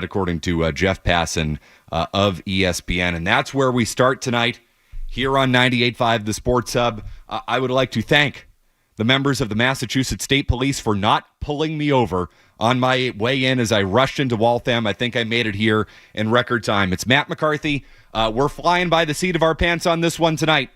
according to Jeff Passan of ESPN. And that's where we start tonight here on 98.5 The Sports Hub. I would like to thank the members of the Massachusetts State Police for not pulling me over on my way in as I rushed into Waltham. I think I made it here in record time. It's Matt McCarthy. We're flying by the seat of our pants on this one tonight.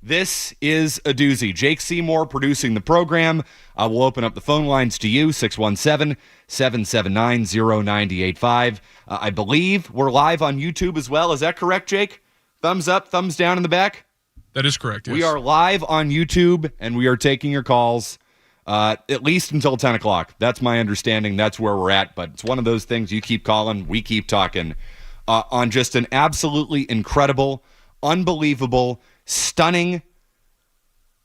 This is a doozy. Jake Seymour producing the program. We'll open up the phone lines to you, 617-779-0985. I believe we're live on YouTube as well. Is that correct, Jake? Thumbs up, thumbs down in the back? That is correct, yes. We are live on YouTube, and we are taking your calls at least until 10 o'clock. That's my understanding. That's where we're at. But it's one of those things, you keep calling, we keep talking. On just an absolutely incredible, unbelievable, stunning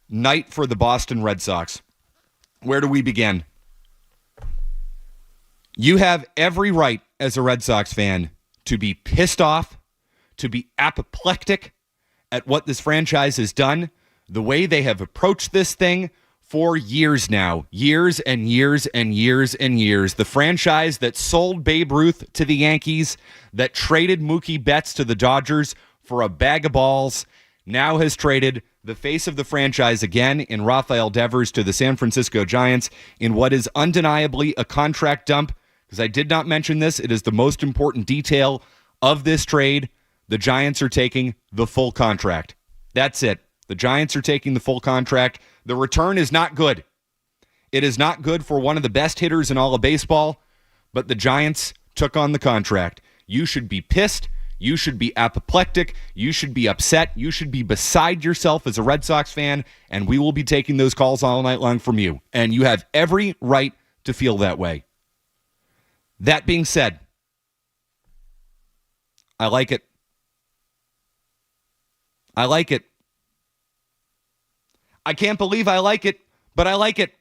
night for the Boston Red Sox. Where do we begin? You have every right as a Red Sox fan to be pissed off, to be apoplectic at what this franchise has done, the way they have approached this thing for years now. Years and years and years and years. The franchise that sold Babe Ruth to the Yankees, that traded Mookie Betts to the Dodgers for a bag of balls, now has traded the face of the franchise again in Rafael Devers to the San Francisco Giants in what is undeniably a contract dump. Because I did not mention this, it is the most important detail of this trade. The Giants are taking the full contract. That's it. The Giants are taking the full contract. The return is not good. It is not good for one of the best hitters in all of baseball, but the Giants took on the contract. You should be pissed. You should be apoplectic. You should be upset. You should be beside yourself as a Red Sox fan, and we will be taking those calls all night long from you. And you have every right to feel that way. That being said, I like it. I like it. I can't believe I like it, but I like it.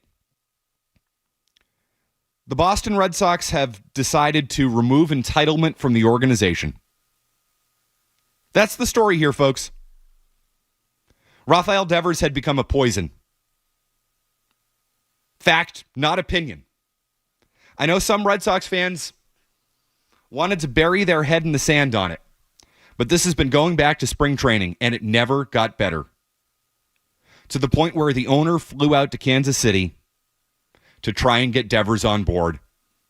The Boston Red Sox have decided to remove entitlement from the organization. That's the story here, folks. Rafael Devers had become a poison. Fact, not opinion. I know some Red Sox fans wanted to bury their head in the sand on it. But this has been going back to spring training, and it never got better. To the point where the owner flew out to Kansas City to try and get Devers on board.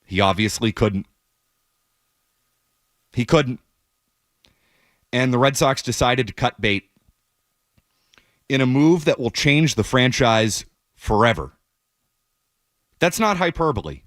He obviously couldn't. He couldn't. And the Red Sox decided to cut bait in a move that will change the franchise forever. That's not hyperbole.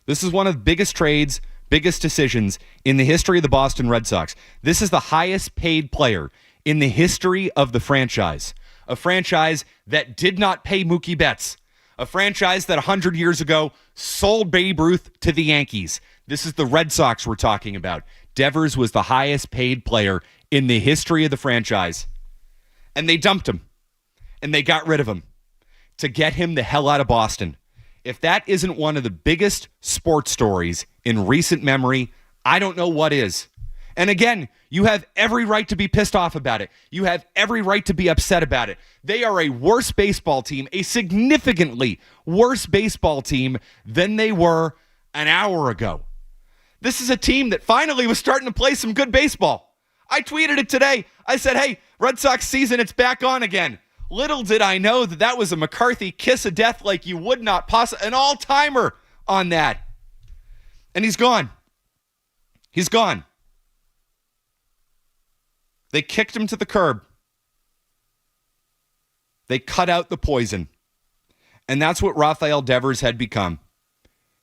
This is one of the biggest trades, biggest decisions in the history of the Boston Red Sox. This is the highest paid player in the history of the franchise. A franchise that did not pay Mookie Betts. A franchise that 100 years ago sold Babe Ruth to the Yankees. This is the Red Sox we're talking about. Devers was the highest paid player in the history of the franchise. And they dumped him. And they got rid of him to get him the hell out of Boston. If that isn't one of the biggest sports stories in recent memory, I don't know what is. And again, you have every right to be pissed off about it. You have every right to be upset about it. They are a worse baseball team, a significantly worse baseball team than they were an hour ago. This is a team that finally was starting to play some good baseball. I tweeted it today. I said, hey, Red Sox season, it's back on again. Little did I know that that was a McCarthy kiss of death like you would not possibly, an all-timer on that. And he's gone. He's gone. They kicked him to the curb. They cut out the poison. And that's what Rafael Devers had become.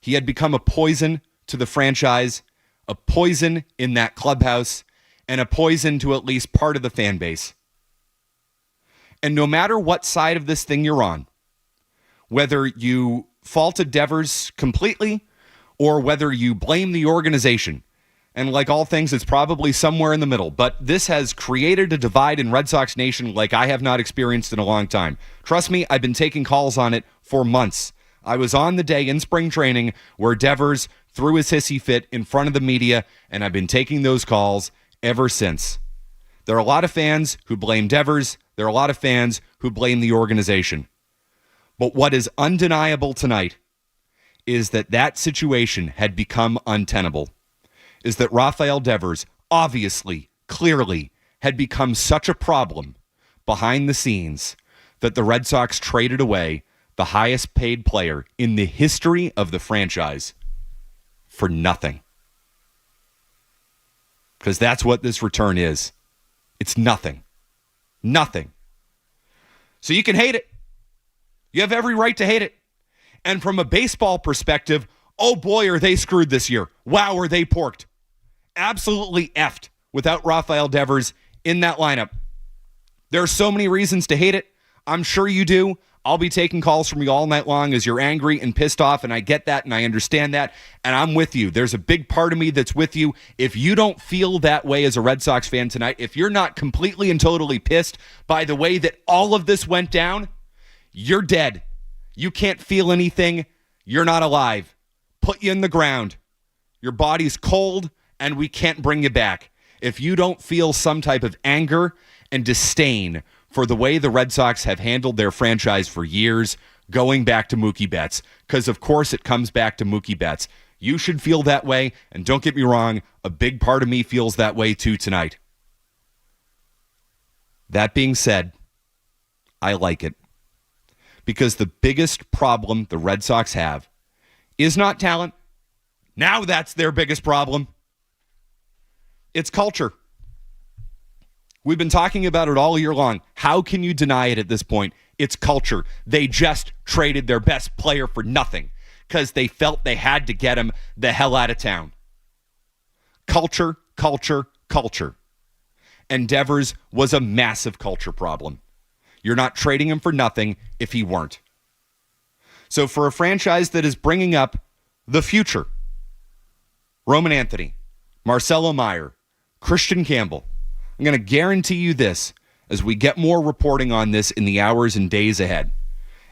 He had become a poison to the franchise, a poison in that clubhouse, and a poison to at least part of the fan base. And no matter what side of this thing you're on, whether you faulted Devers completely or whether you blame the organization, and like all things, it's probably somewhere in the middle, but this has created a divide in Red Sox Nation like I have not experienced in a long time. Trust me, I've been taking calls on it for months. I was on the day in spring training where Devers threw his hissy fit in front of the media, and I've been taking those calls ever since. There are a lot of fans who blame Devers. There are a lot of fans who blame the organization. But what is undeniable tonight is that that situation had become untenable. is that Rafael Devers obviously, clearly, had become such a problem behind the scenes that the Red Sox traded away the highest paid player in the history of the franchise for nothing. Because that's what this return is. It's nothing. Nothing. So you can hate it. You have every right to hate it. And from a baseball perspective, oh boy, are they screwed this year. Wow, are they porked. Absolutely effed without Rafael Devers in that lineup. There are so many reasons to hate it. I'm sure you do. I'll be taking calls from you all night long as you're angry and pissed off, and I get that and I understand that, and I'm with you. There's a big part of me that's with you. If you don't feel that way as a Red Sox fan tonight, if you're not completely and totally pissed by the way that all of this went down, you're dead. You can't feel anything. You're not alive. Put you in the ground. Your body's cold, and we can't bring you back. If you don't feel some type of anger and disdain for the way the Red Sox have handled their franchise for years, going back to Mookie Betts, because of course it comes back to Mookie Betts. You should feel that way, and don't get me wrong, a big part of me feels that way too tonight. That being said, I like it. Because the biggest problem the Red Sox have is not talent. Now that's their biggest problem. It's culture. We've been talking about it all year long. How can you deny it at this point? It's culture. They just traded their best player for nothing because they felt they had to get him the hell out of town. Culture, culture, culture. And Devers was a massive culture problem. You're not trading him for nothing if he weren't. So for a franchise that is bringing up the future, Roman Anthony, Marcelo Meyer, Christian Campbell, I'm going to guarantee you this as we get more reporting on this in the hours and days ahead.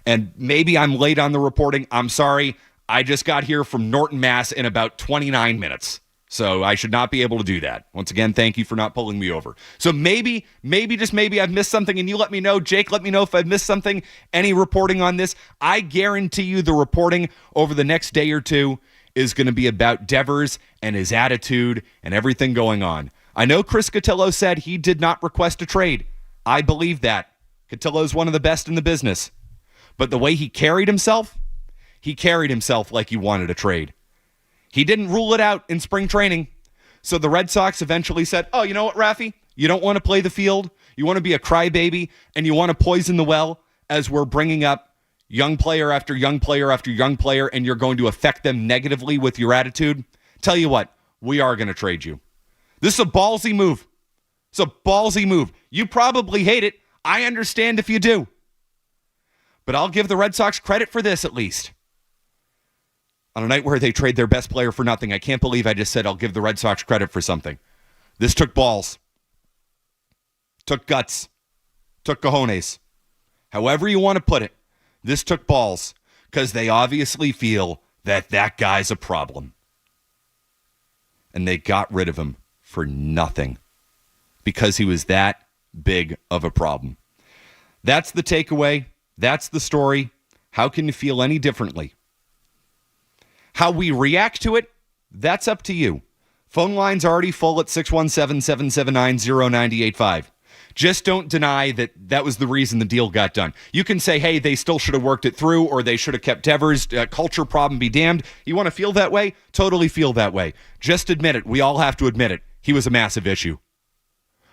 And maybe I'm late on the reporting. I'm sorry. I just got here from Norton, Mass in about 29 minutes. So I should not be able to do that. Once again, thank you for not pulling me over. So maybe, just maybe I've missed something and you let me know. Jake, let me know if I've missed something. Any reporting on this? I guarantee you the reporting over the next day or two is going to be about Devers and his attitude and everything going on. I know Chris Cotillo said he did not request a trade. I believe that. Cotillo is one of the best in the business. But the way he carried himself like he wanted a trade. He didn't rule it out in spring training. So the Red Sox eventually said, oh, you know what, Rafi? You don't want to play the field. You want to be a crybaby, and you want to poison the well as we're bringing up young player after young player after young player, and you're going to affect them negatively with your attitude. Tell you what, we are going to trade you. This is a ballsy move. It's a ballsy move. You probably hate it. I understand if you do. But I'll give the Red Sox credit for this at least. On a night where they trade their best player for nothing, I can't believe I just said I'll give the Red Sox credit for something. This took balls. Took guts. Took cojones. However you want to put it, this took balls because they obviously feel that guy's a problem. And they got rid of him for nothing because he was that big of a problem. That's the takeaway. That's the story. How can you feel any differently? How we react to it, that's up to you. Phone line's already full at 617-779-0985. Just don't deny that was the reason the deal got done. You can say, hey, they still should have worked it through, or they should have kept Devers. Culture problem be damned. You want to feel that way? Totally feel that way. Just admit it. We all have to admit it. He was a massive issue.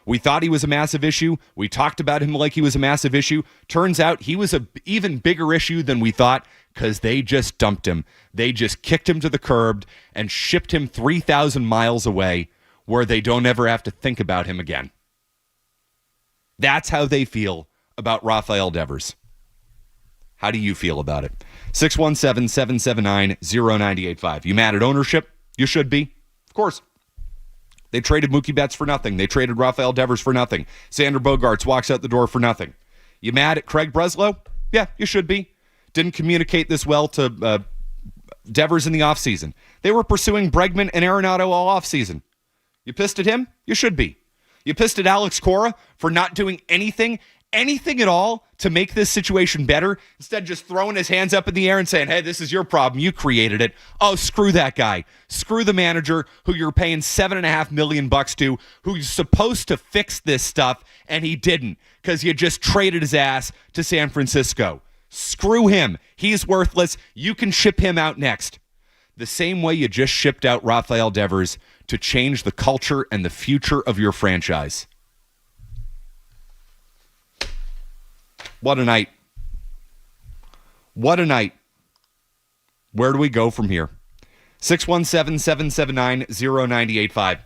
We thought he was a massive issue. We talked about him like he was a massive issue. Turns out he was an even bigger issue than we thought because they just dumped him. They just kicked him to the curb and shipped him 3,000 miles away where they don't ever have to think about him again. That's how they feel about Rafael Devers. How do you feel about it? 617-779-0985. You mad at ownership? You should be. Of course. They traded Mookie Betts for nothing. They traded Rafael Devers for nothing. Xander Bogaerts walks out the door for nothing. You mad at Craig Breslow? Yeah, you should be. Didn't communicate this well to Devers in the offseason. They were pursuing Bregman and Arenado all offseason. You pissed at him? You should be. You pissed at Alex Cora for not doing anything anything at all to make this situation better, instead of just throwing his hands up in the air and saying, hey, this is your problem. You created it. Oh, screw that guy. Screw the manager who you're paying $7.5 million to, who's supposed to fix this stuff, and he didn't because you just traded his ass to San Francisco. Screw him. He's worthless. You can ship him out next. The same way you just shipped out Rafael Devers to change the culture and the future of your franchise. What a night. What a night. Where do we go from here? 617-779-0985.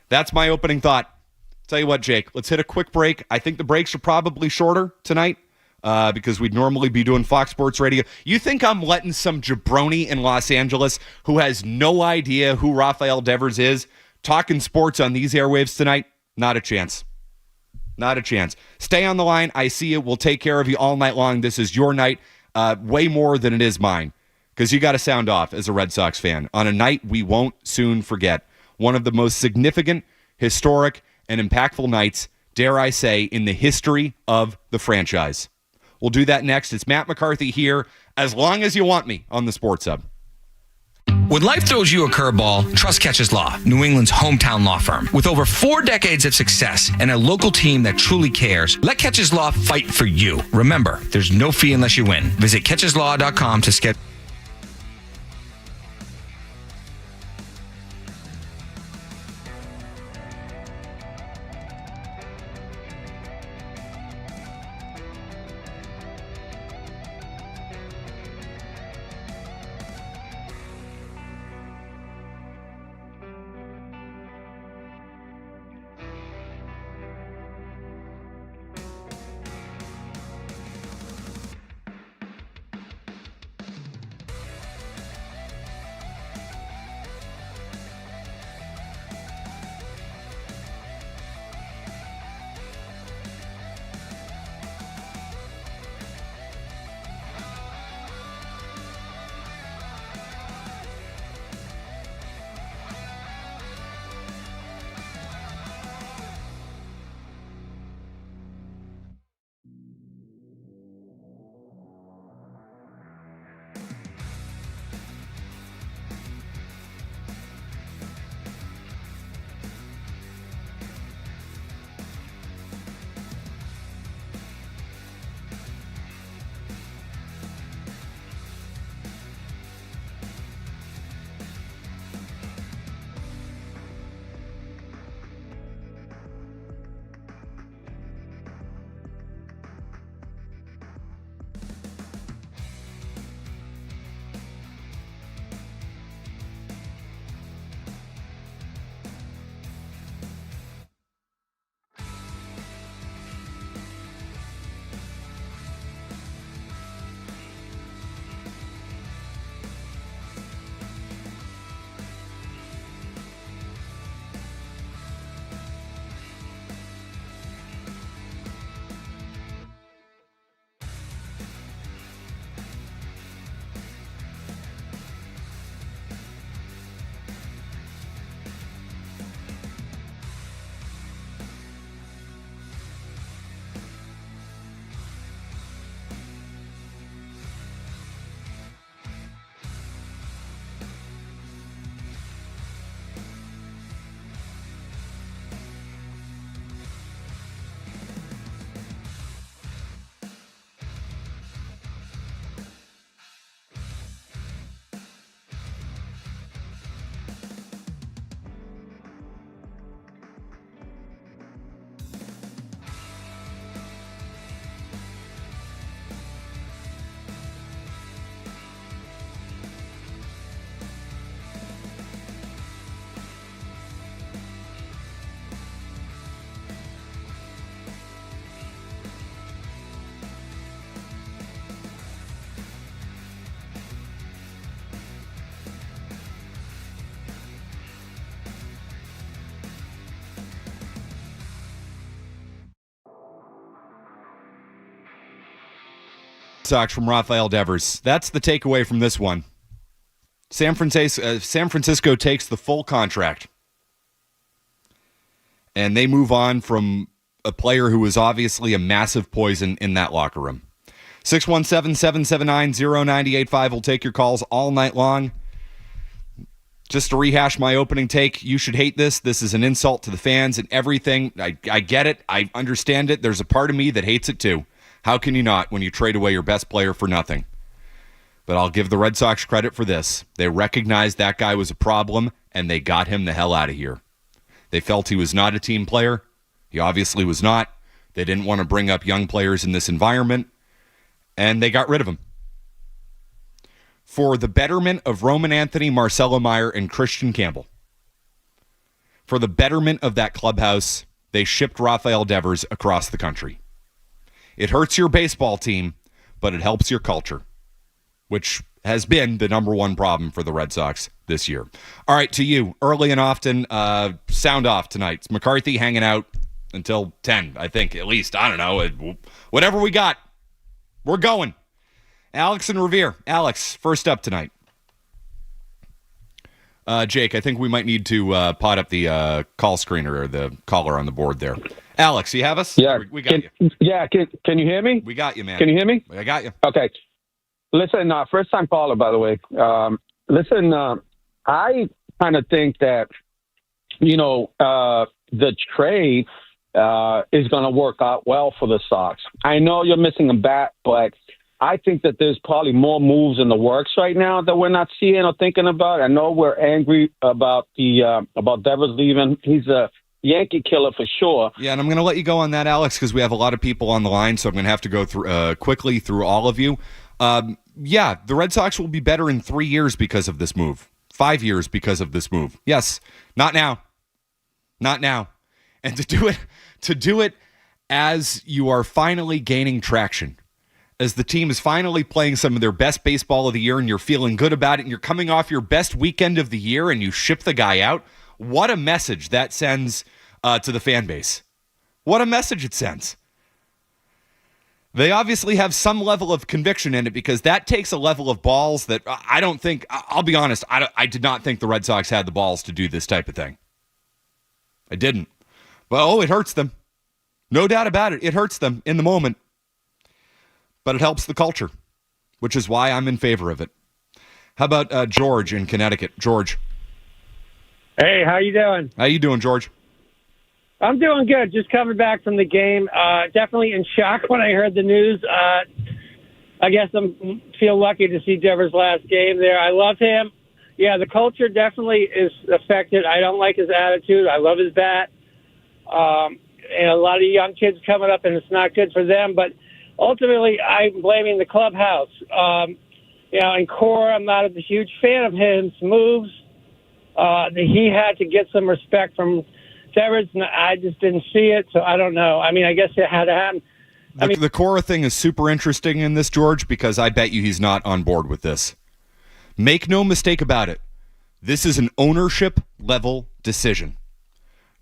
That's my opening thought. Tell you what, Jake, let's hit a quick break. I think the breaks are probably shorter tonight because we'd normally be doing Fox Sports Radio. You think I'm letting some jabroni in Los Angeles who has no idea who Rafael Devers is talking sports on these airwaves tonight? Not a chance. Not a chance. Stay on the line. I see you. We'll take care of you all night long. This is your night, way more than it is mine, because you got to sound off as a Red Sox fan on a night we won't soon forget. One of the most significant, historic, and impactful nights, dare I say, in the history of the franchise. We'll do that next. It's Matt McCarthy here, as long as you want me on the Sports Hub. When life throws you a curveball, trust Catches Law, New England's hometown law firm. With over 4 decades of success and a local team that truly cares, let Catches Law fight for you. Remember, there's no fee unless you win. Visit catcheslaw.com to schedule. Sox from Rafael Devers. That's the takeaway from this one. San Francisco takes the full contract. And they move on from a player who was obviously a massive poison in that locker room. 617-779-0985 will take your calls all night long. Just to rehash my opening take, you should hate this. This is an insult to the fans and everything. I get it. I understand it. There's a part of me that hates it too. How can you not when you trade away your best player for nothing? But I'll give the Red Sox credit for this. They recognized that guy was a problem, and they got him the hell out of here. They felt he was not a team player. He obviously was not. They didn't want to bring up young players in this environment, and they got rid of him. For the betterment of Roman Anthony, Marcelo Meyer, and Christian Campbell. For the betterment of that clubhouse, they shipped Rafael Devers across the country. It hurts your baseball team, but it helps your culture, which has been the number one problem for the Red Sox this year. All right, to you, early and often, sound off tonight. It's McCarthy hanging out until 10, I think, at least. I don't know. Whatever we got, we're going. Alex and Revere. Alex, first up tonight. Jake, I think we might need to pot up the call screener or the caller on the board there. Alex, you have us? Yeah. We got you. Yeah, can you hear me? We got you, man. Can you hear me? I got you. Okay. Listen, first-time caller, by the way. Listen, I kind of think that, the trade is going to work out well for the Sox. I know you're missing a bat, but I think that there's probably more moves in the works right now that we're not seeing or thinking about. I know we're angry about about Devers leaving. He's a Yankee killer for sure. Yeah, and I'm going to let you go on that, Alex, because we have a lot of people on the line, so I'm going to have to go through quickly through all of you. Yeah, the Red Sox will be better in 3 years because of this move. 5 years because of this move. Yes, not now. Not now. And to do it as you are finally gaining traction, as the team is finally playing some of their best baseball of the year and you're feeling good about it and you're coming off your best weekend of the year and you ship the guy out, what a message that sends to the fan base. What a message it sends. They obviously have some level of conviction in it because that takes a level of balls that I don't think, I'll be honest, I did not think the Red Sox had the balls to do this type of thing. I didn't. But, it hurts them. No doubt about it. It hurts them in the moment. But it helps the culture, which is why I'm in favor of it. How about George in Connecticut? George. Hey, how you doing? How you doing, George? I'm doing good. Just coming back from the game. Definitely in shock when I heard the news. I guess I feel lucky to see Devers' last game there. I love him. Yeah, the culture definitely is affected. I don't like his attitude. I love his bat. And a lot of young kids coming up, and it's not good for them. But ultimately, I'm blaming the clubhouse. In core, I'm not a huge fan of his moves. He had to get some respect from Devers, and I just didn't see it, so I don't know. I mean, I guess it had to happen. The Cora thing is super interesting in this, George, because I bet you he's not on board with this. Make no mistake about it. This is an ownership-level decision.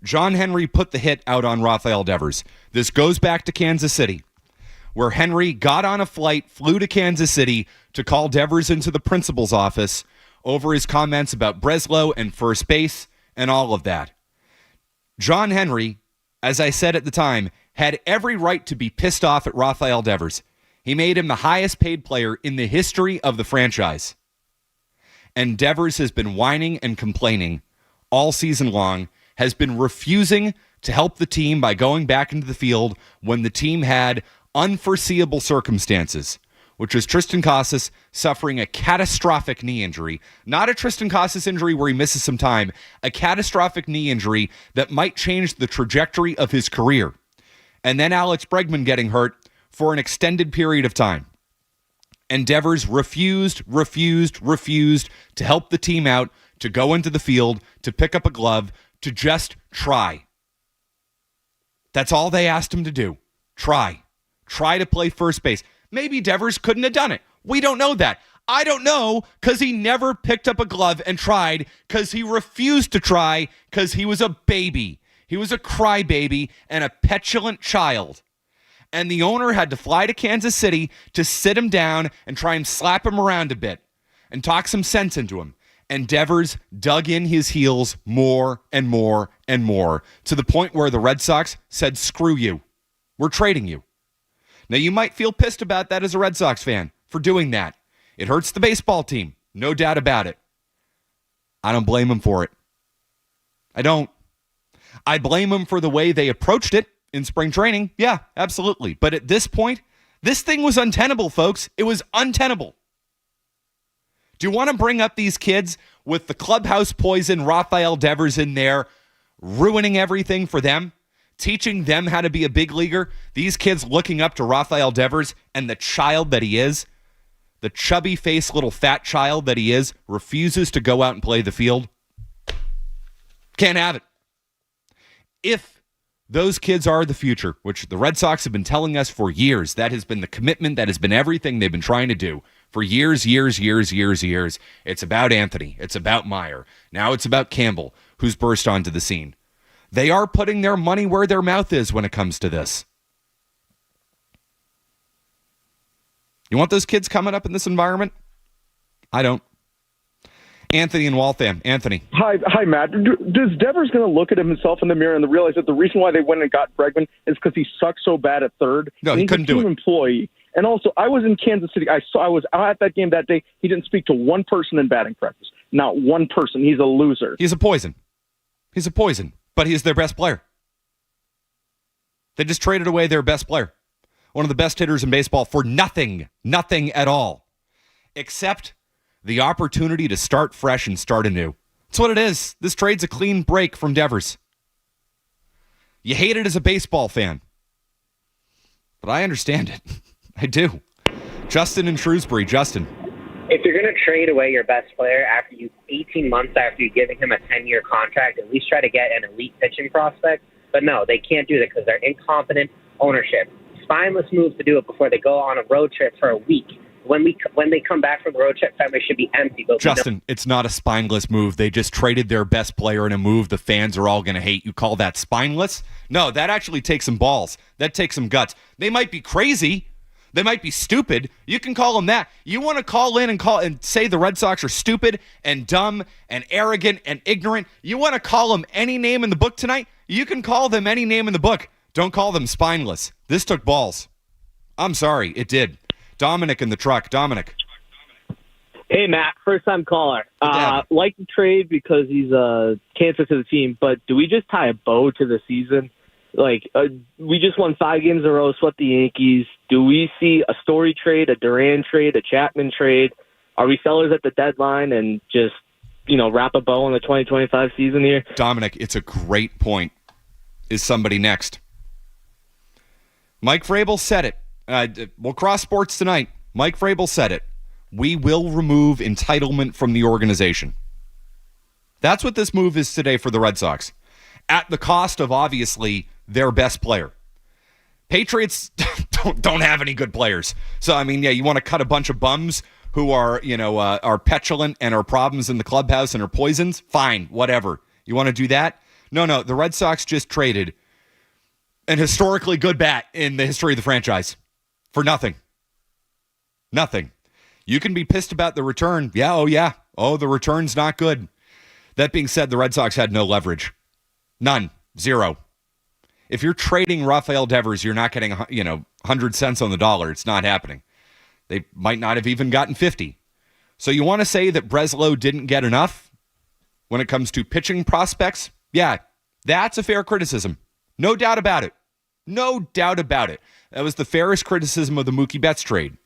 John Henry put the hit out on Rafael Devers. This goes back to Kansas City, where Henry got on a flight, flew to Kansas City to call Devers into the principal's office over his comments about Breslow and first base and all of that. John Henry, as I said at the time, had every right to be pissed off at Rafael Devers. He made him the highest paid player in the history of the franchise. And Devers has been whining and complaining all season long, has been refusing to help the team by going back into the field when the team had unforeseeable circumstances, which was Tristan Casas suffering a catastrophic knee injury. Not a Tristan Casas injury where he misses some time, a catastrophic knee injury that might change the trajectory of his career. And then Alex Bregman getting hurt for an extended period of time. And Devers refused to help the team out, to go into the field, to pick up a glove, to just try. That's all they asked him to do. Try to play first base. Maybe Devers couldn't have done it. We don't know that. I don't know because he never picked up a glove and tried because he refused to try because he was a baby. He was a crybaby and a petulant child. And the owner had to fly to Kansas City to sit him down and try and slap him around a bit and talk some sense into him. And Devers dug in his heels more and more and more to the point where the Red Sox said, screw you. We're trading you. Now, you might feel pissed about that as a Red Sox fan for doing that. It hurts the baseball team. No doubt about it. I don't blame him for it. I don't. I blame him for the way they approached it in spring training. Yeah, absolutely. But at this point, this thing was untenable, folks. It was untenable. Do you want to bring up these kids with the clubhouse poison, Rafael Devers in there, ruining everything for them, teaching them how to be a big leaguer? These kids looking up to Rafael Devers and the child that he is, the chubby-faced little fat child that he is, refuses to go out and play the field. Can't have it. If those kids are the future, which the Red Sox have been telling us for years, that has been the commitment, that has been everything they've been trying to do for years. It's about Anthony. It's about Meyer. Now it's about Campbell, who's burst onto the scene. They are putting their money where their mouth is when it comes to this. You want those kids coming up in this environment? I don't. Anthony in Waltham. Anthony. Hi, Matt. Does Devers going to look at himself in the mirror and realize that the reason why they went and got Bregman is because he sucks so bad at third? No, he couldn't do it. He's a team employee. And also, I was in Kansas City. I was out at that game that day. He didn't speak to one person in batting practice. Not one person. He's a loser. He's a poison. But he's their best player. They just traded away their best player. One of the best hitters in baseball for nothing at all, except the opportunity to start fresh and start anew. That's what it is. This trade's a clean break from Devers. You hate it as a baseball fan, but I understand it. I do. Justin in Shrewsbury. Justin. If you're going to trade away your best player 18 months after you giving him a 10-year contract, at least try to get an elite pitching prospect. But no, they can't do that because they're incompetent ownership. Spineless move to do it before they go on a road trip for a week. When they come back from the road trip, Fenway should be empty. But Justin, it's not a spineless move. They just traded their best player in a move the fans are all going to hate. You call that spineless? No, that actually takes some balls. That takes some guts. They might be crazy. They might be stupid. You can call them that. You want to call in and say the Red Sox are stupid and dumb and arrogant and ignorant. You want to call them any name in the book tonight? You can call them any name in the book. Don't call them spineless. This took balls. I'm sorry, it did. Dominic in the truck. Dominic. Hey, Matt, first-time caller. Like the trade because he's a cancer to the team, but do we just tie a bow to the season? We just won 5 games in a row, swept the Yankees. Do we see a Story trade, a Duran trade, a Chapman trade? Are we sellers at the deadline and just, wrap a bow on the 2025 season here? Dominic, it's a great point. Is somebody next? Mike Vrabel said it. We'll cross sports tonight. Mike Vrabel said it. We will remove entitlement from the organization. That's what this move is today for the Red Sox. At the cost of, obviously, their best player. Patriots don't have any good players. So, you want to cut a bunch of bums who are petulant and are problems in the clubhouse and are poisons? Fine, whatever. You want to do that? No. The Red Sox just traded an historically good bat in the history of the franchise for nothing. Nothing. You can be pissed about the return. Yeah. Oh, the return's not good. That being said, the Red Sox had no leverage. None. Zero. If you're trading Rafael Devers, you're not getting 100 cents on the dollar. It's not happening. They might not have even gotten 50. So you want to say that Breslow didn't get enough when it comes to pitching prospects? Yeah, that's a fair criticism. No doubt about it. No doubt about it. That was the fairest criticism of the Mookie Betts trade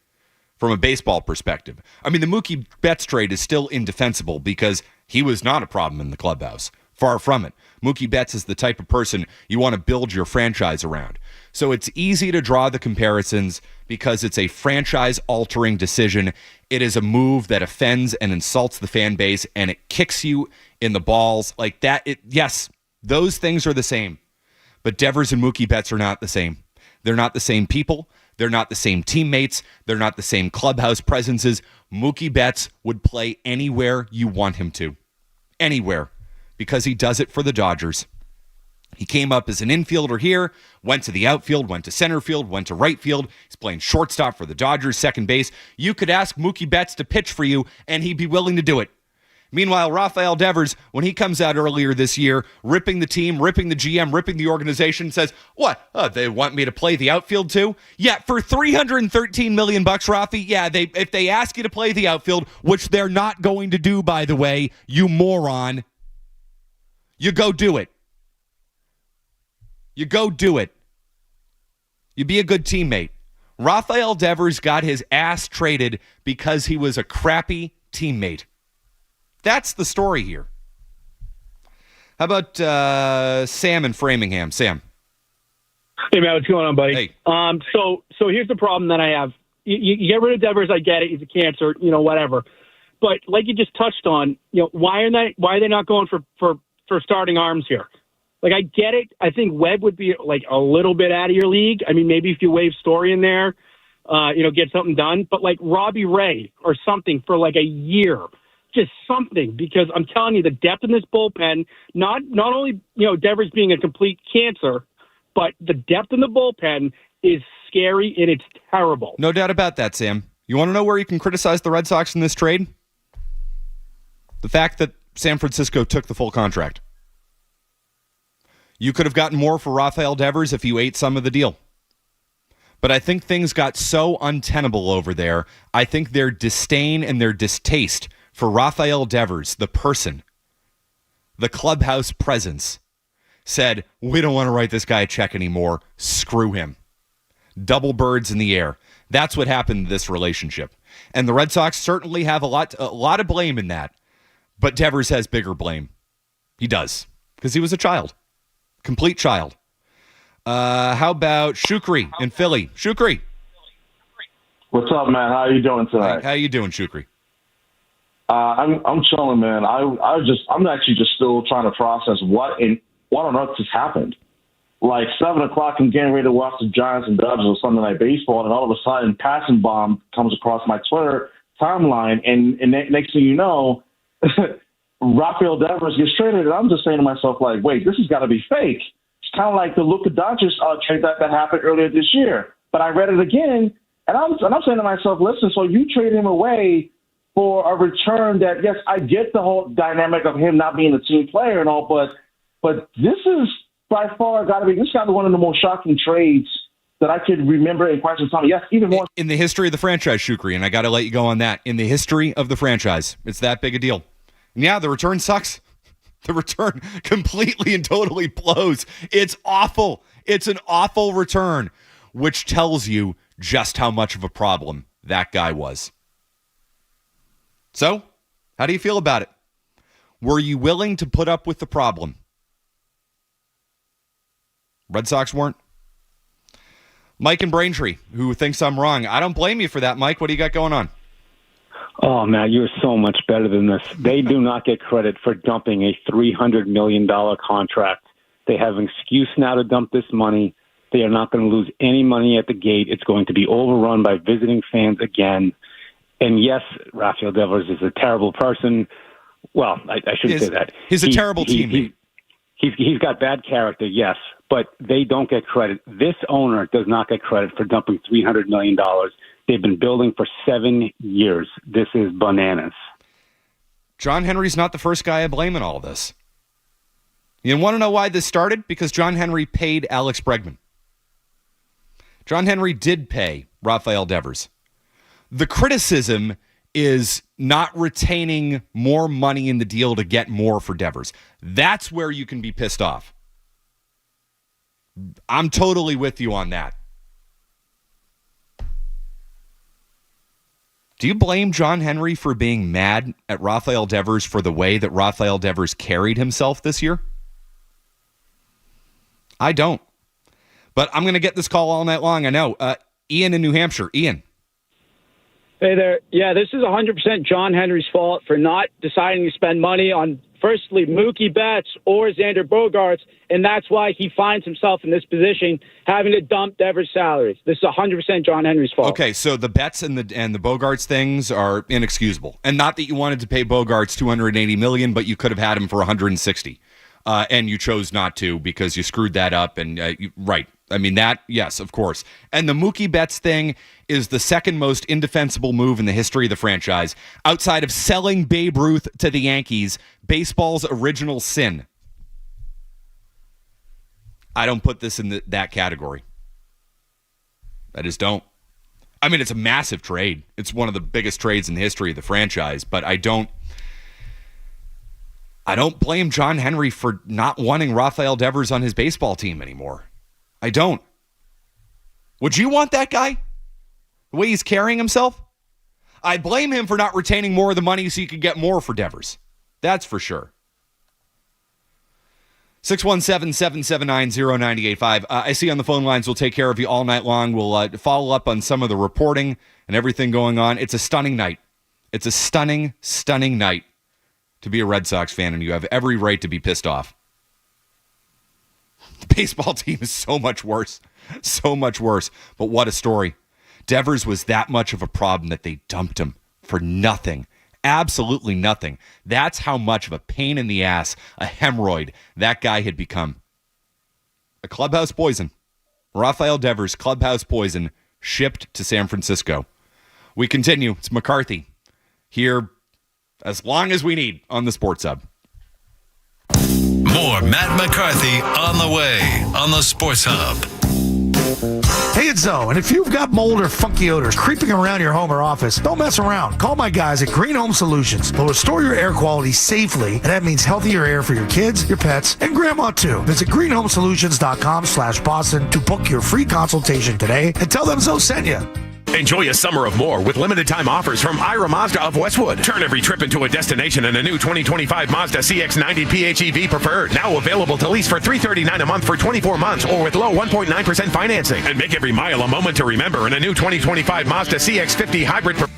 from a baseball perspective. The Mookie Betts trade is still indefensible because he was not a problem in the clubhouse. Far from it. Mookie Betts is the type of person you want to build your franchise around. So it's easy to draw the comparisons because it's a franchise-altering decision. It is a move that offends and insults the fan base, and it kicks you in the balls like that. Yes, those things are the same. But Devers and Mookie Betts are not the same. They're not the same people. They're not the same teammates. They're not the same clubhouse presences. Mookie Betts would play anywhere you want him to. Anywhere. Because he does it for the Dodgers. He came up as an infielder here, went to the outfield, went to center field, went to right field. He's playing shortstop for the Dodgers, second base. You could ask Mookie Betts to pitch for you, and he'd be willing to do it. Meanwhile, Rafael Devers, when he comes out earlier this year, ripping the team, ripping the GM, ripping the organization, says, what? They want me to play the outfield too? Yeah, for $313 million, Rafi, yeah, if they ask you to play the outfield, which they're not going to do, by the way, you moron, you go do it. You go do it. You be a good teammate. Rafael Devers got his ass traded because he was a crappy teammate. That's the story here. How about Sam in Framingham? Sam. Hey, man, what's going on, buddy? Hey. So here's the problem that I have. You get rid of Devers, I get it. He's a cancer, whatever. But like you just touched on, why are they not going for starting arms here? Like, I get it. I think Webb would be like a little bit out of your league. I mean, maybe if you wave Story in there, get something done. But like Robbie Ray or something for like a year. Just something, because I'm telling you, the depth in this bullpen, not only, Devers being a complete cancer, but the depth in the bullpen is scary and it's terrible. No doubt about that, Sam. You want to know where you can criticize the Red Sox in this trade? The fact that San Francisco took the full contract. You could have gotten more for Rafael Devers if you ate some of the deal. But I think things got so untenable over there. I think their disdain and their distaste for Rafael Devers, the person, the clubhouse presence, said, we don't want to write this guy a check anymore. Screw him. Double birds in the air. That's what happened in this relationship. And the Red Sox certainly have a lot of blame in that. But Devers has bigger blame. He does. Because he was a child. Complete child. How about Shukri in Philly? Shukri. What's up, man? How are you doing tonight? How you doing, Shukri? I'm chilling, man. I'm actually just still trying to process what on earth just happened. Like 7:00, I'm getting ready to watch the Giants and Dodgers or Sunday Night Baseball, and all of a sudden, passing bomb comes across my Twitter timeline, and next thing you know, Rafael Devers gets traded, and I'm just saying to myself, like, wait, this has got to be fake. It's kind of like the Luka Doncic trade that happened earlier this year. But I read it again, and I'm saying to myself, listen, so you trade him away for a return that, yes, I get the whole dynamic of him not being a team player and all, but this is by far got to be one of the most shocking trades that I could remember in quite some time. Yes, even more in the history of the franchise, Shukri, and I got to let you go on that. In the history of the franchise, it's that big a deal. And yeah, the return sucks. The return completely and totally blows. It's awful. It's an awful return, which tells you just how much of a problem that guy was. So, how do you feel about it? Were you willing to put up with the problem? Red Sox weren't. Mike in Braintree, who thinks I'm wrong. I don't blame you for that, Mike. What do you got going on? Oh, man, you're so much better than this. They do not get credit for dumping a $300 million contract. They have an excuse now to dump this money. They are not going to lose any money at the gate. It's going to be overrun by visiting fans again. And yes, Rafael Devers is a terrible person. Well, I shouldn't say that. He's a terrible teammate. He's got bad character, yes, but they don't get credit. This owner does not get credit for dumping $300 million. They've been building for 7 years. This is bananas. John Henry's not the first guy I blame in all of this. You want to know why this started? Because John Henry paid Alex Bregman. John Henry did pay Rafael Devers. The criticism is not retaining more money in the deal to get more for Devers. That's where you can be pissed off. I'm totally with you on that. Do you blame John Henry for being mad at Rafael Devers for the way that Rafael Devers carried himself this year? I don't. But I'm going to get this call all night long. I know. Ian in New Hampshire. Ian. Hey there. Yeah, this is 100% John Henry's fault for not deciding to spend money on, firstly, Mookie Betts or Xander Bogaerts, and that's why he finds himself in this position, having to dump Devers' salaries. This is 100% John Henry's fault. Okay, so the Betts and the Bogaerts things are inexcusable. And not that you wanted to pay Bogaerts $280 million, but you could have had him for $160. and you chose not to because you screwed that up. And right. I mean, that, yes, of course. And the Mookie Betts thing is the second most indefensible move in the history of the franchise, outside of selling Babe Ruth to the Yankees, baseball's original sin. I don't put this in that category. I just don't. I mean, it's a massive trade. It's one of the biggest trades in the history of the franchise, but I don't blame John Henry for not wanting Rafael Devers on his baseball team anymore. I don't. Would you want that guy? The way he's carrying himself? I blame him for not retaining more of the money so you could get more for Devers. That's for sure. 617-779-0985. I see on the phone lines. We'll take care of you all night long. We'll follow up on some of the reporting and everything going on. It's a stunning night. It's a stunning, stunning night to be a Red Sox fan, and you have every right to be pissed off. The baseball team is so much worse. So much worse. But what a story. Devers was that much of a problem that they dumped him for nothing. Absolutely nothing. That's how much of a pain in the ass, a hemorrhoid, that guy had become. A clubhouse poison. Rafael Devers, clubhouse poison, shipped to San Francisco. We continue. It's McCarthy here as long as we need on the Sports Hub. More Matt McCarthy on the way on the Sports Hub. Hey, it's Zoe, and if you've got mold or funky odors creeping around your home or office, don't mess around. Call my guys at Green Home Solutions. They'll restore your air quality safely, and that means healthier air for your kids, your pets, and grandma too. Visit greenhomesolutions.com/Boston to book your free consultation today and tell them Zoe sent you. Enjoy a summer of more with limited time offers from Ira Mazda of Westwood. Turn every trip into a destination in a new 2025 Mazda CX-90 PHEV Preferred. Now available to lease for $339 a month for 24 months or with low 1.9% financing. And make every mile a moment to remember in a new 2025 Mazda CX-50 Hybrid Preferred.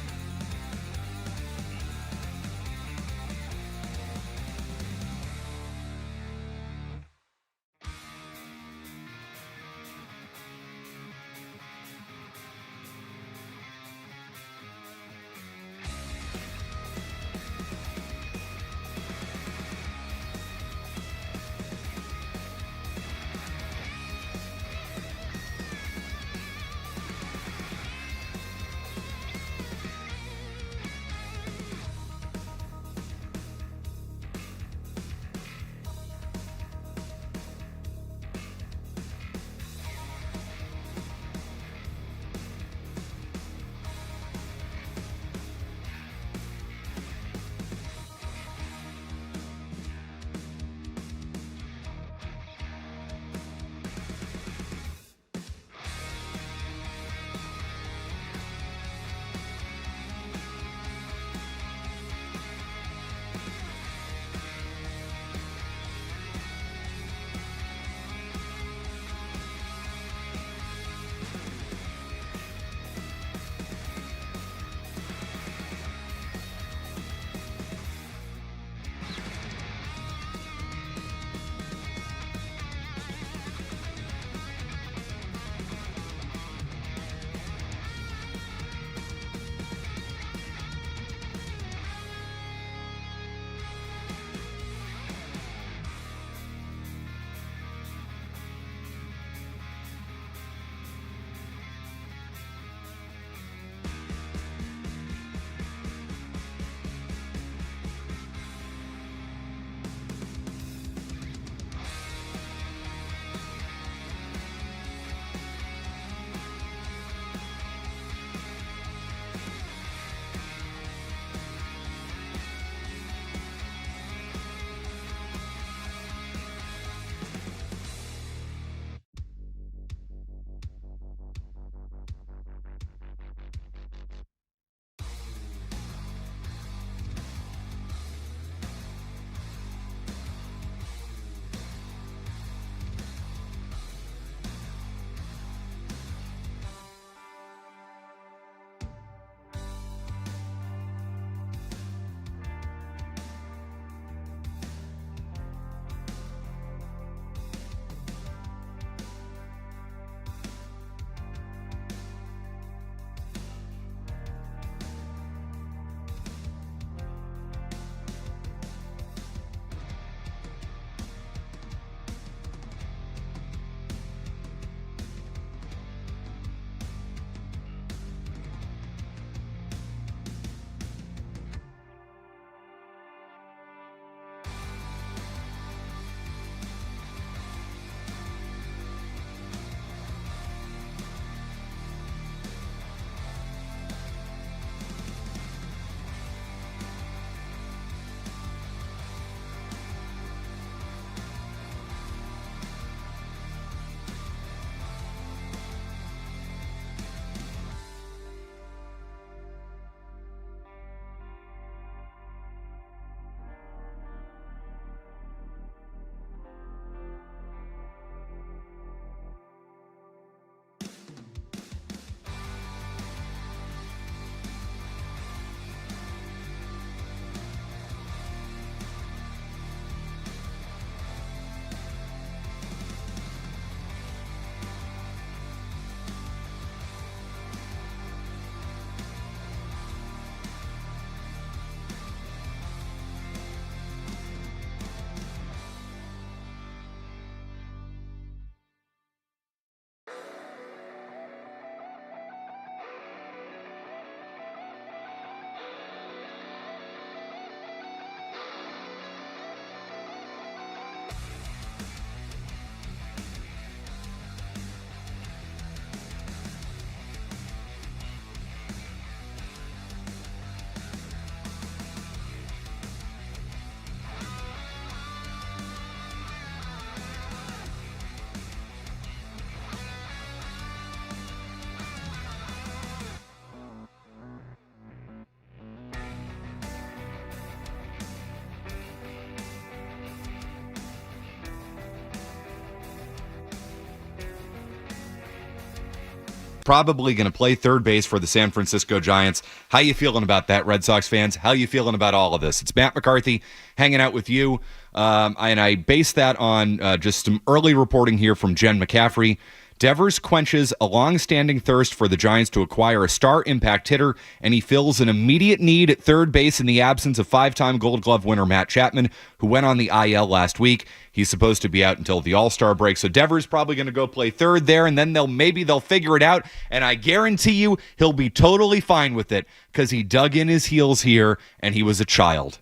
Probably going to play third base for the San Francisco Giants. How you feeling about that, Red Sox fans? How you feeling about all of this? It's Matt McCarthy hanging out with you, and I base that on just some early reporting here from Jen McCaffrey. Devers quenches a long-standing thirst for the Giants to acquire a star impact hitter, and he fills an immediate need at third base in the absence of five-time Gold Glove winner Matt Chapman, who went on the IL last week. He's supposed to be out until the All-Star break, so Devers probably going to go play third there, and then they'll figure it out, and I guarantee you he'll be totally fine with it because he dug in his heels here, and he was a child.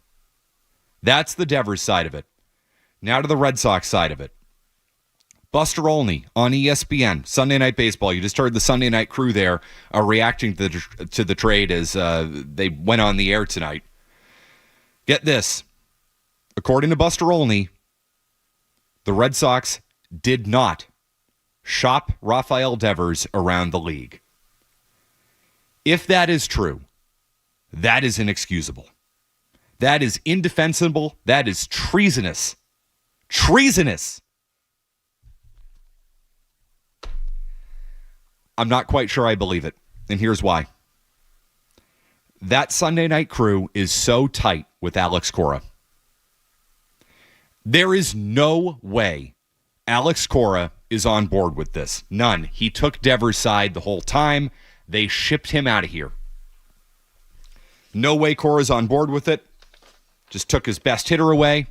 That's the Devers side of it. Now to the Red Sox side of it. Buster Olney on ESPN, Sunday Night Baseball. You just heard the Sunday Night crew there reacting to the trade as they went on the air tonight. Get this. According to Buster Olney, the Red Sox did not shop Rafael Devers around the league. If that is true, that is inexcusable. That is indefensible. That is treasonous. Treasonous. I'm not quite sure I believe it, and here's why. That Sunday Night crew is so tight with Alex Cora. There is no way Alex Cora is on board with this. None. He took Devers' side the whole time. They shipped him out of here. No way Cora's on board with it. Just took his best hitter away.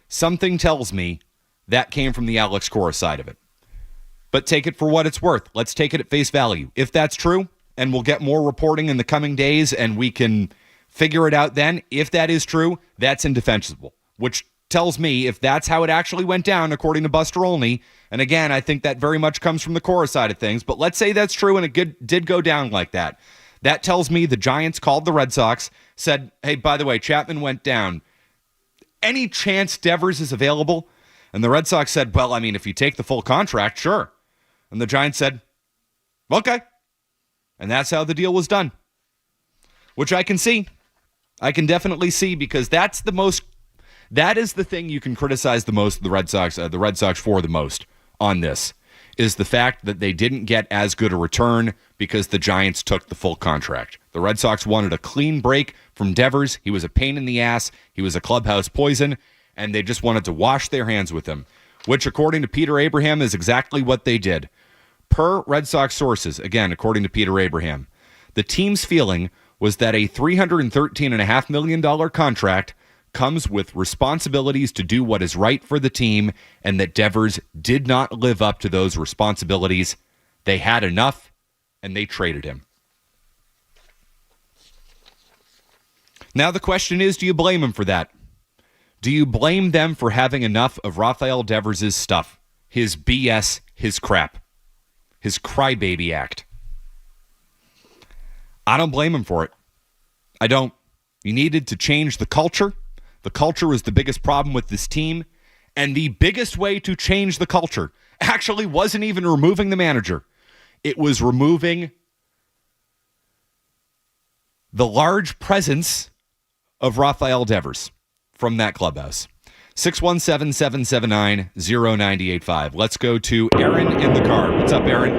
Something tells me that came from the Alex Cora side of it. But take it for what it's worth. Let's take it at face value. If that's true, and we'll get more reporting in the coming days, and we can figure it out then. If that is true, that's indefensible, which tells me if that's how it actually went down, according to Buster Olney, and again, I think that very much comes from the Cora side of things, but let's say that's true and it did go down like that. That tells me the Giants called the Red Sox, said, hey, by the way, Chapman went down. Any chance Devers is available? And the Red Sox said, well, I mean, if you take the full contract, sure. And the Giants said, okay. And that's how the deal was done, which I can see. I can definitely see because that is the thing you can criticize the most, the Red Sox for the most on this, is the fact that they didn't get as good a return because the Giants took the full contract. The Red Sox wanted a clean break from Devers. He was a pain in the ass. He was a clubhouse poison, and they just wanted to wash their hands with him, which, according to Peter Abraham, is exactly what they did. Per Red Sox sources, again, according to Peter Abraham, the team's feeling was that a $313.5 million contract comes with responsibilities to do what is right for the team, and that Devers did not live up to those responsibilities. They had enough, and they traded him. Now the question is, do you blame him for that? Do you blame them for having enough of Rafael Devers' stuff, his BS, his crap, his crybaby act? I don't blame him for it. I don't. You needed to change the culture. The culture was the biggest problem with this team. And the biggest way to change the culture actually wasn't even removing the manager. It was removing the large presence of Rafael Devers from that clubhouse. 617-779-0985. Let's go to Aaron in the car. What's up, Aaron? Hey,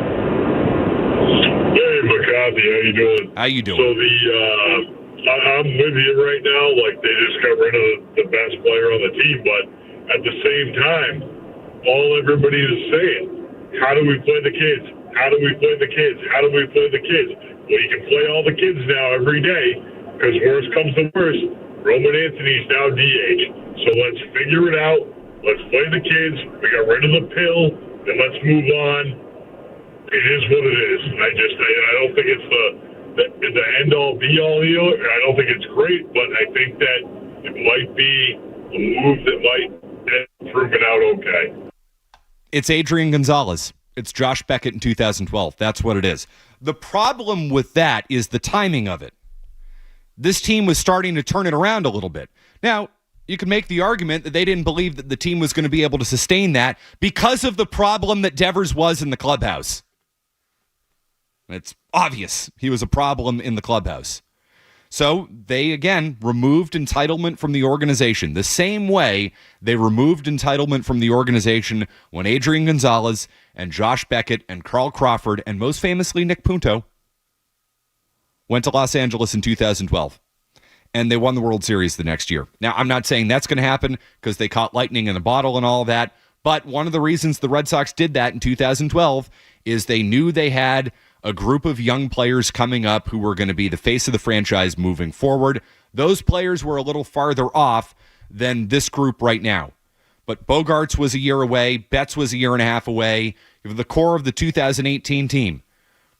McCarthy. How you doing? How you doing? So I'm with you right now. Like, they just got rid of the best player on the team. But at the same time, all everybody is saying, how do we play the kids? How do we play the kids? How do we play the kids? Well, you can play all the kids now every day because worst comes to worst. Roman Anthony's now DH. So let's figure it out. Let's play the kids. We got rid of the pill. Then let's move on. It is what it is. I don't think it's the end-all, be-all here. I don't think it's great, but I think that it might be a move that might prove it out okay. It's Adrian Gonzalez. It's Josh Beckett in 2012. That's what it is. The problem with that is the timing of it. This team was starting to turn it around a little bit. Now, you can make the argument that they didn't believe that the team was going to be able to sustain that because of the problem that Devers was in the clubhouse. It's obvious he was a problem in the clubhouse. So they, again, removed entitlement from the organization. The same way they removed entitlement from the organization when Adrian Gonzalez and Josh Beckett and Carl Crawford and most famously Nick Punto went to Los Angeles in 2012. And they won the World Series the next year. Now, I'm not saying that's going to happen because they caught lightning in a bottle and all of that. But one of the reasons the Red Sox did that in 2012 is they knew they had a group of young players coming up who were going to be the face of the franchise moving forward. Those players were a little farther off than this group right now. But Bogaerts was a year away. Betts was a year and a half away. You have the core of the 2018 team.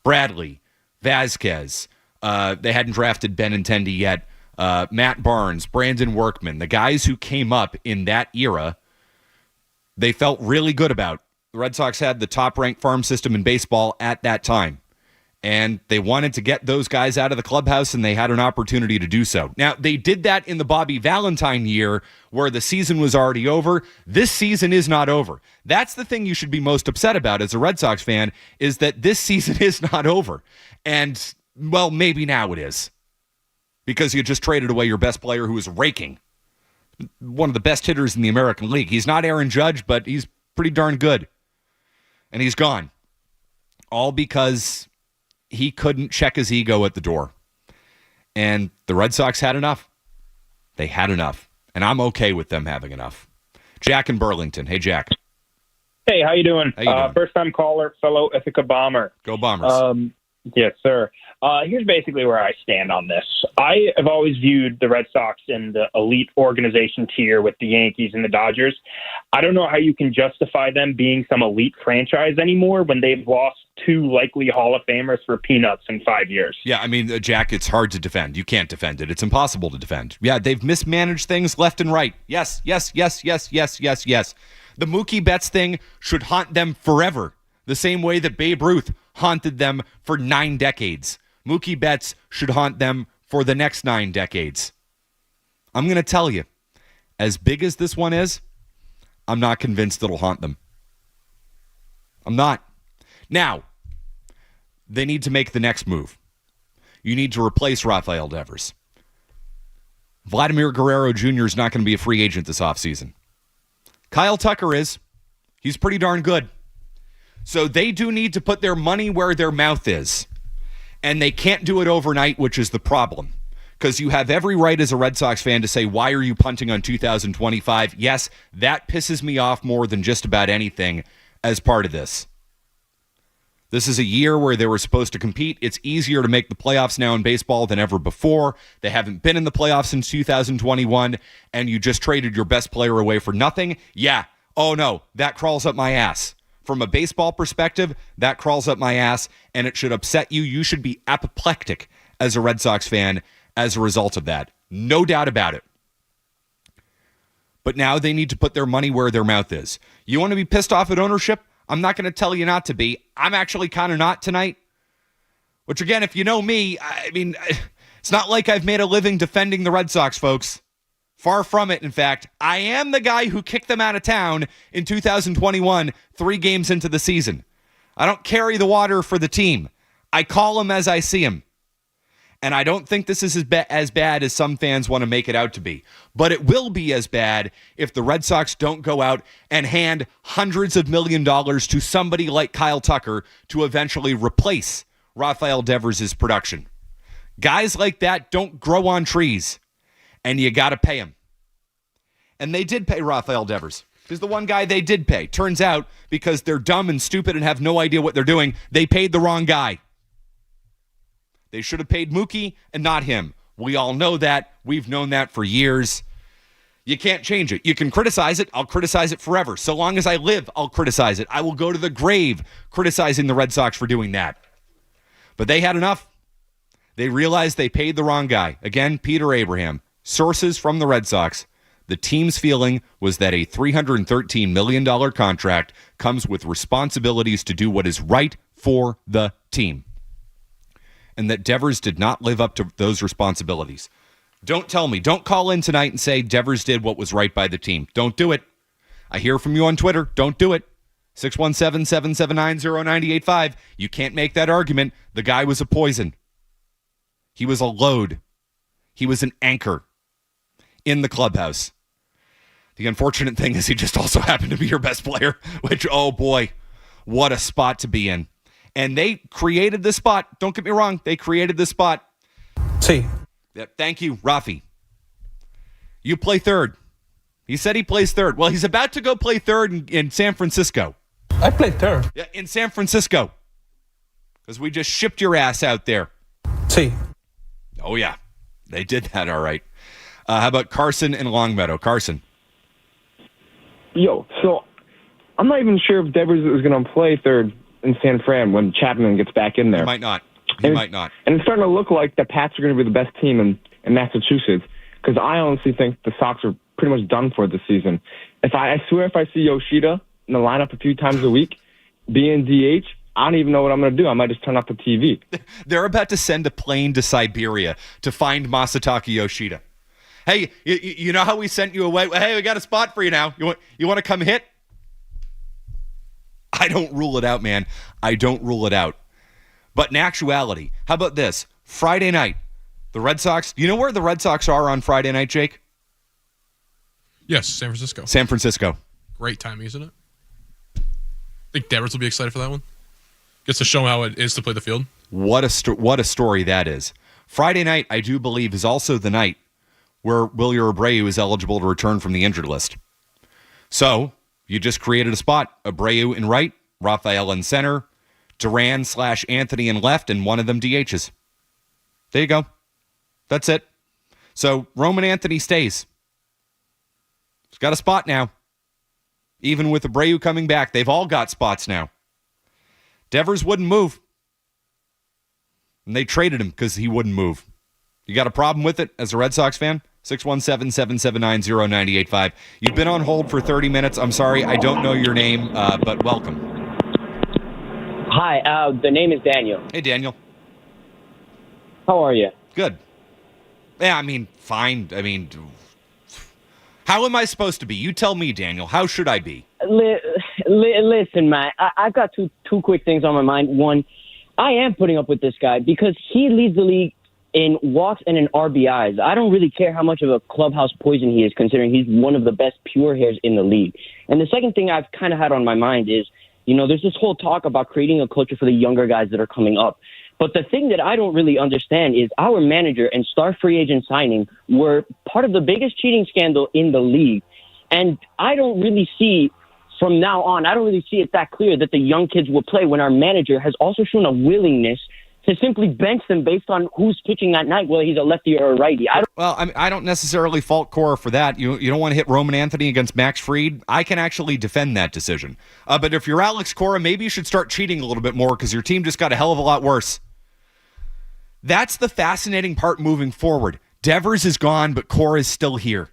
Bradley, Vasquez. They hadn't drafted Benintendi yet. Matt Barnes, Brandon Workman. The guys who came up in that era, they felt really good about. The Red Sox had the top-ranked farm system in baseball at that time. And they wanted to get those guys out of the clubhouse, and they had an opportunity to do so. Now, they did that in the Bobby Valentine year where the season was already over. This season is not over. That's the thing you should be most upset about as a Red Sox fan, is that this season is not over. And, well, maybe now it is. Because you just traded away your best player who is raking. One of the best hitters in the American League. He's not Aaron Judge, but he's pretty darn good. And he's gone. All because he couldn't check his ego at the door. And the Red Sox had enough. They had enough. And I'm okay with them having enough. Jack in Burlington. Hey, Jack. Hey, how you doing? How you doing? First-time caller, fellow Ithaca Bomber. Go Bombers. Yes, sir. Here's basically where I stand on this. I have always viewed the Red Sox in the elite organization tier with the Yankees and the Dodgers. I don't know how you can justify them being some elite franchise anymore when they've lost two likely Hall of Famers for peanuts in 5 years. Yeah, I mean, Jack, it's hard to defend. You can't defend it. It's impossible to defend. Yeah, they've mismanaged things left and right. Yes. The Mookie Betts thing should haunt them forever, the same way that Babe Ruth haunted them for 9 decades. Mookie Betts should haunt them for the next 9 decades. I'm going to tell you, as big as this one is, I'm not convinced it'll haunt them. I'm not. Now, they need to make the next move. You need to replace Rafael Devers. Vladimir Guerrero Jr. is not going to be a free agent this offseason. Kyle Tucker is. He's pretty darn good. So they do need to put their money where their mouth is. And they can't do it overnight, which is the problem. Because you have every right as a Red Sox fan to say, why are you punting on 2025? Yes, that pisses me off more than just about anything as part of this. This is a year where they were supposed to compete. It's easier to make the playoffs now in baseball than ever before. They haven't been in the playoffs since 2021, and you just traded your best player away for nothing. Yeah. Oh, no, that crawls up my ass. From a baseball perspective, that crawls up my ass, and it should upset you. You should be apoplectic as a Red Sox fan as a result of that. No doubt about it. But now they need to put their money where their mouth is. You want to be pissed off at ownership? I'm not going to tell you not to be. I'm actually kind of not tonight. Which, again, if you know me, I mean, it's not like I've made a living defending the Red Sox, folks. Far from it, in fact. I am the guy who kicked them out of town in 2021, 3 games into the season. I don't carry the water for the team. I call them as I see them. And I don't think this is as bad as some fans want to make it out to be. But it will be as bad if the Red Sox don't go out and hand hundreds of $1 million to somebody like Kyle Tucker to eventually replace Rafael Devers' production. Guys like that don't grow on trees. And you got to pay him. And they did pay Rafael Devers. He's the one guy they did pay. Turns out, because they're dumb and stupid and have no idea what they're doing, they paid the wrong guy. They should have paid Mookie and not him. We all know that. We've known that for years. You can't change it. You can criticize it. I'll criticize it forever. So long as I live, I'll criticize it. I will go to the grave criticizing the Red Sox for doing that. But they had enough. They realized they paid the wrong guy. Again, Peter Abraham. Sources from the Red Sox, the team's feeling was that a $313 million contract comes with responsibilities to do what is right for the team. And that Devers did not live up to those responsibilities. Don't tell me. Don't call in tonight and say Devers did what was right by the team. Don't do it. I hear from you on Twitter. Don't do it. 617-779-0985. You can't make that argument. The guy was a poison. He was a load. He was an anchor in the clubhouse. The unfortunate thing is he just also happened to be your best player, which, oh boy, what a spot to be in. And they created this spot. Don't get me wrong. They created this spot. See. Yeah, thank you, Rafi. You play third. He said he plays third. Well, he's about to go play third in San Francisco. I played third. Yeah, in San Francisco. Because we just shipped your ass out there. See. Oh, yeah. They did that all right. How about Carson and Longmeadow? Carson. Yo, so I'm not even sure if Devers is going to play third in San Fran when Chapman gets back in there. He might not. He might not. And it's starting to look like the Pats are going to be the best team in Massachusetts, because I honestly think the Sox are pretty much done for this season. I swear if I see Yoshida in the lineup a few times a week, being DH, I don't even know what I'm going to do. I might just turn off the TV. They're about to send a plane to Siberia to find Masataka Yoshida. Hey, you know how we sent you away? Hey, we got a spot for you now. You want to come hit? I don't rule it out, man. I don't rule it out. But in actuality, how about this? Friday night, the Red Sox. You know where the Red Sox are on Friday night, Jake? Yes, San Francisco. San Francisco. Great timing, isn't it? I think Devers will be excited for that one. Gets to show him how it is to play the field. What a story that is. Friday night, I do believe, is also the night where Wilyer Abreu is eligible to return from the injured list. So you just created a spot. Abreu in right, Rafael in center, Duran/Anthony in left, and one of them DHs. There you go. That's it. So Roman Anthony stays. He's got a spot now. Even with Abreu coming back, they've all got spots now. Devers wouldn't move. And they traded him because he wouldn't move. You got a problem with it as a Red Sox fan? 617-779-0985. You've been on hold for 30 minutes. I'm sorry, I don't know your name, but welcome. Hi, the name is Daniel. Hey, Daniel. How are you? Good. Yeah, I mean, fine. I mean, how am I supposed to be? You tell me, Daniel. How should I be? Listen, Matt, I've got two quick things on my mind. One, I am putting up with this guy because he leads the league in walks and in RBIs. I don't really care how much of a clubhouse poison he is, considering he's one of the best pure hairs in the league. And the second thing I've kind of had on my mind is, there's this whole talk about creating a culture for the younger guys that are coming up. But the thing that I don't really understand is our manager and star free agent signing were part of the biggest cheating scandal in the league. And I don't really see, from now on, I don't really see it that clear that the young kids will play when our manager has also shown a willingness to simply bench them based on who's pitching that night, whether he's a lefty or a righty. I don't necessarily fault Cora for that. You don't want to hit Roman Anthony against Max Fried. I can actually defend that decision. But if you're Alex Cora, maybe you should start cheating a little bit more because your team just got a hell of a lot worse. That's the fascinating part moving forward. Devers is gone, but Cora is still here.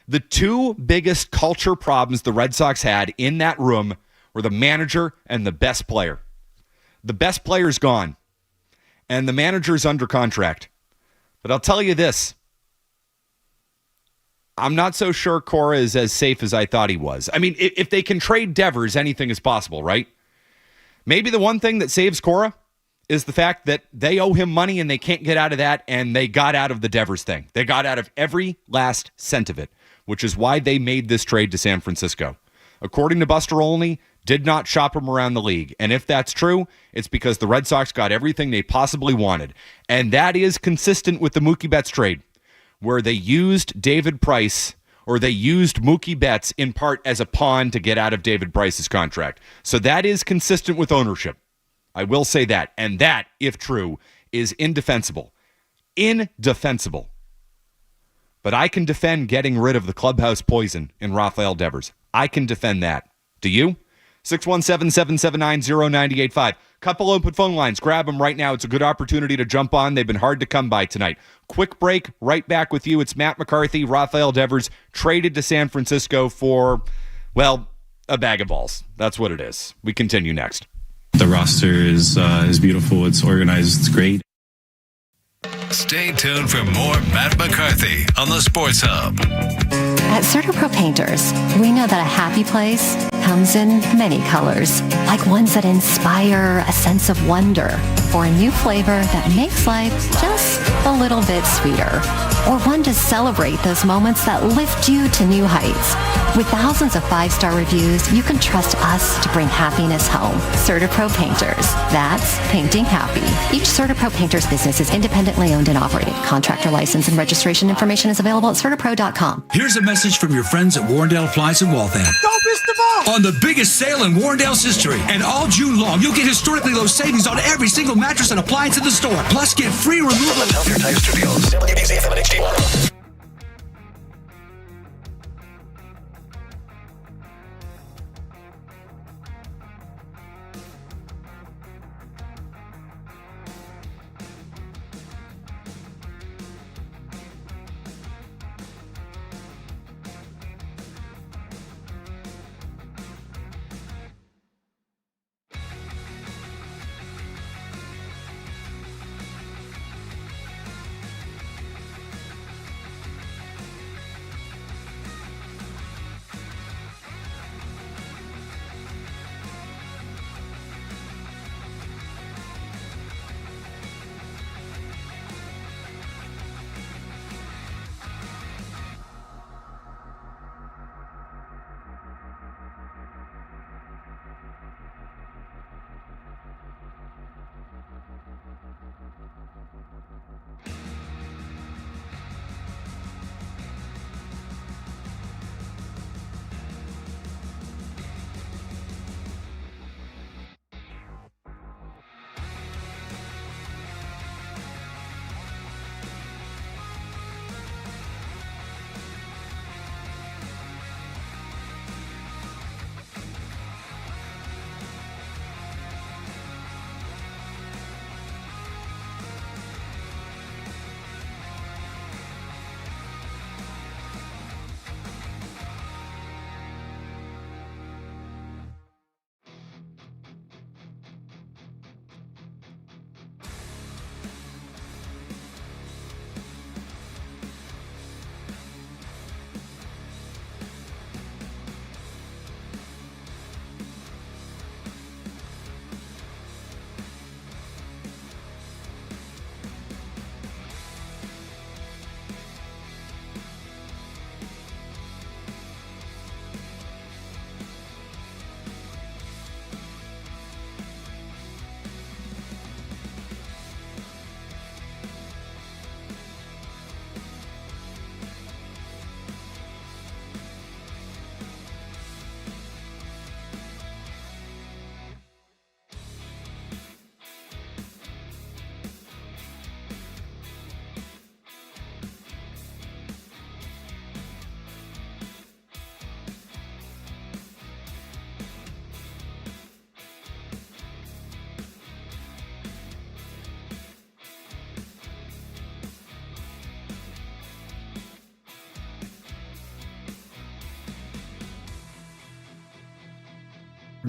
The two biggest culture problems the Red Sox had in that room were the manager and the best player. The best player's gone. And the manager's under contract. But I'll tell you this. I'm not so sure Cora is as safe as I thought he was. I mean, if they can trade Devers, anything is possible, right? Maybe the one thing that saves Cora is the fact that they owe him money and they can't get out of that, and they got out of the Devers thing. They got out of every last cent of it, which is why they made this trade to San Francisco. According to Buster Olney, did not shop him around the league. And if that's true, it's because the Red Sox got everything they possibly wanted. And that is consistent with the Mookie Betts trade, where they used David Price, or they used Mookie Betts in part as a pawn to get out of David Price's contract. So that is consistent with ownership. I will say that. And that, if true, is indefensible. Indefensible. But I can defend getting rid of the clubhouse poison in Rafael Devers. I can defend that. Do you? 617-779-0985. Couple open phone lines. Grab them right now. It's a good opportunity to jump on. They've been hard to come by tonight. Quick break. Right back with you. It's Matt McCarthy. Rafael Devers traded to San Francisco for, well, a bag of balls. That's what it is. We continue next. The roster is beautiful. It's organized. It's great. Stay tuned for more Matt McCarthy on the Sports Hub. At CertaPro Painters, we know that a happy place comes in many colors, like ones that inspire a sense of wonder, or a new flavor that makes life just a little bit sweeter, or one to celebrate those moments that lift you to new heights. With thousands of 5-star reviews, you can trust us to bring happiness home. CertaPro Painters. That's painting happy. Each CertaPro Painters business is independently owned and operated. Contractor license and registration information is available at CertaPro.com. Here's a message from your friends at Warrendale Appliance in Waltham. Don't miss the ball! On the biggest sale in Warrendale's history. And all June long, you'll get historically low savings on every single mattress and appliance in the store. Plus, get free removal. Healthier Tire Studios. WBZ FM and HD1.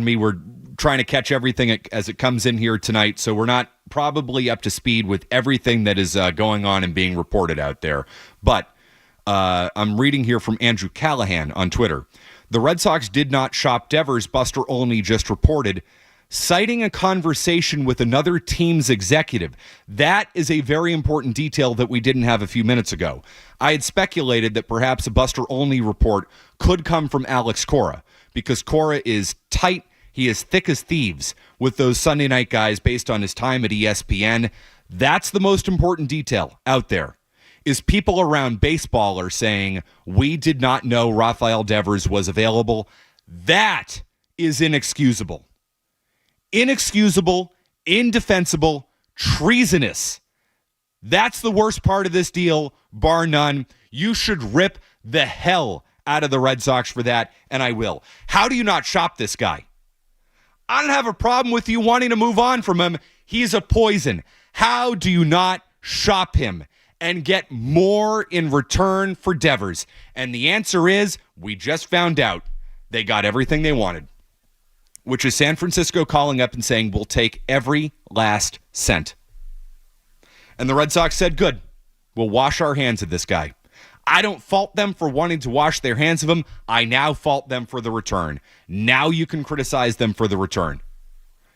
We're trying to catch everything as it comes in here tonight, so we're not probably up to speed with everything that is going on and being reported out there. But I'm reading here from Andrew Callahan on Twitter. The Red Sox did not shop Devers, Buster Olney just reported, citing a conversation with another team's executive. That is a very important detail that we didn't have a few minutes ago. I had speculated that perhaps a Buster Olney report could come from Alex Cora, because Cora is tight. He is thick as thieves with those Sunday night guys based on his time at ESPN. That's the most important detail out there, is people around baseball are saying, we did not know Rafael Devers was available. That is inexcusable. Inexcusable, indefensible, treasonous. That's the worst part of this deal, bar none. You should rip the hell out of the Red Sox for that, and I will. How do you not shop this guy? I don't have a problem with you wanting to move on from him. He's a poison. How do you not shop him and get more in return for Devers? And the answer is, we just found out they got everything they wanted, which is San Francisco calling up and saying, we'll take every last cent. And the Red Sox said, good, we'll wash our hands of this guy. I don't fault them for wanting to wash their hands of him. I now fault them for the return. Now you can criticize them for the return.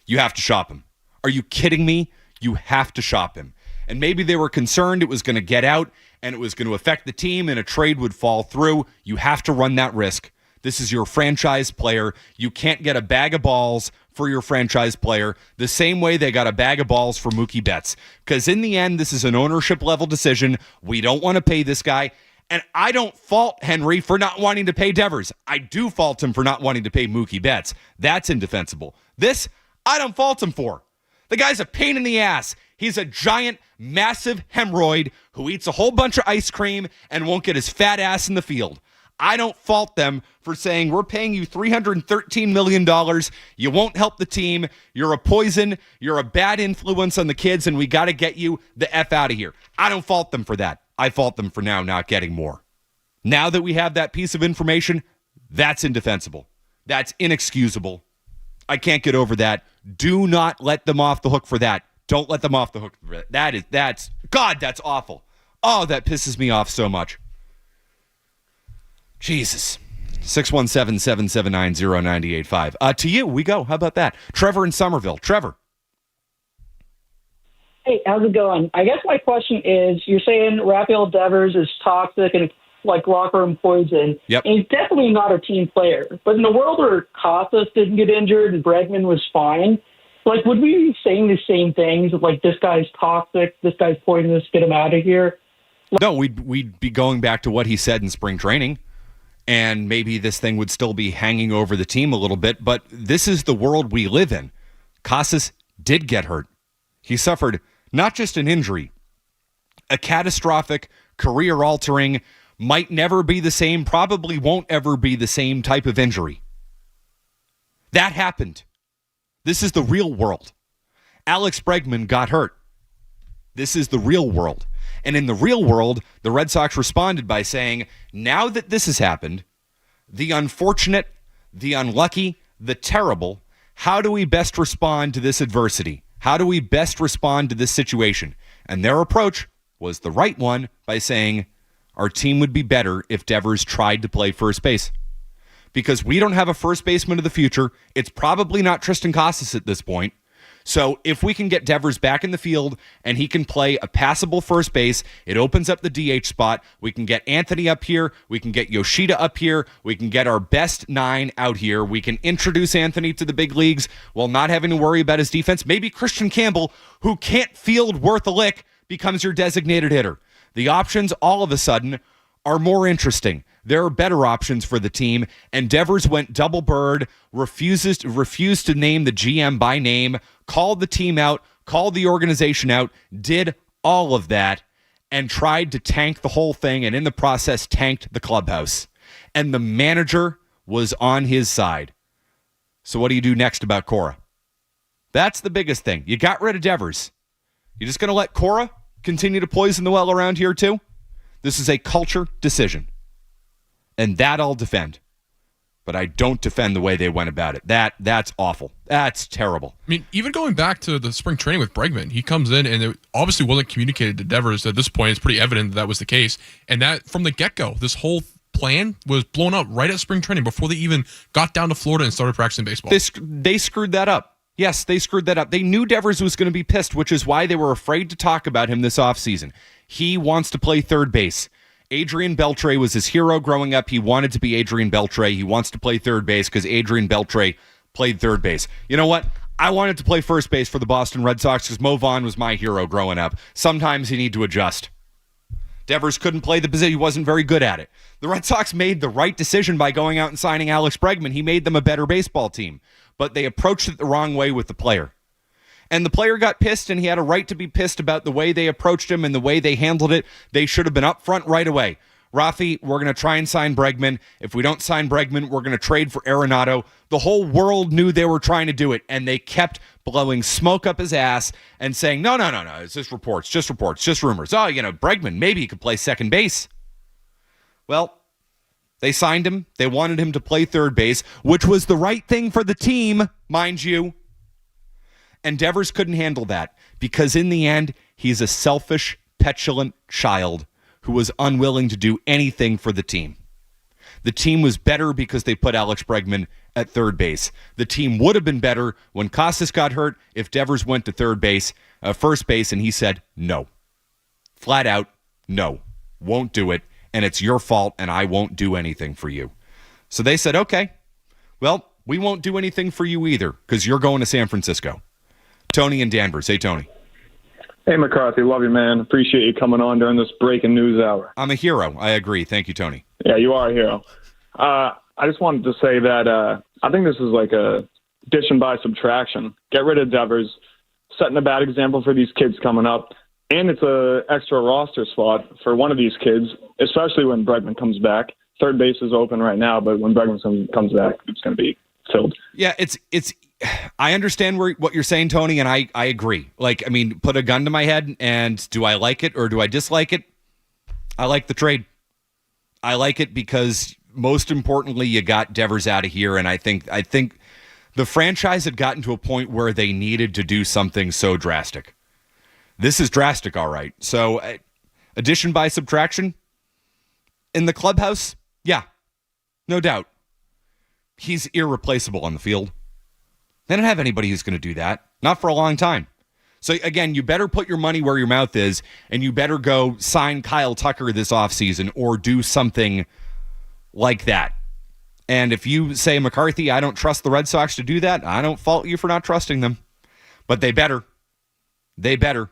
You have to shop him. Are you kidding me? You have to shop him. And maybe they were concerned it was going to get out and it was going to affect the team and a trade would fall through. You have to run that risk. This is your franchise player. You can't get a bag of balls for your franchise player the same way they got a bag of balls for Mookie Betts. Because in the end, this is an ownership level decision. We don't want to pay this guy. And I don't fault Henry for not wanting to pay Devers. I do fault him for not wanting to pay Mookie Betts. That's indefensible. This, I don't fault him for. The guy's a pain in the ass. He's a giant, massive hemorrhoid who eats a whole bunch of ice cream and won't get his fat ass in the field. I don't fault them for saying, we're paying you $313 million. You won't help the team. You're a poison. You're a bad influence on the kids, and we got to get you the F out of here. I don't fault them for that. I fault them for now not getting more. Now that we have that piece of information, that's indefensible. That's inexcusable. I can't get over that. Do not let them off the hook for that. Don't let them off the hook for that. That's awful. Oh, that pisses me off so much. Jesus. 617-779-0985. To you, we go. How about that? Trevor in Somerville. Trevor. Hey, how's it going? I guess my question is, you're saying Rafael Devers is toxic and like locker room poison. Yep. And he's definitely not a team player. But in the world where Casas didn't get injured and Bregman was fine, like, would we be saying the same things? Like, this guy's toxic, this guy's poisonous, get him out of here? No, we'd be going back to what he said in spring training. And maybe this thing would still be hanging over the team a little bit. But this is the world we live in. Casas did get hurt. He suffered not just an injury, a catastrophic, career-altering, might never be the same, probably won't ever be the same type of injury. That happened. This is the real world. Alex Bregman got hurt. This is the real world. And in the real world, the Red Sox responded by saying, now that this has happened, the unfortunate, the unlucky, the terrible, how do we best respond to this adversity? How do we best respond to this situation? And their approach was the right one by saying, our team would be better if Devers tried to play first base. Because we don't have a first baseman of the future. It's probably not Tristan Casas at this point. So if we can get Devers back in the field and he can play a passable first base, it opens up the DH spot. We can get Anthony up here. We can get Yoshida up here. We can get our best 9 out here. We can introduce Anthony to the big leagues while not having to worry about his defense. Maybe Christian Campbell, who can't field worth a lick, becomes your designated hitter. The options all of a sudden are more interesting. There are better options for the team, and Devers went double bird, refused to name the GM by name, called the team out, called the organization out, did all of that, and tried to tank the whole thing, and in the process tanked the clubhouse. And the manager was on his side. So what do you do next about Cora? That's the biggest thing. You got rid of Devers. You just going to let Cora continue to poison the well around here too? This is a culture decision. And that I'll defend. But I don't defend the way they went about it. That's awful. That's terrible. I mean, even going back to the spring training with Bregman, he comes in and it obviously wasn't communicated to Devers. At this point, it's pretty evident that was the case. And that, from the get-go, this whole plan was blown up right at spring training before they even got down to Florida and started practicing baseball. They screwed that up. Yes, they screwed that up. They knew Devers was going to be pissed, which is why they were afraid to talk about him this offseason. He wants to play third base. Adrian Beltre was his hero growing up. He wanted to be Adrian Beltre. He wants to play third base because Adrian Beltre played third base. You know what? I wanted to play first base for the Boston Red Sox because Mo Vaughn was my hero growing up. Sometimes you need to adjust. Devers couldn't play the position. He wasn't very good at it. The Red Sox made the right decision by going out and signing Alex Bregman. He made them a better baseball team. But they approached it the wrong way with the player. And the player got pissed, and he had a right to be pissed about the way they approached him and the way they handled it. They should have been up front right away. Rafi, we're going to try and sign Bregman. If we don't sign Bregman, we're going to trade for Arenado. The whole world knew they were trying to do it, and they kept blowing smoke up his ass and saying, no, it's just reports, just rumors. Oh, Bregman, maybe he could play second base. Well, they signed him. They wanted him to play third base, which was the right thing for the team, mind you. And Devers couldn't handle that because in the end, he's a selfish, petulant child who was unwilling to do anything for the team. The team was better because they put Alex Bregman at third base. The team would have been better when Costas got hurt if Devers went to first base, and he said no. Flat out, no. Won't do it, and it's your fault, and I won't do anything for you. So they said, okay, well, we won't do anything for you either because you're going to San Francisco. Tony in Danvers. Hey, Tony. Hey, McCarthy. Love you, man. Appreciate you coming on during this breaking news hour. I'm a hero. I agree. Thank you, Tony. Yeah, you are a hero. I just wanted to say that I think this is like a addition by subtraction. Get rid of Devers, setting a bad example for these kids coming up, and it's a extra roster spot for one of these kids, especially when Bregman comes back. Third base is open right now, but when Bregman comes back, it's going to be filled. Yeah, it's. I understand what you're saying, Tony, and I agree. Like, I mean, put a gun to my head, and do I like it or do I dislike it? I like the trade. I like it because, most importantly, you got Devers out of here, and I think the franchise had gotten to a point where they needed to do something so drastic. This is drastic, all right. So, addition by subtraction in the clubhouse, yeah, no doubt. He's irreplaceable on the field. They don't have anybody who's going to do that. Not for a long time. So, again, you better put your money where your mouth is, and you better go sign Kyle Tucker this offseason or do something like that. And if you say, McCarthy, I don't trust the Red Sox to do that, I don't fault you for not trusting them. But they better. They better.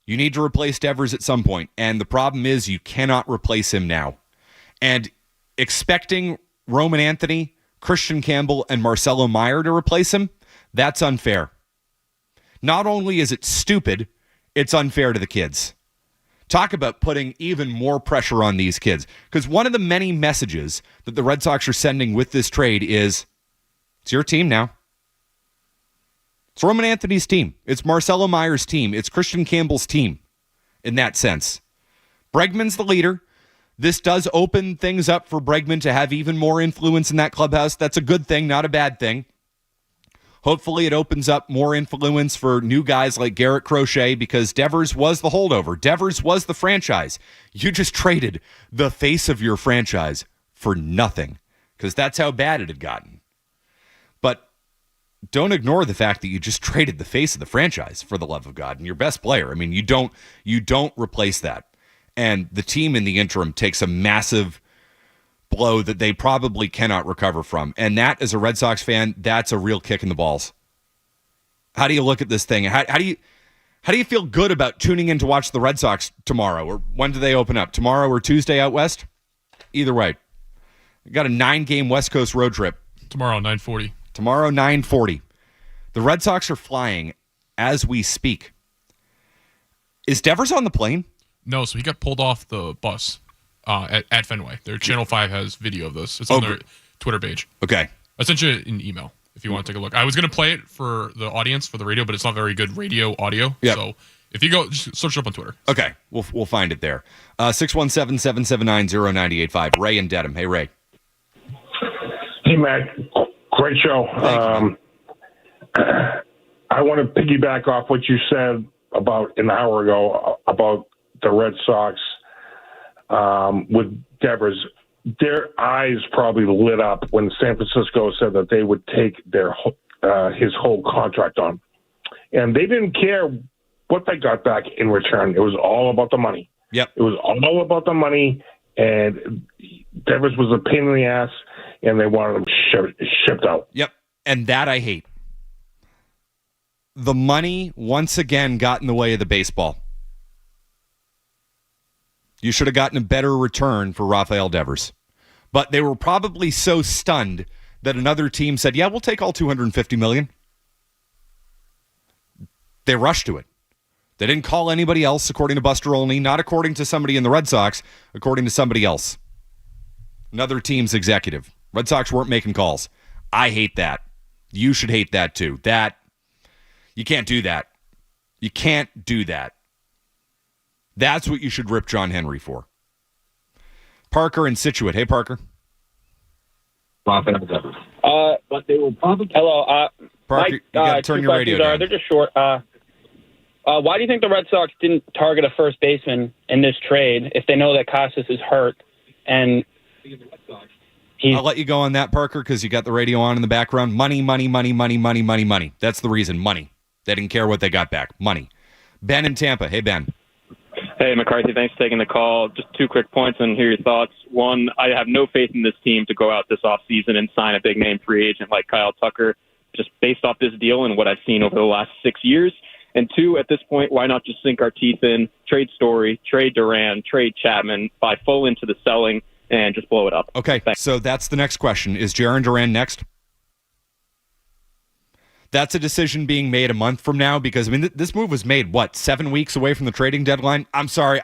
You need to replace Devers at some point. And the problem is you cannot replace him now. And expecting Roman Anthony, Christian Campbell, and Marcelo Meyer to replace him, that's unfair. Not only is it stupid, it's unfair to the kids. Talk about putting even more pressure on these kids. Because one of the many messages that the Red Sox are sending with this trade is, it's your team now. It's Roman Anthony's team. It's Marcelo Meyer's team. It's Christian Campbell's team in that sense. Bregman's the leader. This does open things up for Bregman to have even more influence in that clubhouse. That's a good thing, not a bad thing. Hopefully it opens up more influence for new guys like Garrett Crochet because Devers was the holdover. Devers was the franchise. You just traded the face of your franchise for nothing because that's how bad it had gotten. But don't ignore the fact that you just traded the face of the franchise, for the love of God, and your best player. I mean, you don't replace that. And the team in the interim takes a massive blow that they probably cannot recover from. And that, as a Red Sox fan, that's a real kick in the balls. How do you look at this thing? How do you feel good about tuning in to watch the Red Sox tomorrow? Or when do they open up? Tomorrow or Tuesday out west? Either way. We got a 9-game West Coast road trip. Tomorrow, 9:40. Tomorrow, 9:40. The Red Sox are flying as we speak. Is Devers on the plane? No, so he got pulled off the bus at Fenway. Their Channel 5 has video of this. It's on their Twitter page. Okay. I sent you an email if you want to take a look. I was going to play it for the audience, for the radio, but it's not very good radio audio. Yep. So if you go, just search it up on Twitter. Okay. We'll find it there. 617-779-0985. Ray and Dedham. Hey, Ray. Hey, Matt. Great show. I want to piggyback off what you said about an hour ago about the Red Sox with Devers. Their eyes probably lit up when San Francisco said that they would take his whole contract on. And they didn't care what they got back in return. It was all about the money. Yep. It was all about the money, and Devers was a pain in the ass, and they wanted him shipped out. Yep, and that I hate. The money once again got in the way of the baseball. You should have gotten a better return for Rafael Devers. But they were probably so stunned that another team said, yeah, we'll take all $250 million. They rushed to it. They didn't call anybody else, according to Buster Olney, not according to somebody in the Red Sox, according to somebody else. Another team's executive. Red Sox weren't making calls. I hate that. You should hate that too. You can't do that. You can't do that. That's what you should rip John Henry for. Parker in Scituate. Hey, Parker. But they will probably. Hello. Parker, you got to turn your radio down. They're just short. Why do you think the Red Sox didn't target a first baseman in this trade if they know that Casas is hurt? And I'll let you go on that, Parker, because you got the radio on in the background. Money, money, money, money, money, money, money. That's the reason. Money. They didn't care what they got back. Money. Ben in Tampa. Hey, Ben. Hey, McCarthy, thanks for taking the call. Just 2 quick points and hear your thoughts. One, I have no faith in this team to go out this offseason and sign a big-name free agent like Kyle Tucker, just based off this deal and what I've seen over the last 6 years. And 2, at this point, why not just sink our teeth in, trade Story, trade Duran, trade Chapman, buy full into the selling, and just blow it up. Okay, thanks. So that's the next question. Is Jarren Duran next? That's a decision being made a month from now because, I mean, this move was made, 7 weeks away from the trading deadline? I'm sorry,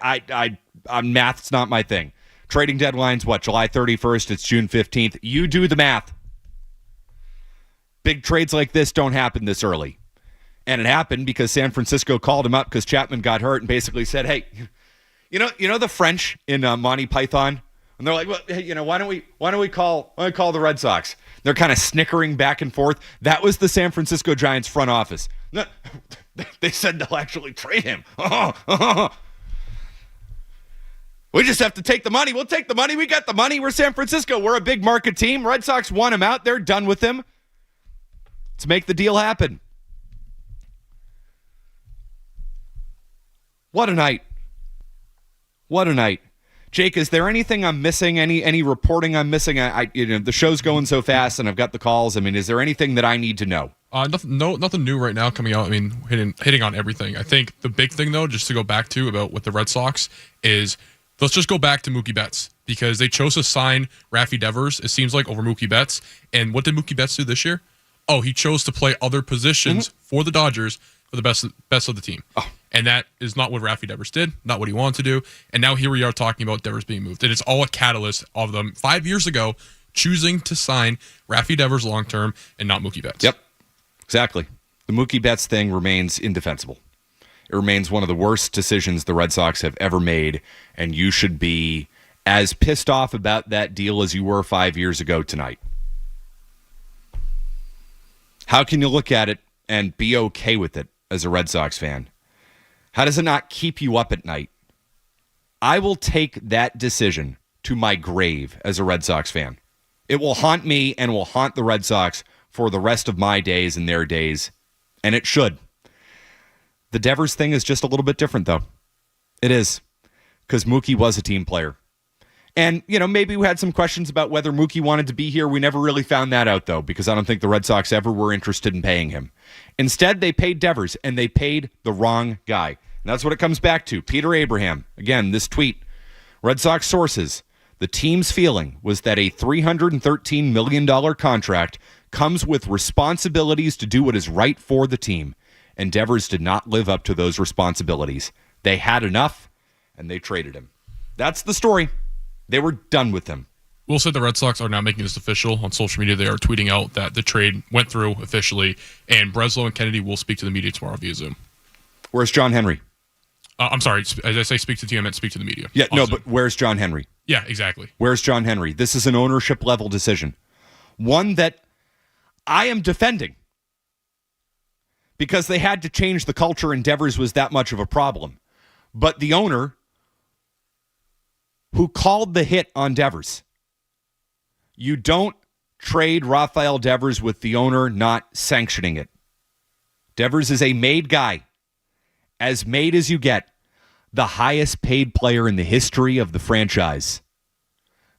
math's not my thing. Trading deadline's July 31st, it's June 15th. You do the math. Big trades like this don't happen this early. And it happened because San Francisco called him up because Chapman got hurt and basically said, hey, you know the French in Monty Python? And they're like, well, hey, why don't we call the Red Sox? They're kind of snickering back and forth. That was the San Francisco Giants front office. No, they said they'll actually trade him. We just have to take the money. We'll take the money. We got the money. We're San Francisco. We're a big market team. Red Sox want him out. They're done with him. Let's make the deal happen. What a night. What a night. Jake, is there anything I'm missing? Any reporting I'm missing? The show's going so fast, and I've got the calls. I mean, is there anything that I need to know? Nothing new right now coming out. I mean, hitting on everything. I think the big thing, though, just to go back to about with the Red Sox is let's just go back to Mookie Betts because they chose to sign Rafael Devers, it seems like, over Mookie Betts. And what did Mookie Betts do this year? Oh, he chose to play other positions for the Dodgers for the best of the team. Oh. And that is not what Rafael Devers did, not what he wanted to do. And now here we are talking about Devers being moved. And it's all a catalyst of them 5 years ago choosing to sign Rafael Devers long-term and not Mookie Betts. Yep, exactly. The Mookie Betts thing remains indefensible. It remains one of the worst decisions the Red Sox have ever made, and you should be as pissed off about that deal as you were 5 years ago tonight. How can you look at it and be okay with it as a Red Sox fan? How does it not keep you up at night? I will take that decision to my grave as a Red Sox fan. It will haunt me and will haunt the Red Sox for the rest of my days and their days, and it should. The Devers thing is just a little bit different, though. It is, because Mookie was a team player. And, maybe we had some questions about whether Mookie wanted to be here. We never really found that out, though, because I don't think the Red Sox ever were interested in paying him. Instead, they paid Devers, and they paid the wrong guy. And that's what it comes back to. Peter Abraham, again, this tweet, Red Sox sources, the team's feeling was that a $313 million contract comes with responsibilities to do what is right for the team, and Devers did not live up to those responsibilities. They had enough, and they traded him. That's the story. They were done with him. We'll say the Red Sox are now making this official on social media. They are tweeting out that the trade went through officially, and Breslow and Kennedy will speak to the media tomorrow via Zoom. Where's John Henry? I'm sorry. As I say speak to the team, I meant speak to the media. Yeah, no, Zoom. But where's John Henry? Yeah, exactly. Where's John Henry? This is an ownership-level decision. One that I am defending because they had to change the culture and Devers was that much of a problem. But the owner who called the hit on Devers, you don't trade Rafael Devers with the owner not sanctioning it. Devers is a made guy. As made as you get. The highest paid player in the history of the franchise.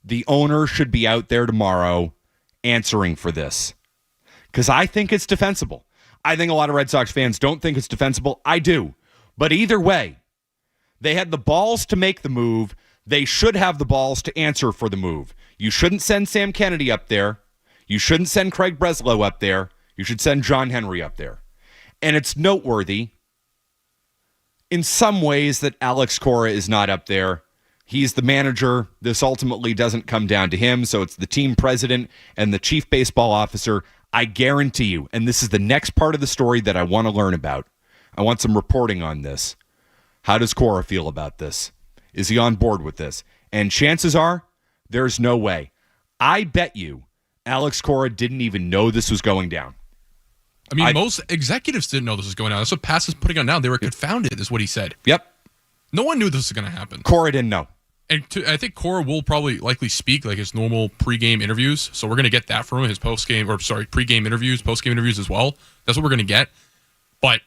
The owner should be out there tomorrow answering for this. Because I think it's defensible. I think a lot of Red Sox fans don't think it's defensible. I do. But either way, they had the balls to make the move. They should have the balls to answer for the move. You shouldn't send Sam Kennedy up there. You shouldn't send Craig Breslow up there. You should send John Henry up there. And it's noteworthy in some ways that Alex Cora is not up there. He's the manager. This ultimately doesn't come down to him, so it's the team president and the chief baseball officer. I guarantee you, and this is the next part of the story that I want to learn about. I want some reporting on this. How does Cora feel about this? Is he on board with this? And chances are, there's no way. I bet you Alex Cora didn't even know this was going down. I mean, most executives didn't know this was going on. That's what Pass is putting on now. They were confounded, is what he said. Yep. No one knew this was going to happen. Cora didn't know. And I think Cora will probably likely speak like his normal pregame interviews. So we're going to get that from him, his pregame interviews, postgame interviews as well. That's what we're going to get. But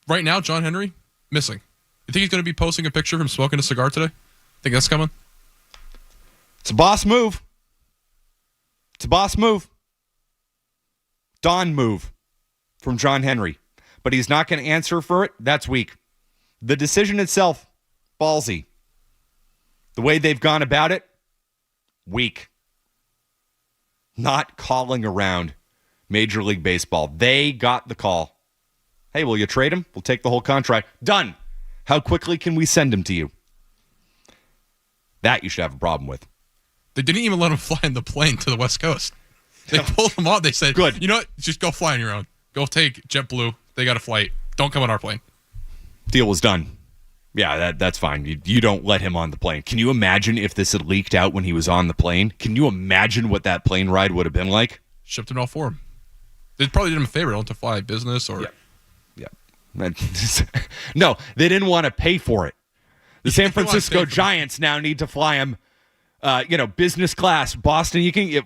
right now, John Henry, missing. You think he's going to be posting a picture of him smoking a cigar today? Think that's coming? It's a boss move. It's a boss move. Don move from John Henry. But he's not going to answer for it. That's weak. The decision itself, ballsy. The way they've gone about it, weak. Not calling around Major League Baseball. They got the call. Hey, will you trade him? We'll take the whole contract. Done. How quickly can we send him to you? That you should have a problem with. They didn't even let him fly in the plane to the West Coast. They pulled him off. They said, good. You know what? Just go fly on your own. Go take JetBlue. They got a flight. Don't come on our plane. Deal was done. Yeah, that's fine. You don't let him on the plane. Can you imagine if this had leaked out when he was on the plane? Can you imagine what that plane ride would have been like? Shipped it all for him. They probably did him a favor. Don't to fly business or... Yeah. No, they didn't want to pay for it. The San Francisco Giants now need to fly him, business class. Boston, you can get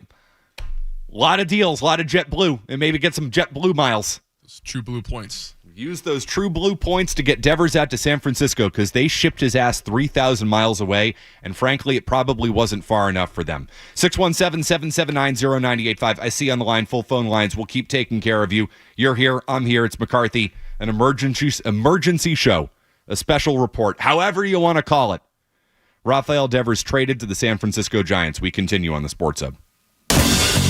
a lot of deals, a lot of JetBlue, and maybe get some JetBlue miles. Those True Blue points. Use those True Blue points to get Devers out to San Francisco because they shipped his ass 3,000 miles away, and frankly, it probably wasn't far enough for them. 617-779-0985. I see on the line, full phone lines. We'll keep taking care of you. You're here. I'm here. It's McCarthy. An emergency show. A special report. However you want to call it. Rafael Devers traded to the San Francisco Giants. We continue on the Sports Hub.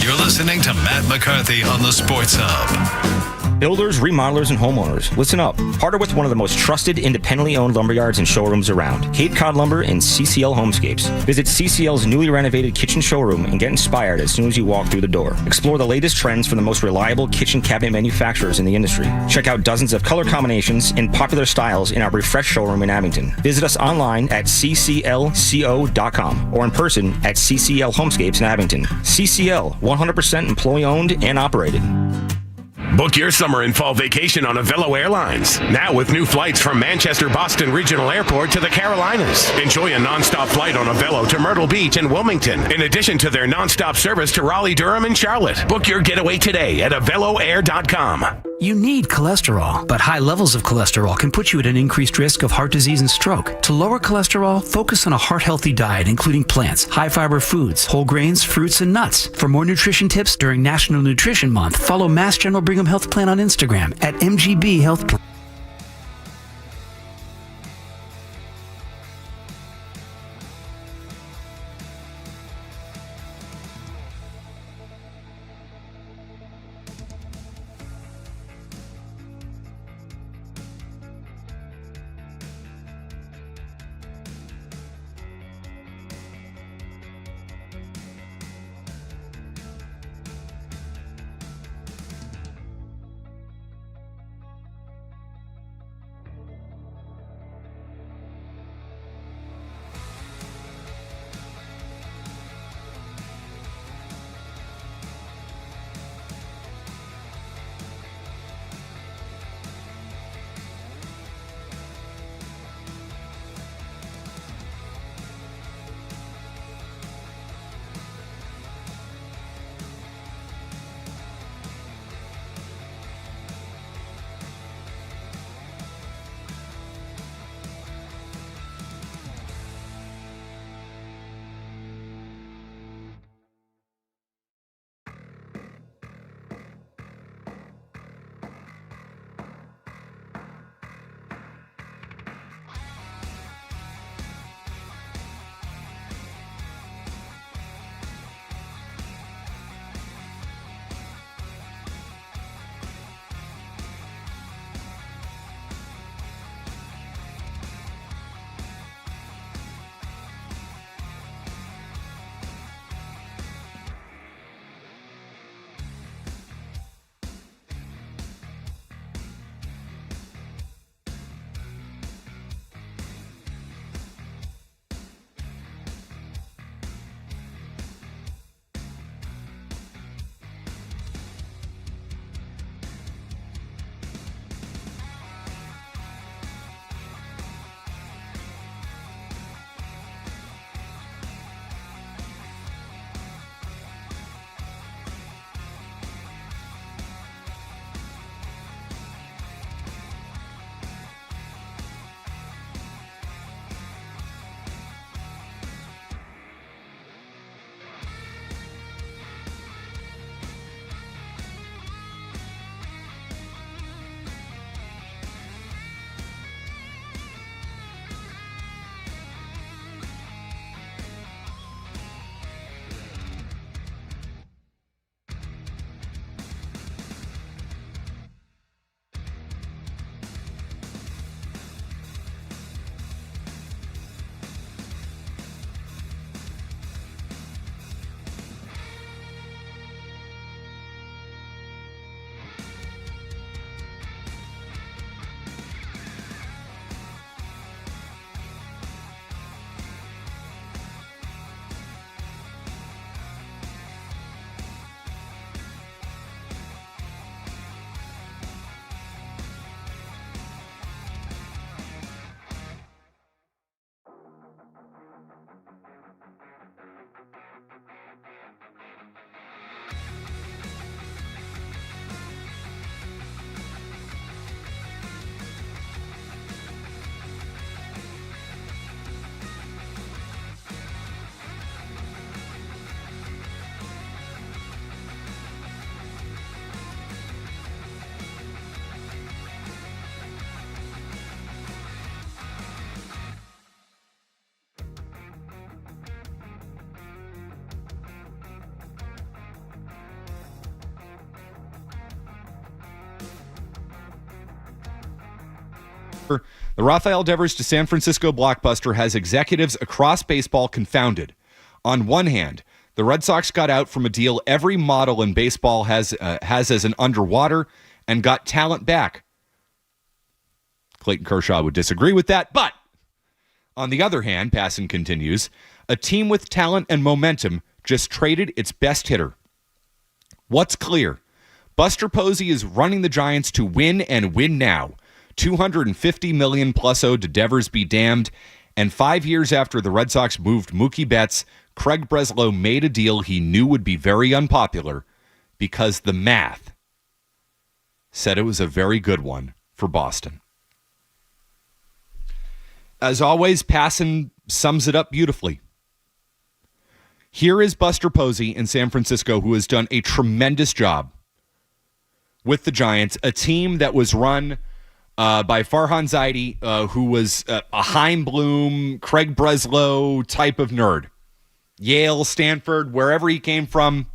You're listening to Matt McCarthy on the Sports Hub. Builders, remodelers, and homeowners, listen up. Partner with one of the most trusted, independently owned lumberyards and showrooms around, Cape Cod Lumber and CCL Homescapes. Visit CCL's newly renovated kitchen showroom and get inspired as soon as you walk through the door. Explore the latest trends from the most reliable kitchen cabinet manufacturers in the industry. Check out dozens of color combinations and popular styles in our refreshed showroom in Abington. Visit us online at cclco.com or in person at CCL Homescapes in Abington. CCL, 100% employee-owned and operated. Book your summer and fall vacation on Avello Airlines. Now with new flights from Manchester Boston Regional Airport to the Carolinas. Enjoy a nonstop flight on Avello to Myrtle Beach and Wilmington, in addition to their nonstop service to Raleigh, Durham, and Charlotte. Book your getaway today at AvelloAir.com. You need cholesterol, but high levels of cholesterol can put you at an increased risk of heart disease and stroke. To lower cholesterol, focus on a heart-healthy diet, including plants, high-fiber foods, whole grains, fruits, and nuts. For more nutrition tips during National Nutrition Month, follow Mass General Brigham Health Plan on Instagram at MGB Health Plan. The Rafael Devers to San Francisco blockbuster has executives across baseball confounded. On one hand, the Red Sox got out from a deal every model in baseball has as an underwater and got talent back. Clayton Kershaw would disagree with that, but on the other hand, Passan continues, a team with talent and momentum just traded its best hitter. What's clear? Buster Posey is running the Giants to win and win now. $250 million plus owed to Devers be damned. And 5 years after the Red Sox moved Mookie Betts, Craig Breslow made a deal he knew would be very unpopular because the math said it was a very good one for Boston. As always, Passan sums it up beautifully. Here is Buster Posey in San Francisco, who has done a tremendous job with the Giants, a team that was run by Farhan Zaidi, who was a Chaim Bloom, Craig Breslow type of nerd. Yale, Stanford, wherever he came from,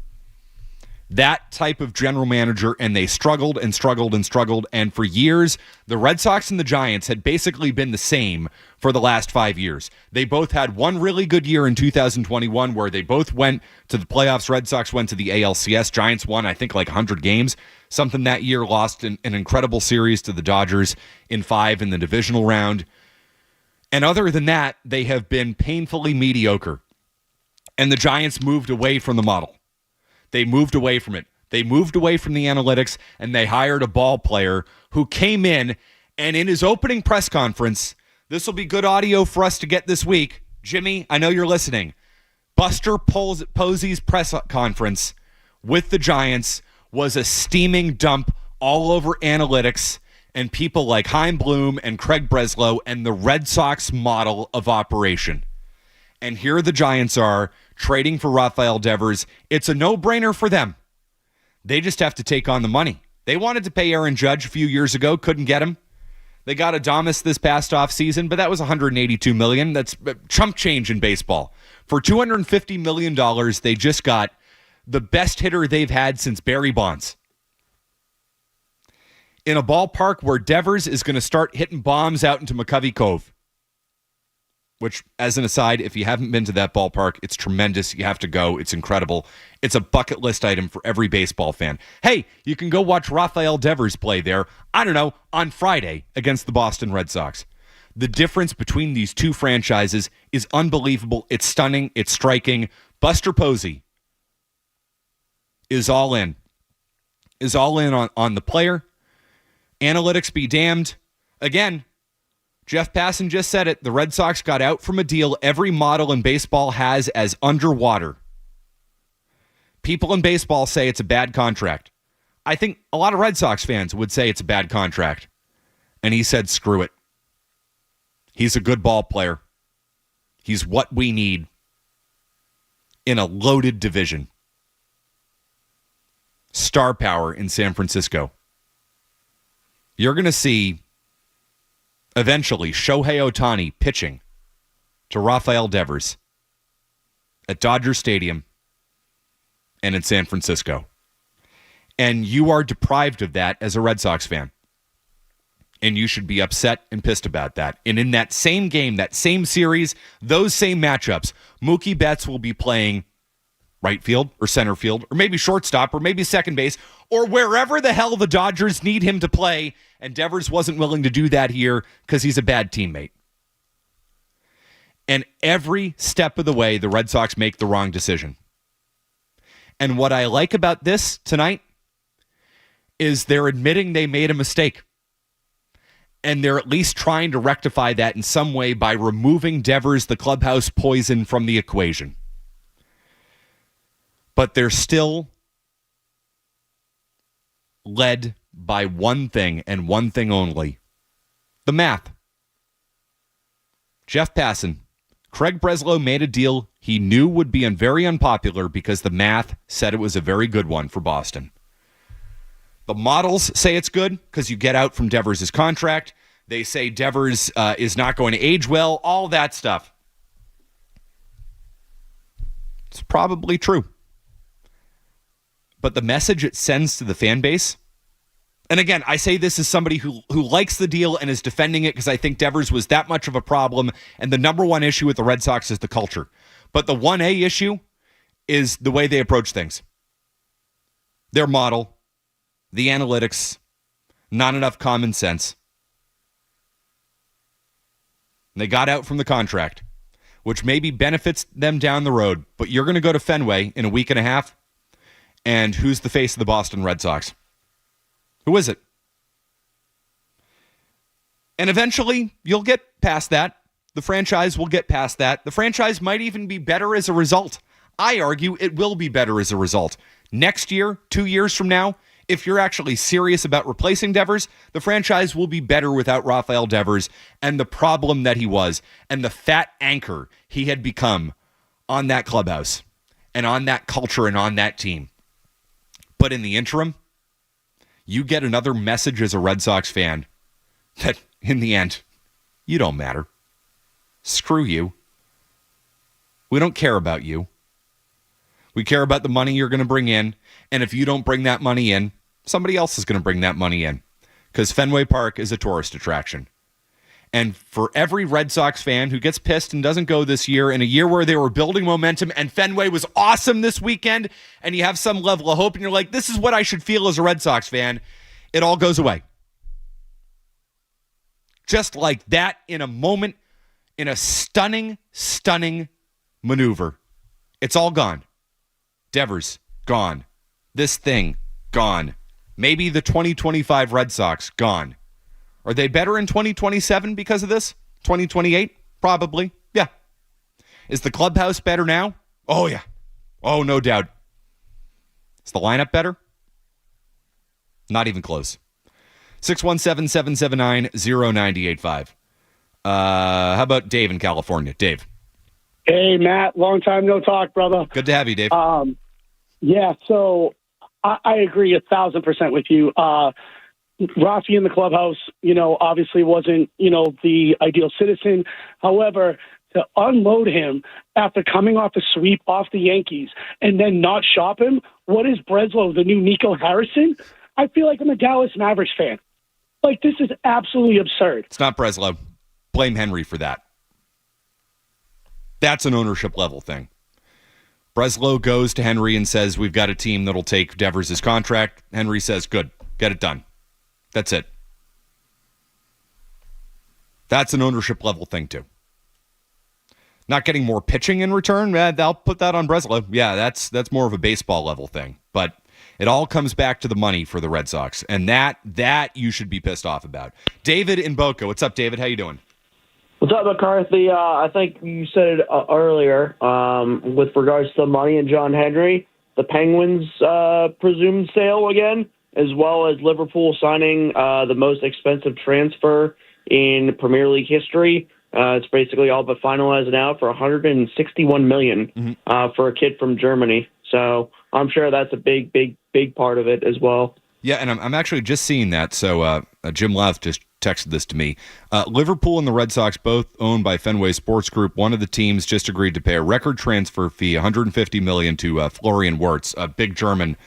that type of general manager, and they struggled and struggled and struggled. And for years, the Red Sox and the Giants had basically been the same for the last 5 years. They both had one really good year in 2021 where they both went to the playoffs. Red Sox went to the ALCS. Giants won, I think, like 100 games. Something that year, lost an incredible series to the Dodgers in 5 in the divisional round. And other than that, they have been painfully mediocre. And the Giants moved away from the model. They moved away from it. They moved away from the analytics, and they hired a ball player who came in, and in his opening press conference, this will be good audio for us to get this week. Jimmy, I know you're listening. Buster Posey's press conference with the Giants was a steaming dump all over analytics and people like Chaim Bloom and Craig Breslow and the Red Sox model of operation. And here the Giants are trading for Rafael Devers. It's a no-brainer for them. They just have to take on the money. They wanted to pay Aaron Judge a few years ago, couldn't get him. They got Adames this past offseason, but that was $182 million. That's chump change in baseball. For $250 million, they just got the best hitter they've had since Barry Bonds. In a ballpark where Devers is going to start hitting bombs out into McCovey Cove. Which, as an aside, if you haven't been to that ballpark, it's tremendous. You have to go. It's incredible. It's a bucket list item for every baseball fan. Hey, you can go watch Rafael Devers play there, I don't know, on Friday against the Boston Red Sox. The difference between these two franchises is unbelievable. It's stunning. It's striking. Buster Posey is all in. Is all in on the player. Analytics be damned. Again, Jeff Passan just said it. The Red Sox got out from a deal every model in baseball has as underwater. People in baseball say it's a bad contract. I think a lot of Red Sox fans would say it's a bad contract. And he said, screw it. He's a good ball player. He's what we need in a loaded division. Star power in San Francisco. You're going to see eventually Shohei Ohtani pitching to Rafael Devers at Dodger Stadium and in San Francisco. And you are deprived of that as a Red Sox fan. And you should be upset and pissed about that. And in that same game, that same series, those same matchups, Mookie Betts will be playing right field or center field or maybe shortstop or maybe second base or wherever the hell the Dodgers need him to play. And Devers wasn't willing to do that here because he's a bad teammate. And every step of the way, the Red Sox make the wrong decision. And what I like about this tonight is they're admitting they made a mistake. And they're at least trying to rectify that in some way by removing Devers, the clubhouse poison, from the equation. But they're still led by one thing and one thing only. The math. Jeff Passan. Craig Breslow made a deal he knew would be very unpopular because the math said it was a very good one for Boston. The models say it's good because you get out from Devers' contract. They say Devers is not going to age well. All that stuff. It's probably true. But the message it sends to the fan base And again, I say this as somebody who likes the deal and is defending it because I think Devers was that much of a problem. And the number one issue with the Red Sox is the culture. But the 1A issue is the way they approach things. Their model, the analytics, not enough common sense. And they got out from the contract, which maybe benefits them down the road. But you're going to go to Fenway in a week and a half, and who's the face of the Boston Red Sox? Who is it? And eventually, you'll get past that. The franchise will get past that. The franchise might even be better as a result. I argue it will be better as a result. Next year, 2 years from now, if you're actually serious about replacing Devers, the franchise will be better without Rafael Devers and the problem that he was and the fat anchor he had become on that clubhouse and on that culture and on that team. But in the interim, you get another message as a Red Sox fan that in the end, you don't matter. Screw you. We don't care about you. We care about the money you're going to bring in. And if you don't bring that money in, somebody else is going to bring that money in. Because Fenway Park is a tourist attraction. And for every Red Sox fan who gets pissed and doesn't go this year, in a year where they were building momentum and Fenway was awesome this weekend, and you have some level of hope and you're like, this is what I should feel as a Red Sox fan, it all goes away. Just like that, in a moment, in a stunning, stunning maneuver, it's all gone. Devers, gone. This thing, gone. Maybe the 2025 Red Sox, gone. Are they better in 2027 because of this? 2028? Probably. Yeah. Is the clubhouse better now? Oh, yeah. Oh, no doubt. Is the lineup better? Not even close. 617-779-0985. How about Dave in California? Dave. Hey, Matt. Long time no talk, brother. Good to have you, Dave. Yeah, so I agree 1,000% with you. Rafi in the clubhouse, obviously wasn't, the ideal citizen. However, to unload him after coming off a sweep off the Yankees and then not shop him, what is Breslow, the new Nico Harrison? I feel like I'm a Dallas Mavericks fan. Like, this is absolutely absurd. It's not Breslow. Blame Henry for that. That's an ownership level thing. Breslow goes to Henry and says, we've got a team that'll take Devers' contract. Henry says, good, get it done. That's it. That's an ownership level thing, too. Not getting more pitching in return, I'll put that on Breslow. Yeah, that's more of a baseball level thing. But it all comes back to the money for the Red Sox. And that you should be pissed off about. David in Boca. What's up, David? How you doing? What's up, McCarthy? I think you said it earlier with regards to the money and John Henry, the Penguins' presumed sale again, as well as Liverpool signing the most expensive transfer in Premier League history. It's basically all but finalized now for $161 million for a kid from Germany. So I'm sure that's a big part of it as well. Yeah, and I'm actually just seeing that. So Jim Louth just texted this to me. Liverpool and the Red Sox, both owned by Fenway Sports Group. One of the teams just agreed to pay a record transfer fee, $150 million, to Florian Wirtz, a big German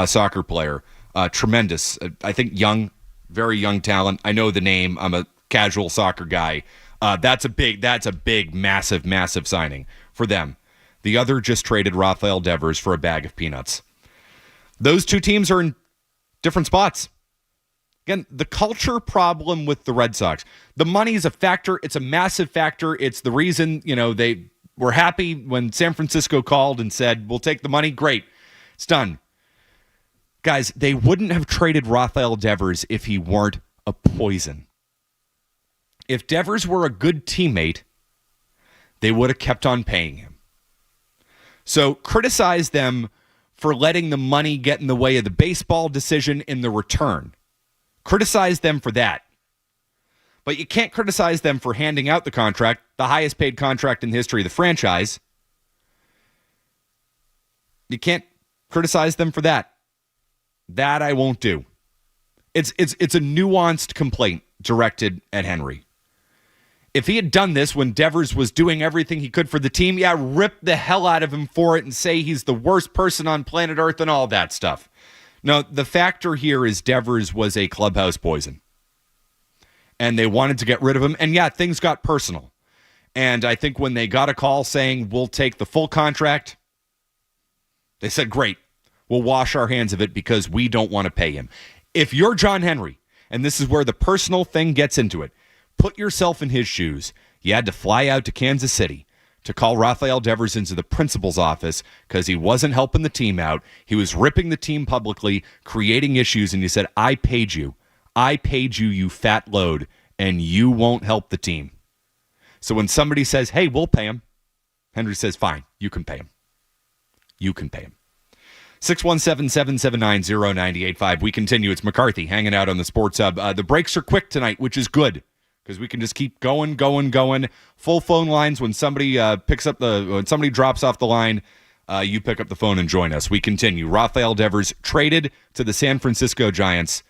soccer player. Tremendous. I think young, very young talent. I know the name. I'm a casual soccer guy. That's a big, massive signing for them. The other just traded Rafael Devers for a bag of peanuts. Those two teams are in different spots. Again, the culture problem with the Red Sox. The money is a factor. It's a massive factor. It's the reason, they were happy when San Francisco called and said, we'll take the money. Great. It's done. Guys, they wouldn't have traded Rafael Devers if he weren't a poison. If Devers were a good teammate, they would have kept on paying him. So criticize them for letting the money get in the way of the baseball decision in the return. Criticize them for that. But you can't criticize them for handing out the contract, the highest paid contract in the history of the franchise. You can't criticize them for that. That I won't do. It's a nuanced complaint directed at Henry. If he had done this when Devers was doing everything he could for the team, rip the hell out of him for it and say he's the worst person on planet Earth and all that stuff. No, the factor here is Devers was a clubhouse poison. And they wanted to get rid of him. And yeah, things got personal. And I think when they got a call saying, we'll take the full contract, they said, great, we'll wash our hands of it because we don't want to pay him. If you're John Henry, and this is where the personal thing gets into it, put yourself in his shoes. You had to fly out to Kansas City to call Rafael Devers into the principal's office because he wasn't helping the team out. He was ripping the team publicly, creating issues, and you said, I paid you. I paid you, you fat load, and you won't help the team. So when somebody says, hey, we'll pay him, Henry says, fine, you can pay him. You can pay him. 617-779-0985. We continue. It's McCarthy hanging out on the Sports Hub. The breaks are quick tonight, which is good because we can just keep going. Full phone lines when somebody when somebody drops off the line, you pick up the phone and join us. We continue. Rafael Devers traded to the San Francisco Giants.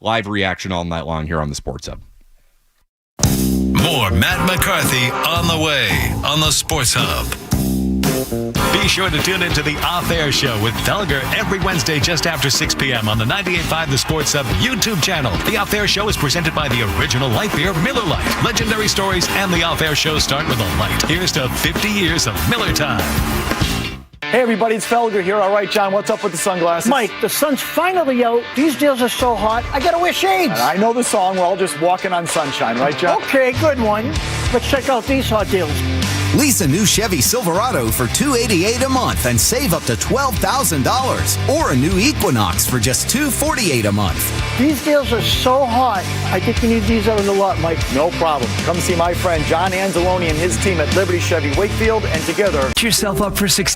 Live reaction all night long here on the Sports Hub. More Matt McCarthy on the way on the Sports Hub. Be sure to tune into the Off-Air Show with Felger every Wednesday just after 6 p.m. on the 98.5 The Sports Hub YouTube channel. The Off-Air Show is presented by the original light beer, Miller Lite. Legendary stories and the Off-Air Show start with a light. Here's to 50 years of Miller time. Hey everybody, it's Felger here. All right, John, what's up with the sunglasses? Mike, the sun's finally out. These deals are so hot, I gotta wear shades. I know the song. We're all just walking on sunshine, right, John? Okay, good one. Let's check out these hot deals. Lease a new Chevy Silverado for $288 a month and save up to $12,000. Or a new Equinox for just $248 a month. These deals are so hot. I think you need these out in the lot, Mike. No problem. Come see my friend John Anzalone and his team at Liberty Chevy Wakefield, and together... Get yourself up for success.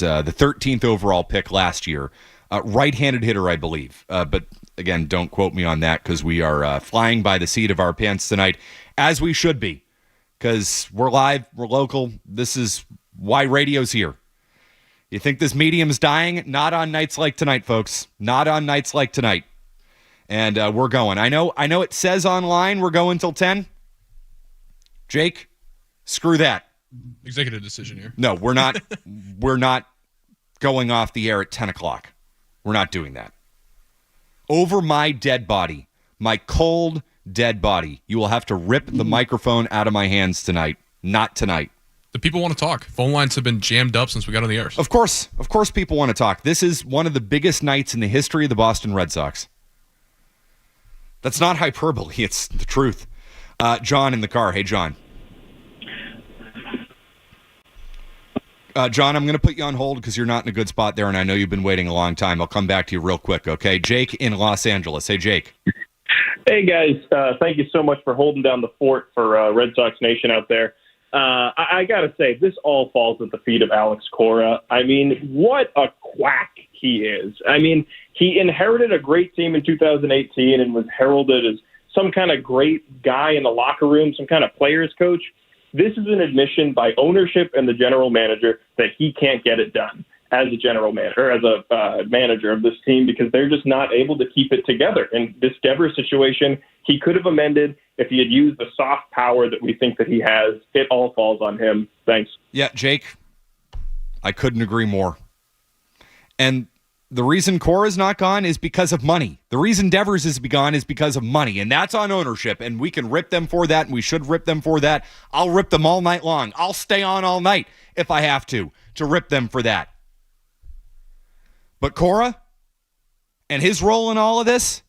the 13th overall pick last year. Right-handed hitter, I believe. But again, don't quote me on that because we are flying by the seat of our pants tonight, as we should be, because we're live, we're local. This is why radio's here. You think this medium's dying? Not on nights like tonight, folks. Not on nights like tonight. And we're going. I know it says online we're going till 10. Jake, screw that. Executive decision here. No, we're not. We're not going off the air at 10 o'clock. We're not doing that. Over my dead body, my cold, dead body, you will have to rip the microphone out of my hands tonight. Not tonight. The people want to talk. Phone lines have been jammed up since we got on the air. Of course people want to talk. This is one of the biggest nights in the history of the Boston Red Sox. That's not hyperbole. It's the truth. John in the car. Hey, John. John, I'm going to put you on hold because you're not in a good spot there, and I know you've been waiting a long time. I'll come back to you real quick, okay? Jake in Los Angeles. Hey, Jake. Hey, guys. Thank you so much for holding down the fort for Red Sox Nation out there. I got to say, this all falls at the feet of Alex Cora. I mean, what a quack he is. I mean, he inherited a great team in 2018 and was heralded as some kind of great guy in the locker room, some kind of players coach. This is an admission by ownership and the general manager that he can't get it done as a general manager, as a manager of this team, because they're just not able to keep it together. And this Devers situation, he could have amended if he had used the soft power that we think that he has. It all falls on him. Thanks. Yeah, Jake, I couldn't agree more. And the reason Cora's not gone is because of money. The reason Devers is gone is because of money, and that's on ownership, and we can rip them for that, and we should rip them for that. I'll rip them all night long. I'll stay on all night if I have to rip them for that. But Cora and his role in all of this,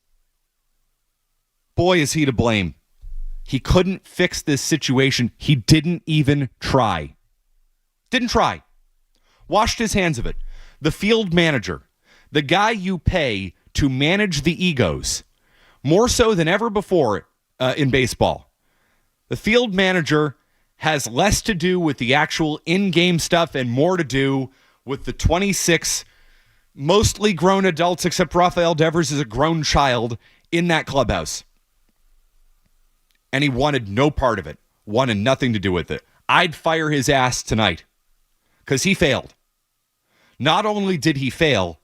boy, is he to blame. He couldn't fix this situation. He didn't even try. Didn't try. Washed his hands of it. The field manager, the guy you pay to manage the egos, more so than ever before in baseball. The field manager has less to do with the actual in-game stuff and more to do with the 26 mostly grown adults, except Rafael Devers is a grown child in that clubhouse. And he wanted no part of it, wanted nothing to do with it. I'd fire his ass tonight because he failed. Not only did he fail,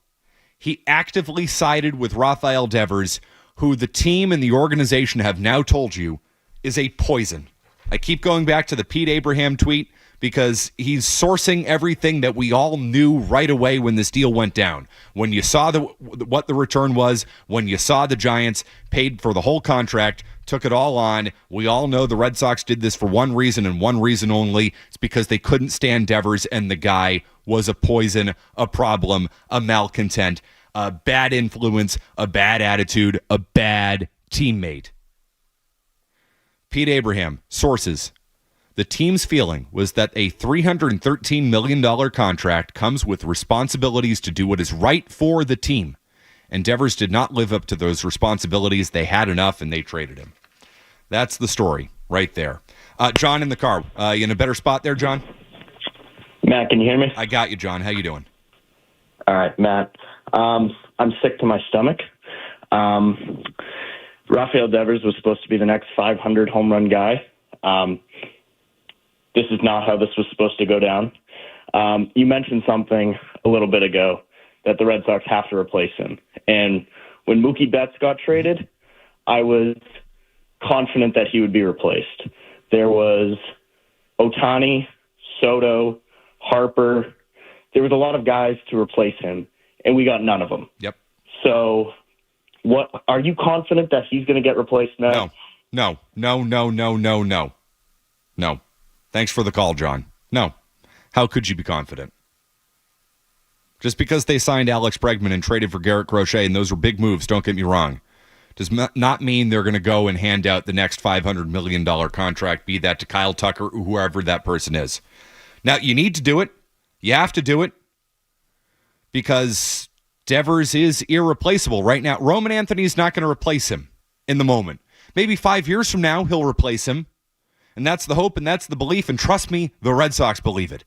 he actively sided with Rafael Devers, who the team and the organization have now told you is a poison. I keep going back to the Pete Abraham tweet because he's sourcing everything that we all knew right away when this deal went down. When you saw what the return was, when you saw the Giants paid for the whole contract, took it all on, we all know the Red Sox did this for one reason and one reason only. It's because they couldn't stand Devers, and the guy was a poison, a problem, a malcontent, a bad influence, a bad attitude, a bad teammate. Pete Abraham, sources. The team's feeling was that a $313 million contract comes with responsibilities to do what is right for the team. And Devers did not live up to those responsibilities. They had enough, and they traded him. That's the story right there. John in the car. You in a better spot there, John? Matt, can you hear me? I got you, John. How you doing? All right, Matt. I'm sick to my stomach. Rafael Devers was supposed to be the next 500 home run guy. This is not how this was supposed to go down. You mentioned something a little bit ago that the Red Sox have to replace him. And when Mookie Betts got traded, I was confident that he would be replaced. There was Ohtani, Soto, Harper. There was a lot of guys to replace him, and we got none of them. Yep. So what are you confident that he's going to get replaced now? No. Thanks for the call, John. No. How could you be confident? Just because they signed Alex Bregman and traded for Garrett Crochet, and those were big moves, don't get me wrong, does not mean they're going to go and hand out the next $500 million contract, be that to Kyle Tucker or whoever that person is. Now, you need to do it. You have to do it because Devers is irreplaceable right now. Roman Anthony's not going to replace him in the moment. Maybe 5 years from now, he'll replace him. And that's the hope and that's the belief. And trust me, the Red Sox believe it.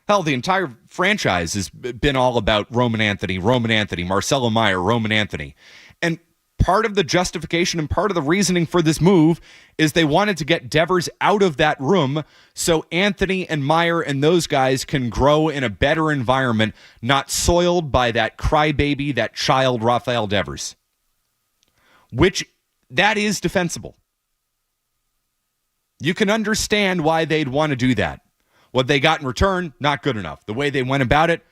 Hell, the entire franchise has been all about Roman Anthony, Marcelo Meyer, Roman Anthony. And part of the justification and part of the reasoning for this move is they wanted to get Devers out of that room so Anthony and Meyer and those guys can grow in a better environment, not soiled by that crybaby, that child Rafael Devers. Which, that is defensible. You can understand why they'd want to do that. What they got in return, not good enough. The way they went about it,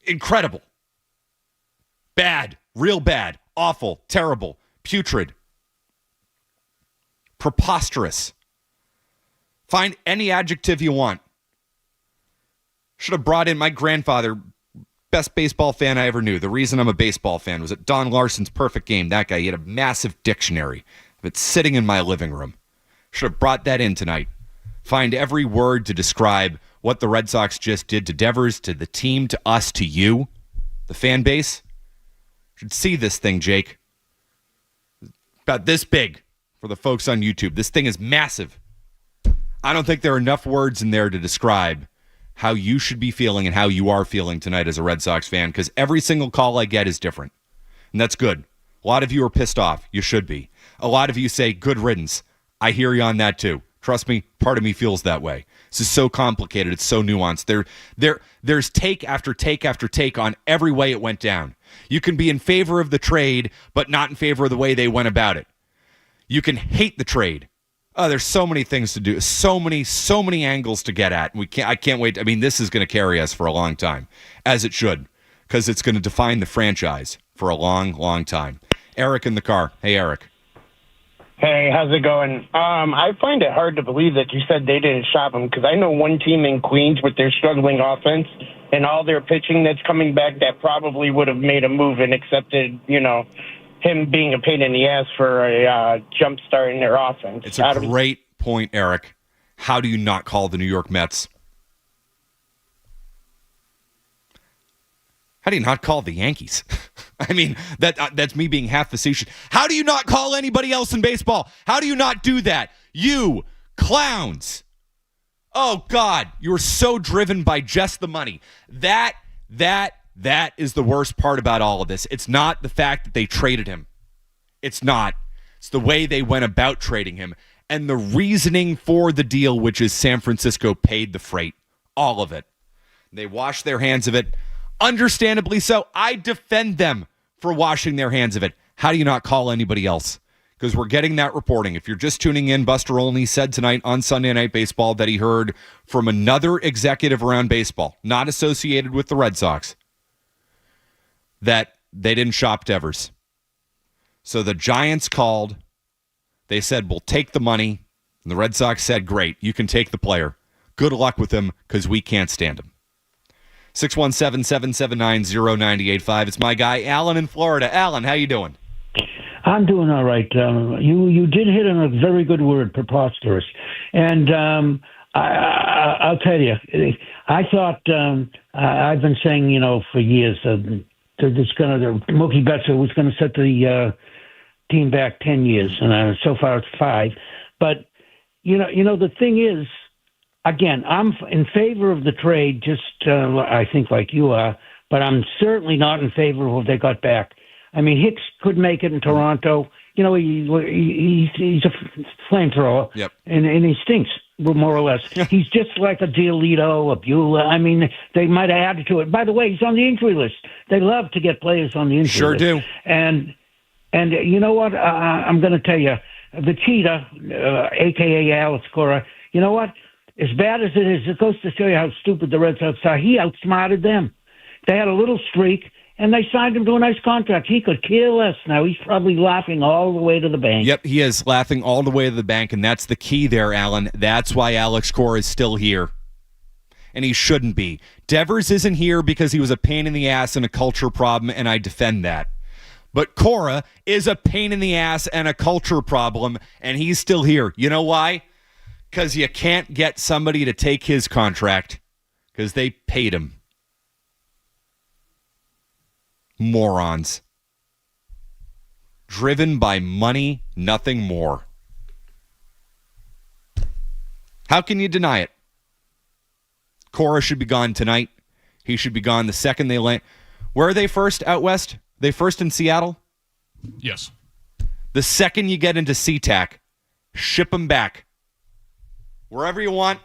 incredible. Bad, real bad, awful, terrible, putrid, preposterous. Find any adjective you want. Should have brought in my grandfather, best baseball fan I ever knew. The reason I'm a baseball fan was at Don Larson's Perfect Game. That guy, he had a massive dictionary of it sitting in my living room. Should have brought that in tonight. Find every word to describe what the Red Sox just did to Devers, to the team, to us, to you, the fan base. Should see this thing, Jake. About this big for the folks on YouTube. This thing is massive. I don't think there are enough words in there to describe how you should be feeling and how you are feeling tonight as a Red Sox fan, because every single call I get is different. And that's good. A lot of you are pissed off. You should be. A lot of you say, good riddance. I hear you on that too. Trust me, part of me feels that way. This is so complicated. It's so nuanced. There's take after take after take on every way it went down. You can be in favor of the trade, but not in favor of the way they went about it. You can hate the trade. Oh, there's so many things to do. So many angles to get at. I can't wait. I mean, this is going to carry us for a long time, as it should, because it's going to define the franchise for a long, long time. Eric in the car. Hey, Eric. Hey, how's it going? I find it hard to believe that you said they didn't shop him, because I know one team in Queens with their struggling offense and all their pitching that's coming back that probably would have made a move and accepted, him being a pain in the ass for a jump start in their offense. It's a great point, Eric. How do you not call the New York Mets? How do you not call the Yankees? I mean, that's me being half facetious. How do you not call anybody else in baseball? How do you not do that? You clowns. Oh, God, you are so driven by just the money. That is the worst part about all of this. It's not the fact that they traded him. It's not. It's the way they went about trading him and the reasoning for the deal, which is San Francisco paid the freight. All of it. They washed their hands of it. Understandably so. I defend them for washing their hands of it. How do you not call anybody else? Because we're getting that reporting. If you're just tuning in, Buster Olney said tonight on Sunday Night Baseball that he heard from another executive around baseball, not associated with the Red Sox, that they didn't shop Devers. So the Giants called. They said, we'll take the money. And the Red Sox said, great, you can take the player. Good luck with him because we can't stand him. 617-779-0985. It's my guy, Alan in Florida. Alan, how you doing? I'm doing all right. You did hit on a very good word, preposterous. And I'll tell you, I thought I've been saying, for years that Mookie Betts was going to set the team back 10 years, and so far it's 5. But the thing is, again, I'm in favor of the trade, just I think like you are, but I'm certainly not in favor of what they got back. I mean, Hicks could make it in Toronto. He's a flamethrower, yep. and he stinks, more or less. He's just like a Giolito, a Beulah. I mean, they might have added to it. By the way, he's on the injury list. They love to get players on the injury sure list. Sure do. And you know what? I'm going to tell you, the cheetah, a.k.a. Alex Cora, you know what? As bad as it is, it goes to show you how stupid the Red Sox are. He outsmarted them. They had a little streak, and they signed him to a nice contract. He could care less now. He's probably laughing all the way to the bank. Yep, he is laughing all the way to the bank, and that's the key there, Alan. That's why Alex Cora is still here, and he shouldn't be. Devers isn't here because he was a pain in the ass and a culture problem, and I defend that. But Cora is a pain in the ass and a culture problem, and he's still here. You know why? Because you can't get somebody to take his contract because they paid him. Morons. Driven by money, nothing more. How can you deny it? Cora should be gone tonight. He should be gone the second they land. Where are they first out west? They first in Seattle? Yes. The second you get into SeaTac, ship them back. Wherever you want.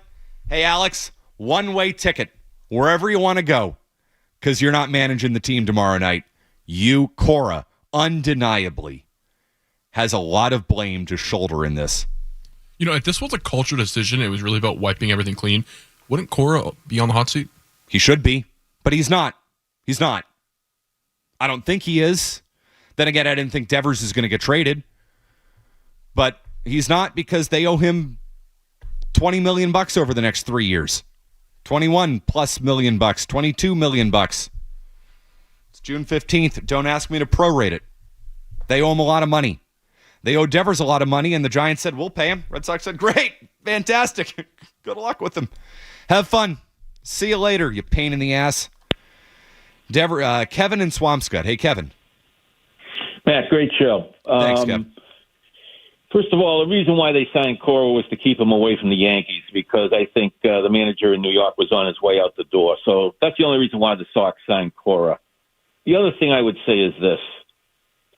Hey, Alex, one-way ticket. Wherever you want to go. Because you're not managing the team tomorrow night. You, Cora, undeniably has a lot of blame to shoulder in this. You know, if this was a culture decision, it was really about wiping everything clean, wouldn't Cora be on the hot seat? He should be, but he's not. He's not. I don't think he is. Then again, I didn't think Devers is going to get traded. But he's not because they owe him $20 million over the next 3 years. 21 plus million bucks, 22 million bucks. It's June 15th. Don't ask me to prorate it. They owe him a lot of money. They owe Devers a lot of money, and the Giants said, we'll pay him. Red Sox said, great, fantastic. Good luck with him. Have fun. See you later, you pain in the ass. Kevin in Swampscott. Hey, Kevin. Matt, great show. Thanks, Kevin. First of all, the reason why they signed Cora was to keep him away from the Yankees because I think the manager in New York was on his way out the door. So that's the only reason why the Sox signed Cora. The other thing I would say is this.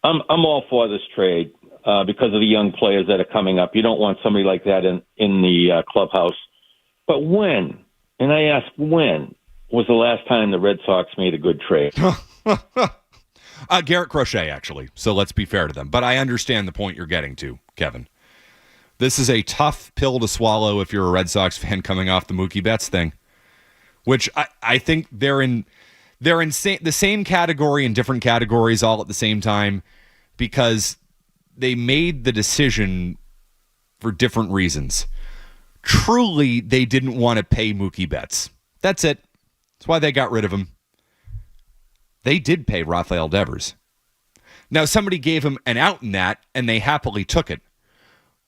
I'm all for this trade because of the young players that are coming up. You don't want somebody like that in the clubhouse. But when, and I ask when, was the last time the Red Sox made a good trade? Garrett Crochet, actually. So let's be fair to them. But I understand the point you're getting to, Kevin. This is a tough pill to swallow if you're a Red Sox fan coming off the Mookie Betts thing, which I think they're in the same category in different categories all at the same time because they made the decision for different reasons. Truly, they didn't want to pay Mookie Betts. That's it. That's why they got rid of him. They did pay Rafael Devers. Now, somebody gave him an out in that, and they happily took it.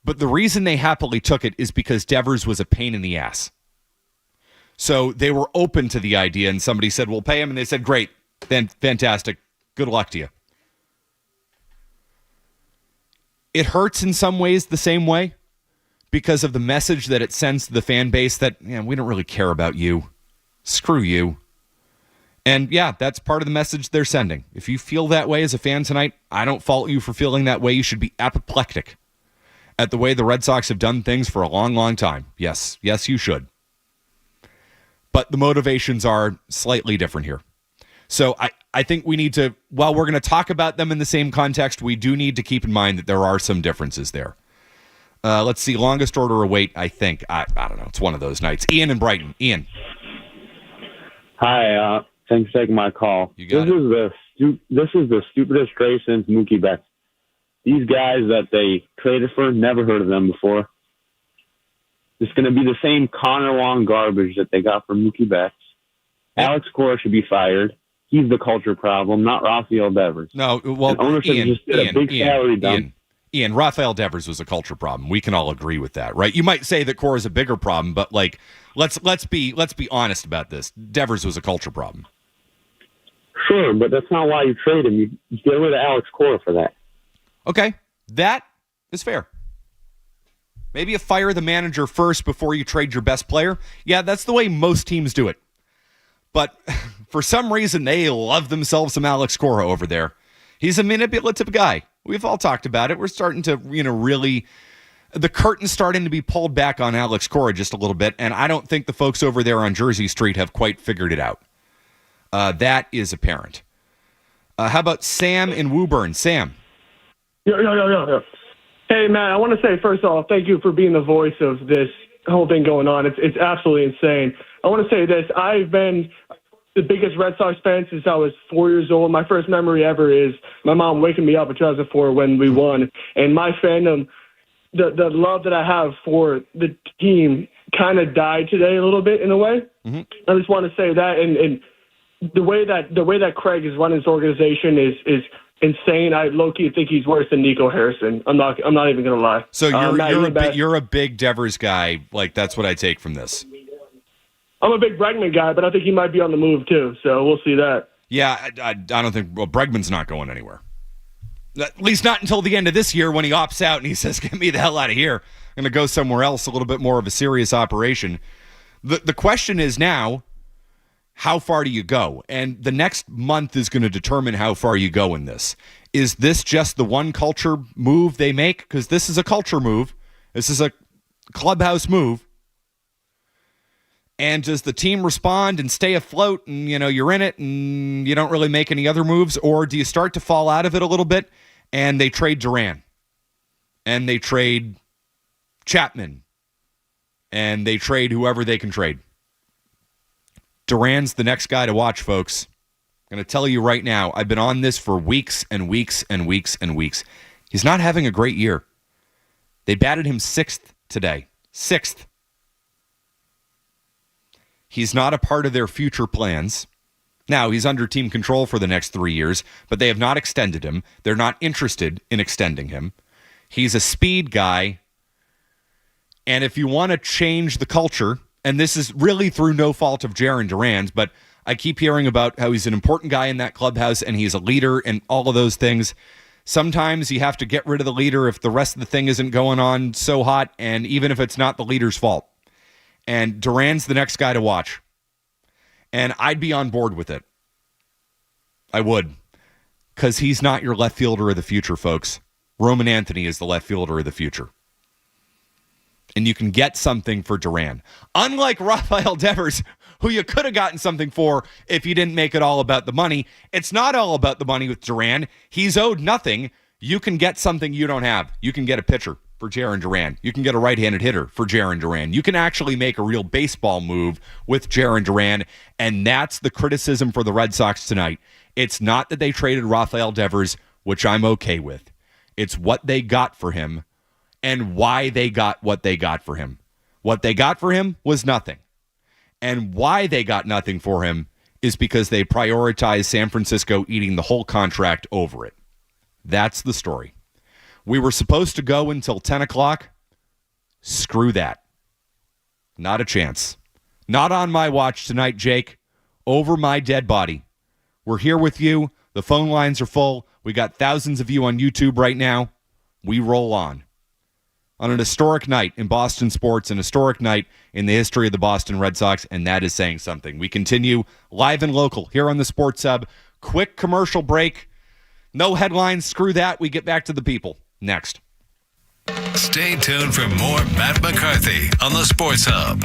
But the reason they happily took it is because Devers was a pain in the ass. So they were open to the idea, and somebody said, we'll pay him, and they said, great, fantastic, good luck to you. It hurts in some ways the same way because of the message that it sends to the fan base that, we don't really care about you. Screw you. And yeah, that's part of the message they're sending. If you feel that way as a fan tonight, I don't fault you for feeling that way. You should be apoplectic at the way the Red Sox have done things for a long, long time. Yes, you should. But the motivations are slightly different here. So I think we need to, while we're going to talk about them in the same context, we do need to keep in mind that there are some differences there. Let's see, longest order of wait, I think. I don't know. It's one of those nights. Ian in Brighton. Ian. Hi, thanks for taking my call. This is the stupidest trade since Mookie Betts. These guys that they traded for, never heard of them before. It's going to be the same Connor Wong garbage that they got from Mookie Betts. Alex Cora should be fired. He's the culture problem, not Rafael Devers. No, well, and ownership just did a big salary dump. Ian, Rafael Devers was a culture problem. We can all agree with that, right? You might say that Cora's a bigger problem, but let's be honest about this. Devers was a culture problem. Sure, but that's not why you trade him. You get rid of Alex Cora for that. Okay, that is fair. Maybe you fire the manager first before you trade your best player. Yeah, that's the way most teams do it. But for some reason, they love themselves some Alex Cora over there. He's a manipulative guy. We've all talked about it. We're starting to, really, the curtain's starting to be pulled back on Alex Cora just a little bit, and I don't think the folks over there on Jersey Street have quite figured it out. That is apparent. How about Sam in Woburn? Sam. Yeah. Hey, Matt, I want to say, first of all, thank you for being the voice of this whole thing going on. It's absolutely insane. I want to say this. I've been the biggest Red Sox fan since I was 4 years old. My first memory ever is my mom waking me up in 2004 when we won. And my fandom, the love that I have for the team kind of died today a little bit in a way. Mm-hmm. I just want to say that. And the way that Craig is running his organization is insane. I low-key think he's worse than Nico Harrison. I'm not even going to lie. So you're a big Devers guy. Like, that's what I take from this. I'm a big Bregman guy, but I think he might be on the move too. So we'll see that. Yeah, I don't think. Well, Bregman's not going anywhere. At least not until the end of this year when he opts out and he says, "Get me the hell out of here. I'm going to go somewhere else." A little bit more of a serious operation. The question is now, how far do you go? And the next month is going to determine how far you go in this. Is this just the one culture move they make? Because this is a culture move. This is a clubhouse move. And does the team respond and stay afloat and, you're in it and you don't really make any other moves? Or do you start to fall out of it a little bit and they trade Duran and they trade Chapman and they trade whoever they can trade? Duran's the next guy to watch, folks. I'm going to tell you right now, I've been on this for weeks and weeks and weeks and weeks. He's not having a great year. They batted him 6th today. 6th. He's not a part of their future plans. Now, he's under team control for the next 3 years, but they have not extended him. They're not interested in extending him. He's a speed guy. And if you want to change the culture, and this is really through no fault of Jarren Duran's, but I keep hearing about how he's an important guy in that clubhouse and he's a leader and all of those things. Sometimes you have to get rid of the leader if the rest of the thing isn't going on so hot, and even if it's not the leader's fault. And Duran's the next guy to watch. And I'd be on board with it. I would. Because he's not your left fielder of the future, folks. Roman Anthony is the left fielder of the future. And you can get something for Duran. Unlike Rafael Devers, who you could have gotten something for if you didn't make it all about the money. It's not all about the money with Duran. He's owed nothing. You can get something you don't have. You can get a pitcher for Jarren Duran. You can get a right-handed hitter for Jarren Duran. You can actually make a real baseball move with Jarren Duran, and that's the criticism for the Red Sox tonight. It's not that they traded Rafael Devers, which I'm okay with. It's what they got for him and why they got what they got for him. What they got for him was nothing. And why they got nothing for him is because they prioritized San Francisco eating the whole contract over it. That's the story. We were supposed to go until 10 o'clock. Screw that. Not a chance. Not on my watch tonight, Jake. Over my dead body. We're here with you. The phone lines are full. We got thousands of you on YouTube right now. We roll on an historic night in Boston sports, an historic night in the history of the Boston Red Sox, and that is saying something. We continue live and local here on the Sports Hub. Quick commercial break. No headlines. Screw that. We get back to the people next. Stay tuned for more Matt McCarthy on the Sports Hub.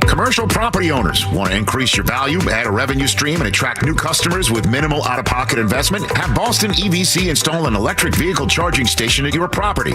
Commercial property owners want to increase your value, add a revenue stream, and attract new customers with minimal out-of-pocket investment? Have Boston EVC install an electric vehicle charging station at your property.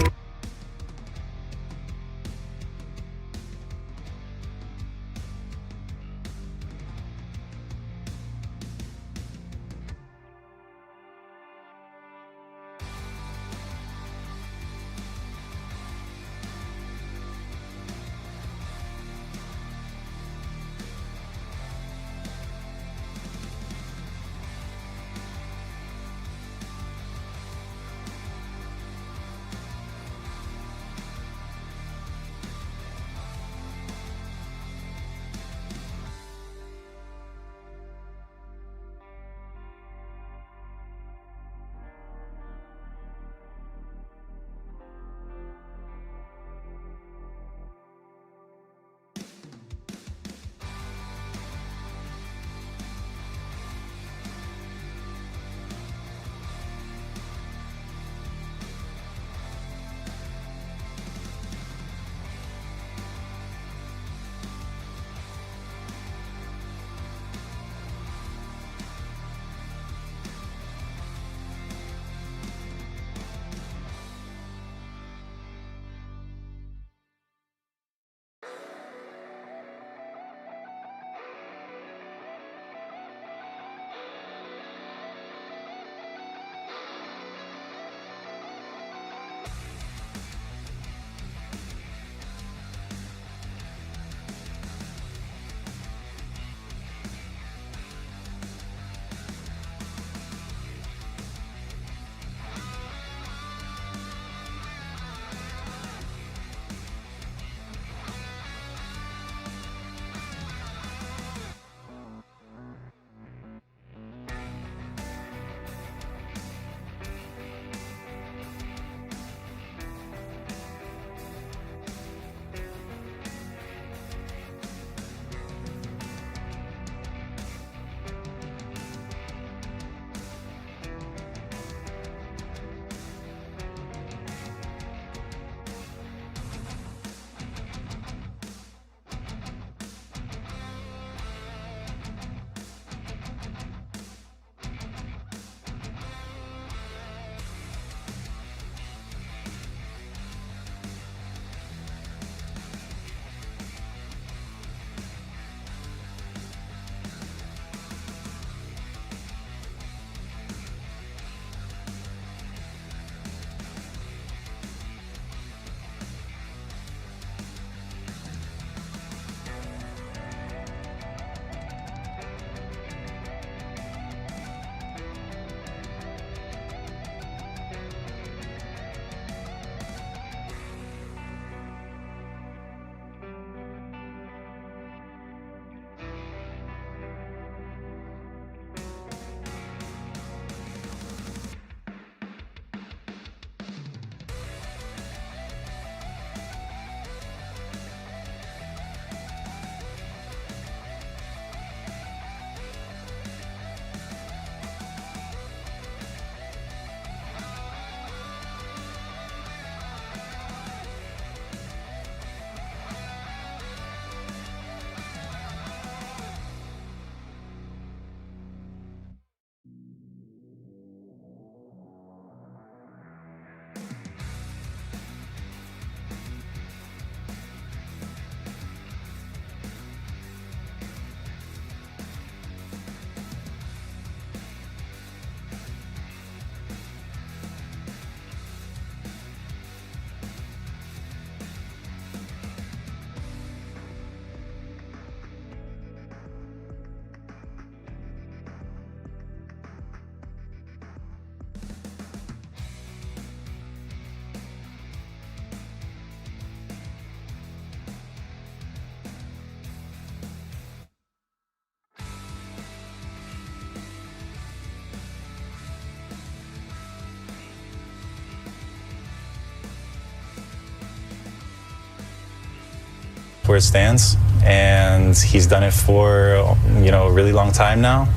where it stands, and he's done it for a really long time now.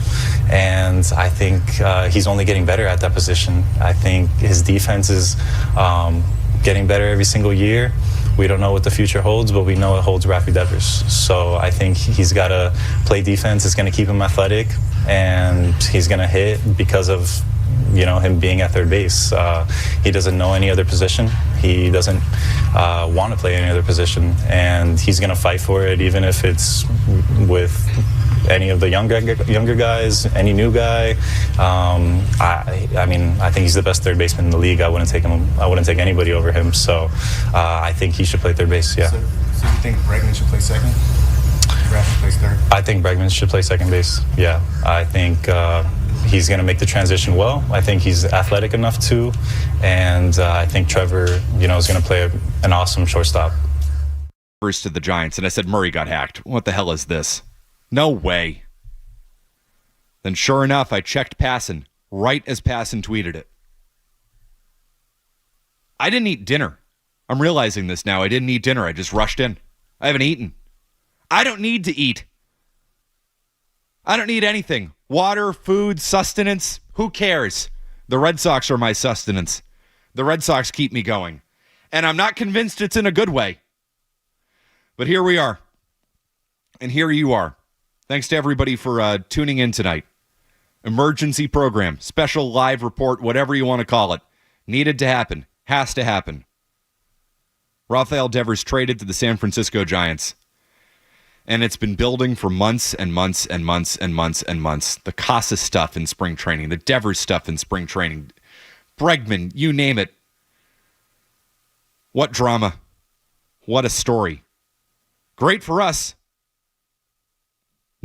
And I think he's only getting better at that position. I think his defense is getting better every single year. We don't know what the future holds, but we know it holds Rafael Devers. So I think he's got to play defense. It's going to keep him athletic, and he's going to hit because of him being at third base. He doesn't know any other position. He doesn't want to play any other position, and he's going to fight for it, even if it's with any of the younger guys, any new guy. I think he's the best third baseman in the league. I wouldn't take anybody over him. So I think he should play third base. Yeah. So you think Bregman should play second? Rafa plays third. I think Bregman should play second base. Yeah. I think he's going to make the transition well. I think he's athletic enough to, and I think Trevor, is going to play an awesome shortstop. To the Giants, and I said Murray got hacked. What the hell is this? No way. Then sure enough, I checked Passan right as Passan tweeted it. I didn't eat dinner. I'm realizing this now. I didn't eat dinner. I just rushed in. I haven't eaten. I don't need to eat. I don't need anything. Water, food, sustenance. Who cares? The Red Sox are my sustenance. The Red Sox keep me going. And I'm not convinced it's in a good way. But here we are. And here you are. Thanks to everybody for tuning in tonight. Emergency program, special live report, whatever you want to call it. Needed to happen. Has to happen. Rafael Devers traded to the San Francisco Giants. And it's been building for months and months and months and months and months. The Casas stuff in spring training. The Devers stuff in spring training. Bregman, you name it. What drama. What a story. Great for us.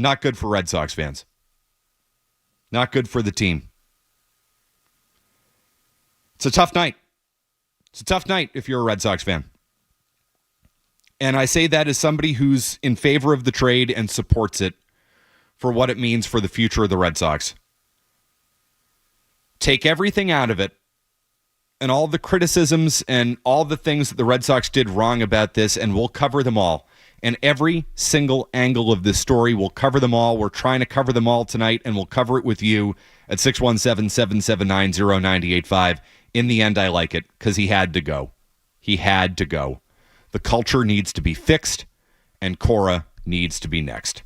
Not good for Red Sox fans. Not good for the team. It's a tough night. It's a tough night if you're a Red Sox fan. And I say that as somebody who's in favor of the trade and supports it for what it means for the future of the Red Sox. Take everything out of it and all the criticisms and all the things that the Red Sox did wrong about this, and we'll cover them all. And every single angle of this story, we'll cover them all. We're trying to cover them all tonight, and we'll cover it with you at 617-779-0985. In the end, I like it because he had to go. He had to go. The culture needs to be fixed, and Cora needs to be next.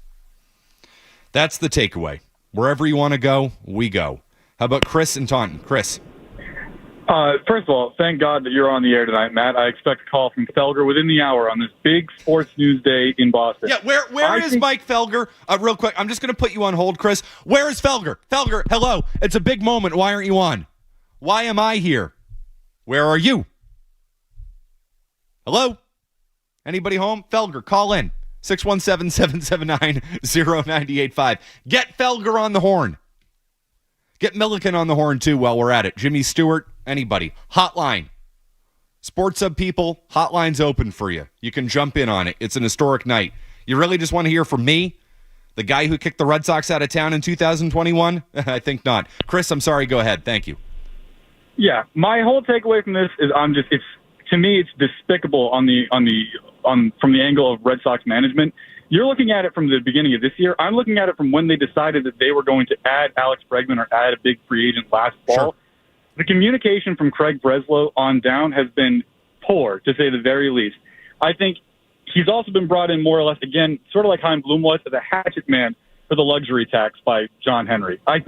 That's the takeaway. Wherever you want to go, we go. How about Chris and Taunton? Chris. First of all, thank God that you're on the air tonight, Matt. I expect a call from Felger within the hour on this big sports news day in Boston. Yeah, where is Mike Felger? Real quick, I'm just going to put you on hold, Chris. Where is Felger? Felger, hello. It's a big moment. Why aren't you on? Why am I here? Where are you? Hello? Anybody home? Felger, call in. 617-779-0985. Get Felger on the horn. Get Milliken on the horn, too, while we're at it. Jimmy Stewart, anybody. Hotline. Sports Hub people, hotline's open for you. You can jump in on it. It's an historic night. You really just want to hear from me, the guy who kicked the Red Sox out of town in 2021? I think not. Chris, I'm sorry. Go ahead. Thank you. Yeah, my whole takeaway from this is to me, it's despicable from the angle of Red Sox management. You're looking at it from the beginning of this year. I'm looking at it from when they decided that they were going to add Alex Bregman or add a big free agent last fall. Sure. The communication from Craig Breslow on down has been poor, to say the very least. I think he's also been brought in more or less, again, sort of like Chaim Bloom was, as a hatchet man for the luxury tax by John Henry. I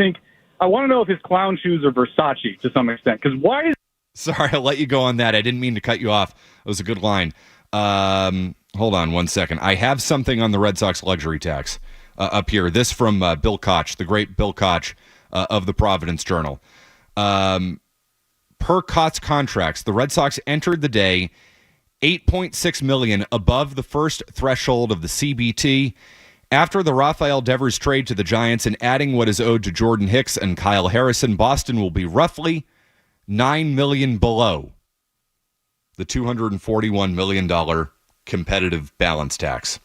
want to know if his clown shoes are Versace to some extent, because why is... Sorry, I'll let you go on that. I didn't mean to cut you off. It was a good line. Hold on 1 second. I have something on the Red Sox luxury tax up here. This from Bill Koch, the great Bill Koch of the Providence Journal. Per Koch's contracts, the Red Sox entered the day $8.6 million above the first threshold of the CBT. After the Rafael Devers trade to the Giants and adding what is owed to Jordan Hicks and Kyle Harrison, Boston will be roughly $9 million below the $241 million competitive balance tax.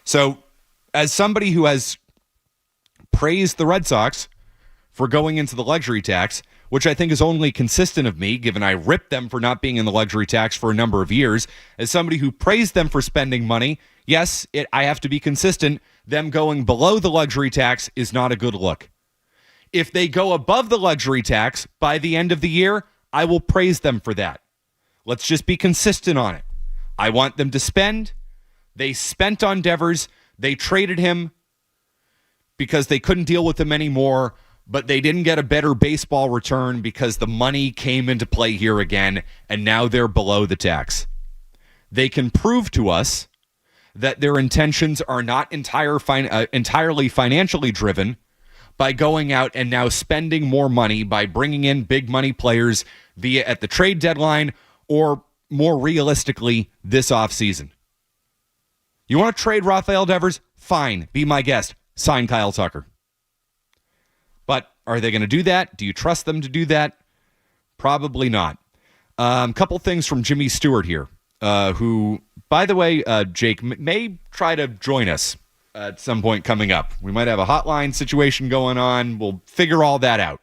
So, as somebody who has praised the Red Sox for going into the luxury tax, which I think is only consistent of me, given I ripped them for not being in the luxury tax for a number of years. As somebody who praised them for spending money, yes, I have to be consistent. Them going below the luxury tax is not a good look. If they go above the luxury tax by the end of the year, I will praise them for that. Let's just be consistent on it. I want them to spend. They spent on Devers. They traded him because they couldn't deal with him anymore, but they didn't get a better baseball return because the money came into play here again, and now they're below the tax. They can prove to us that their intentions are not entirely financially driven by going out and now spending more money by bringing in big money players via at the trade deadline or more realistically this offseason. You want to trade Rafael Devers? Fine, be my guest. Sign Kyle Tucker. But are they going to do that? Do you trust them to do that? Probably not. Couple things from Jimmy Stewart here, who, by the way, Jake, may try to join us at some point coming up. We might have a hotline situation going on. We'll figure all that out.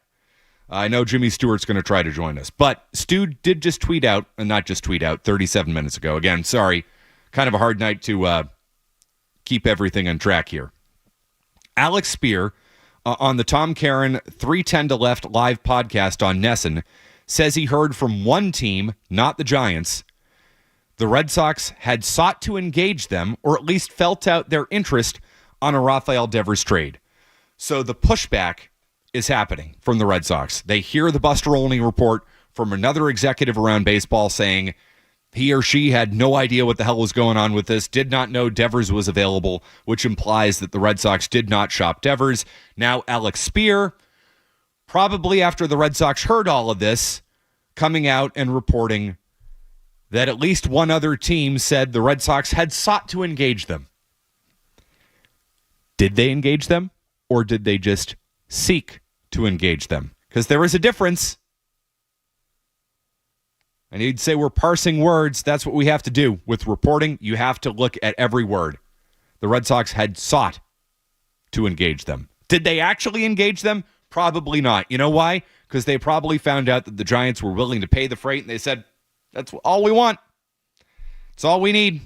I know Jimmy Stewart's going to try to join us. But Stu did just tweet out, and not just tweet out, 37 minutes ago. Again, sorry, kind of a hard night to keep everything on track here. Alex Spear, on the Tom Caron 310 to Left live podcast on Nesson, says he heard from one team, not the Giants. The Red Sox had sought to engage them, or at least felt out their interest on a Rafael Devers trade. So the pushback is happening from the Red Sox. They hear the Buster Olney report from another executive around baseball saying he or she had no idea what the hell was going on with this, did not know Devers was available, which implies that the Red Sox did not shop Devers. Now Alex Spear, probably after the Red Sox heard all of this, coming out and reporting that at least one other team said the Red Sox had sought to engage them. Did they engage them, or did they just seek to engage them? Because there is a difference. And he'd say we're parsing words. That's what we have to do with reporting. You have to look at every word. The Red Sox had sought to engage them. Did they actually engage them? Probably not. You know why? Because they probably found out that the Giants were willing to pay the freight, and they said, that's all we want. It's all we need.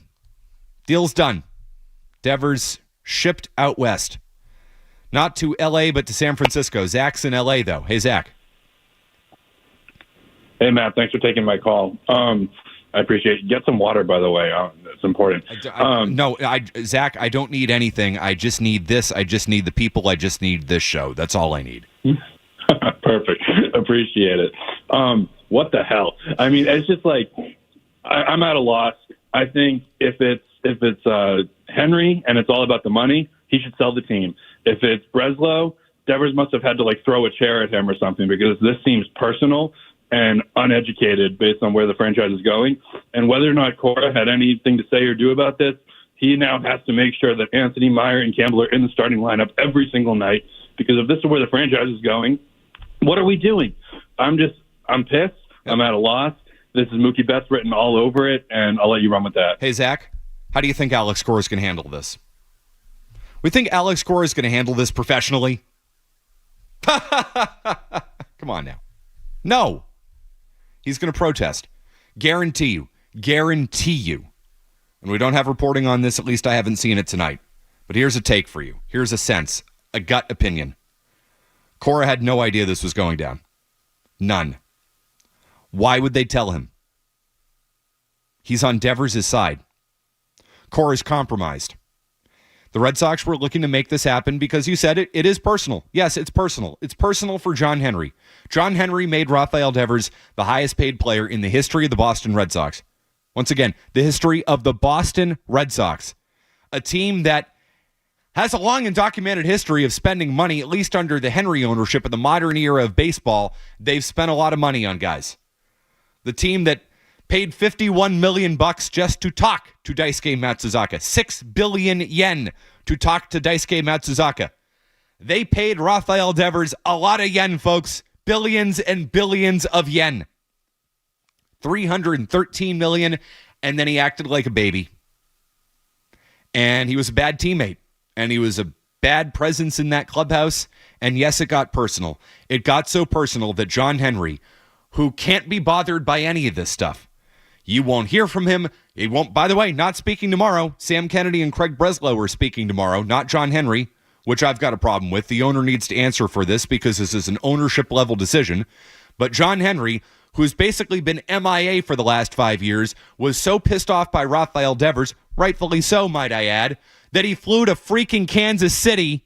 Deal's done. Devers shipped out west. Not to L.A., but to San Francisco. Zach's in L.A., though. Hey, Zach. Hey, Matt. Thanks for taking my call. I appreciate it. Get some water, by the way. It's important. Zach, I don't need anything. I just need this. I just need the people. I just need this show. That's all I need. Perfect. Appreciate it. What the hell? I mean, it's just like I'm at a loss. I think if it's Henry and it's all about the money, he should sell the team. If it's Breslow, Devers must have had to throw a chair at him or something, because this seems personal and uneducated based on where the franchise is going. And whether or not Cora had anything to say or do about this, he now has to make sure that Anthony, Meyer, and Campbell are in the starting lineup every single night, because if this is where the franchise is going, what are we doing? I'm pissed. I'm at a loss. This is Mookie Betts written all over it, and I'll let you run with that. Hey, Zach, how do you think Alex Cora is going to handle this? We think Alex Cora is going to handle this professionally? Come on now. No. He's going to protest. Guarantee you. Guarantee you. And we don't have reporting on this. At least I haven't seen it tonight. But here's a take for you. Here's a sense. A gut opinion. Cora had no idea this was going down. None. Why would they tell him? He's on Devers' side. Cora's compromised. The Red Sox were looking to make this happen because you said it is personal. Yes, it's personal. It's personal for John Henry. John Henry made Rafael Devers the highest paid player in the history of the Boston Red Sox. Once again, the history of the Boston Red Sox. A team that has a long and documented history of spending money, at least under the Henry ownership in the modern era of baseball. They've spent a lot of money on guys. The team that paid $51 million just to talk to Daisuke Matsuzaka. 6 billion yen to talk to Daisuke Matsuzaka. They paid Rafael Devers a lot of yen, folks. Billions and billions of yen. $313 million, and then he acted like a baby. And he was a bad teammate. And he was a bad presence in that clubhouse. And yes, it got personal. It got so personal that John Henry, who can't be bothered by any of this stuff, you won't hear from him. He won't, by the way, not speaking tomorrow. Sam Kennedy and Craig Breslow are speaking tomorrow, not John Henry, which I've got a problem with. The owner needs to answer for this because this is an ownership level decision. But John Henry, who's basically been MIA for the last 5 years, was so pissed off by Rafael Devers, rightfully so, might I add, that he flew to freaking Kansas City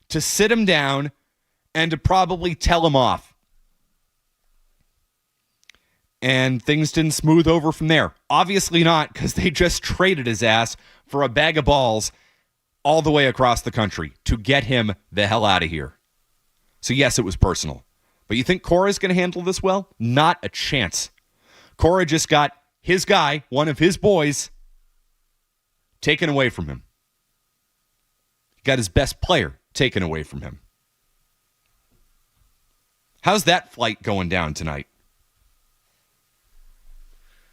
to sit him down and to probably tell him off. And things didn't smooth over from there. Obviously not, because they just traded his ass for a bag of balls all the way across the country to get him the hell out of here. So yes, it was personal. But you think Cora's going to handle this well? Not a chance. Cora just got his guy, one of his boys, taken away from him. He got his best player taken away from him. How's that flight going down tonight?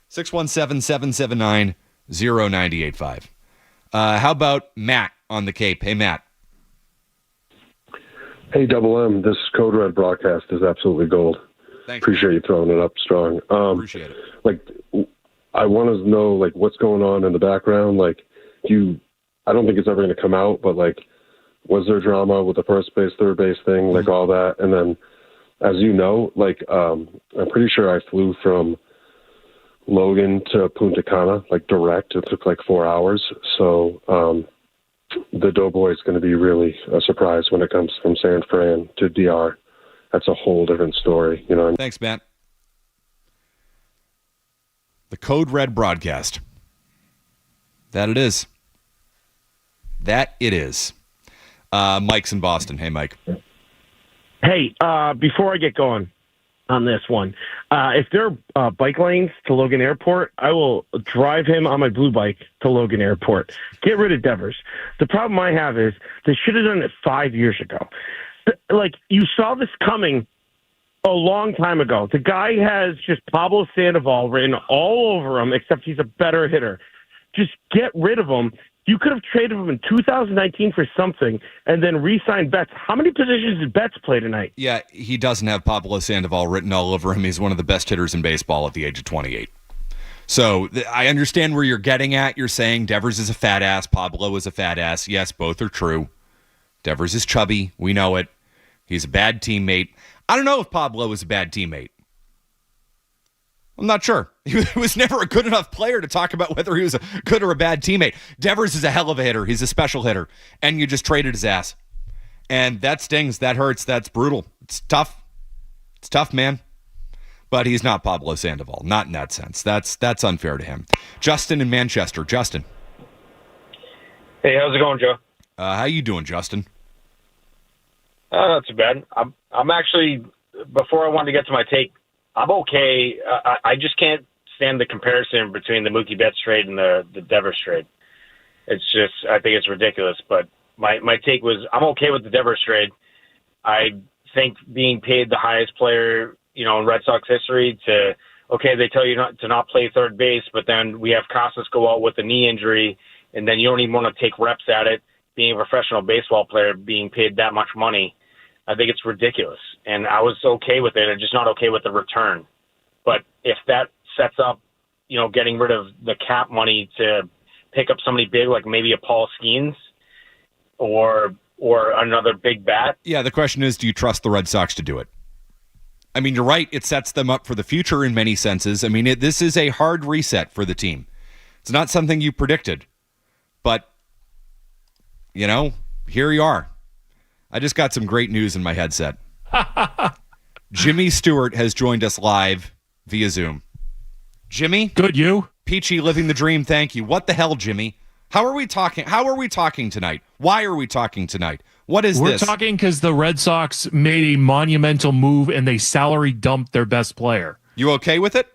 617-779-0985. How about Matt on the Cape? Hey, Matt. Hey, Double M. This Code Red broadcast is absolutely gold. Thanks. Appreciate you throwing it up strong. Appreciate it. I want to know, what's going on in the background. I don't think it's ever going to come out, but, was there drama with the first base, third base thing, all that? And then, as you know, I'm pretty sure I flew from Logan to Punta Cana, direct. It took 4 hours. So the Doughboy is going to be really a surprise when it comes from San Fran to DR. That's a whole different story. You know what I mean? Thanks, Matt. The Code Red broadcast. That it is. That it is. Mike's in Boston. Hey, Mike. Hey, before I get going on this one, if there are bike lanes to Logan Airport, I will drive him on my blue bike to Logan Airport. Get rid of Devers. The problem I have is they should have done it 5 years ago. You saw this coming a long time ago. The guy has just Pablo Sandoval written all over him, except he's a better hitter. Just get rid of him. You could have traded him in 2019 for something and then re-signed Betts. How many positions did Betts play tonight? Yeah, he doesn't have Pablo Sandoval written all over him. He's one of the best hitters in baseball at the age of 28. So I understand where you're getting at. You're saying Devers is a fat ass. Pablo is a fat ass. Yes, both are true. Devers is chubby. We know it. He's a bad teammate. I don't know if Pablo is a bad teammate. I'm not sure. He was never a good enough player to talk about whether he was a good or a bad teammate. Devers is a hell of a hitter. He's a special hitter. And you just traded his ass. And that stings. That hurts. That's brutal. It's tough. It's tough, man. But he's not Pablo Sandoval. Not in that sense. That's unfair to him. Justin in Manchester. Justin. Hey, how's it going, Joe? How you doing, Justin? Not too bad. I'm actually, before I wanted to get to my take, I'm okay. I just can't stand the comparison between the Mookie Betts trade and the Devers trade. It's just, I think it's ridiculous. But my take was, I'm okay with the Devers trade. I think being paid the highest player, in Red Sox history they tell you not to play third base, but then we have Casas go out with a knee injury, and then you don't even want to take reps at it. Being a professional baseball player, being paid that much money, I think it's ridiculous. And I was okay with it. I'm just not okay with the return. But if that sets up, getting rid of the cap money to pick up somebody big, like maybe a Paul Skeens or another big bat. Yeah, the question is, do you trust the Red Sox to do it? I mean, you're right. It sets them up for the future in many senses. I mean, this is a hard reset for the team. It's not something you predicted. But, here you are. I just got some great news in my headset. Jimmy Stewart has joined us live via Zoom. Jimmy? Good, you? Peachy, living the dream, thank you. What the hell, Jimmy? How are we talking tonight? Why are we talking tonight? What is We're this? We're talking because the Red Sox made a monumental move and they salary dumped their best player. You okay with it?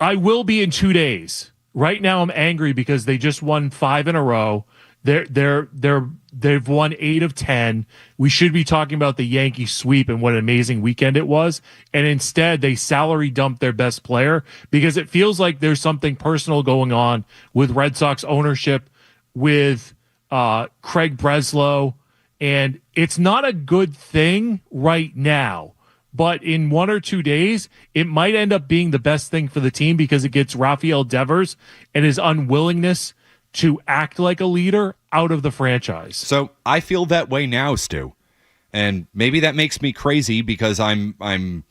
I will be in 2 days. Right now I'm angry because they just won 5 in a row. They've won 8 of 10. We should be talking about the Yankee sweep and what an amazing weekend it was. And instead, they salary dumped their best player because it feels like there's something personal going on with Red Sox ownership, with Craig Breslow, and it's not a good thing right now. But in 1 or 2 days, it might end up being the best thing for the team because it gets Rafael Devers and his unwillingness to act like a leader out of the franchise. So I feel that way now, Stu. And maybe that makes me crazy because I don't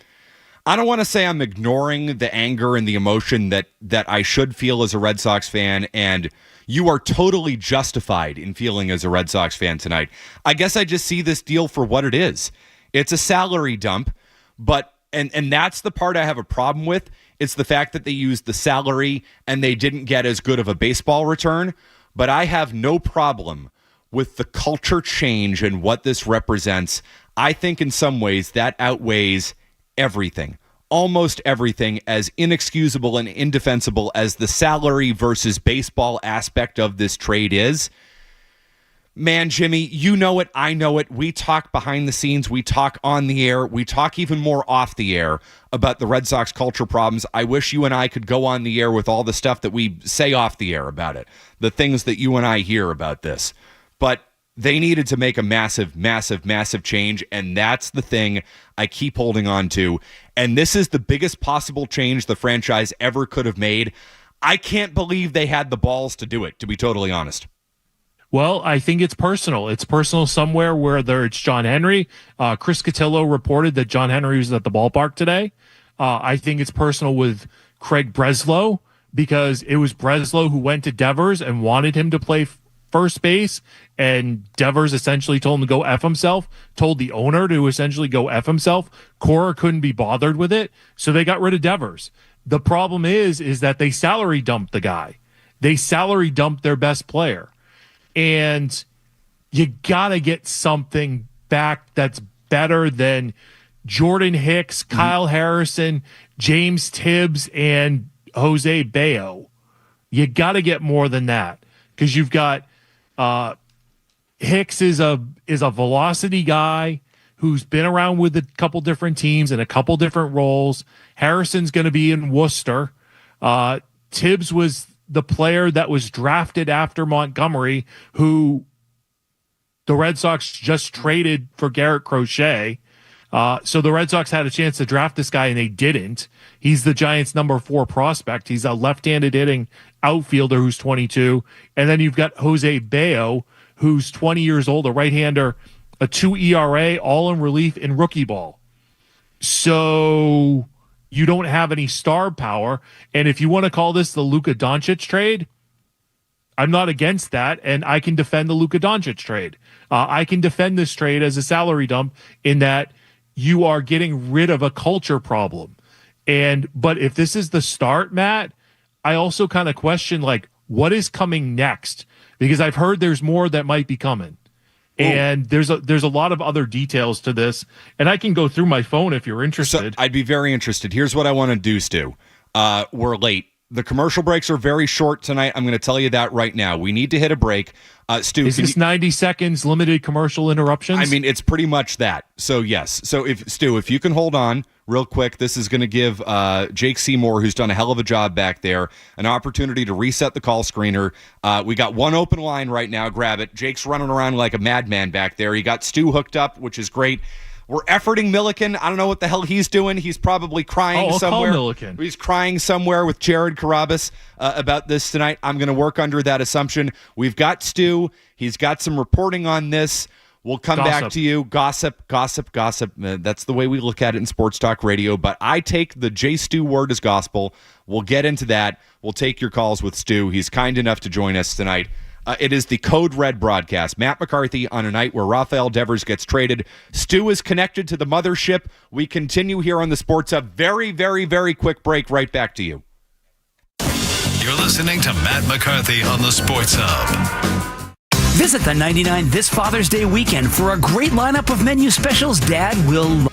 want to say I'm ignoring the anger and the emotion that I should feel as a Red Sox fan, and you are totally justified in feeling as a Red Sox fan tonight. I guess I just see this deal for what it is. It's a salary dump, but and that's the part I have a problem with. It's the fact that they used the salary and they didn't get as good of a baseball return, but I have no problem with the culture change and what this represents. I think in some ways that outweighs everything, almost everything, as inexcusable and indefensible as the salary versus baseball aspect of this trade is. Man, Jimmy, you know it, I know it. We talk behind the scenes, we talk on the air, we talk even more off the air about the Red Sox culture problems. I wish you and I could go on the air with all the stuff that we say off the air about it, the things that you and I hear about this. But they needed to make a massive, massive, massive change, and that's the thing I keep holding on to. And this is the biggest possible change the franchise ever could have made. I can't believe they had the balls to do it, to be totally honest. Well, I think it's personal. It's personal somewhere, whether it's John Henry. Chris Cotillo reported that John Henry was at the ballpark today. I think it's personal with Craig Breslow because it was Breslow who went to Devers and wanted him to play first base, and Devers essentially told him to go F himself, told the owner to essentially go F himself. Cora couldn't be bothered with it, so they got rid of Devers. The problem is that they salary dumped the guy. They salary dumped their best player. And you got to get something back that's better than Jordan Hicks, Kyle Harrison, James Tibbs, and Jose Bayo. You got to get more than that because you've got Hicks is a velocity guy who's been around with a couple different teams in a couple different roles. Harrison's going to be in Worcester. Tibbs was the player that was drafted after Montgomery, who the Red Sox just traded for Garrett Crochet. So the Red Sox had a chance to draft this guy, and they didn't. He's the Giants' number 4 prospect. He's a left-handed hitting outfielder who's 22. And then you've got Jose Bayo, who's 20 years old, a right-hander, a 2 ERA, all in relief in rookie ball. So you don't have any star power. And if you want to call this the Luka Doncic trade, I'm not against that, and I can defend the Luka Doncic trade. I can defend this trade as a salary dump in that you are getting rid of a culture problem. But if this is the start, Matt, I also kind of question, like, what is coming next? Because I've heard there's more that might be coming. And there's a lot of other details to this, and I can go through my phone if you're interested. So I'd be very interested. Here's what I want to do, Stu. We're late. The commercial breaks are very short tonight. I'm going to tell you that right now. We need to hit a break. Stu, is this 90 seconds limited commercial interruptions? I mean, it's pretty much that. So yes. So if you can hold on real quick, this is going to give Jake Seymour, who's done a hell of a job back there, an opportunity to reset the call screener. We got one open line right now. Grab it. Jake's running around like a madman back there. He got Stu hooked up, which is great. We're efforting Milliken. I don't know what the hell he's doing. He's probably crying somewhere. Call Milliken. He's crying somewhere with Jared Carabas about this tonight. I'm going to work under that assumption. We've got Stu. He's got some reporting on this. We'll come back to you. Gossip. That's the way we look at it in Sports Talk Radio. But I take the J. Stu word as gospel. We'll get into that. We'll take your calls with Stu. He's kind enough to join us tonight. It is the Code Red broadcast. Matt McCarthy on a night where Rafael Devers gets traded. Stu is connected to the mothership. We continue here on the Sports Hub. Very, very, very quick break. Right back to you. You're listening to Matt McCarthy on the Sports Hub. Visit the 99 this Father's Day weekend for a great lineup of menu specials Dad will love.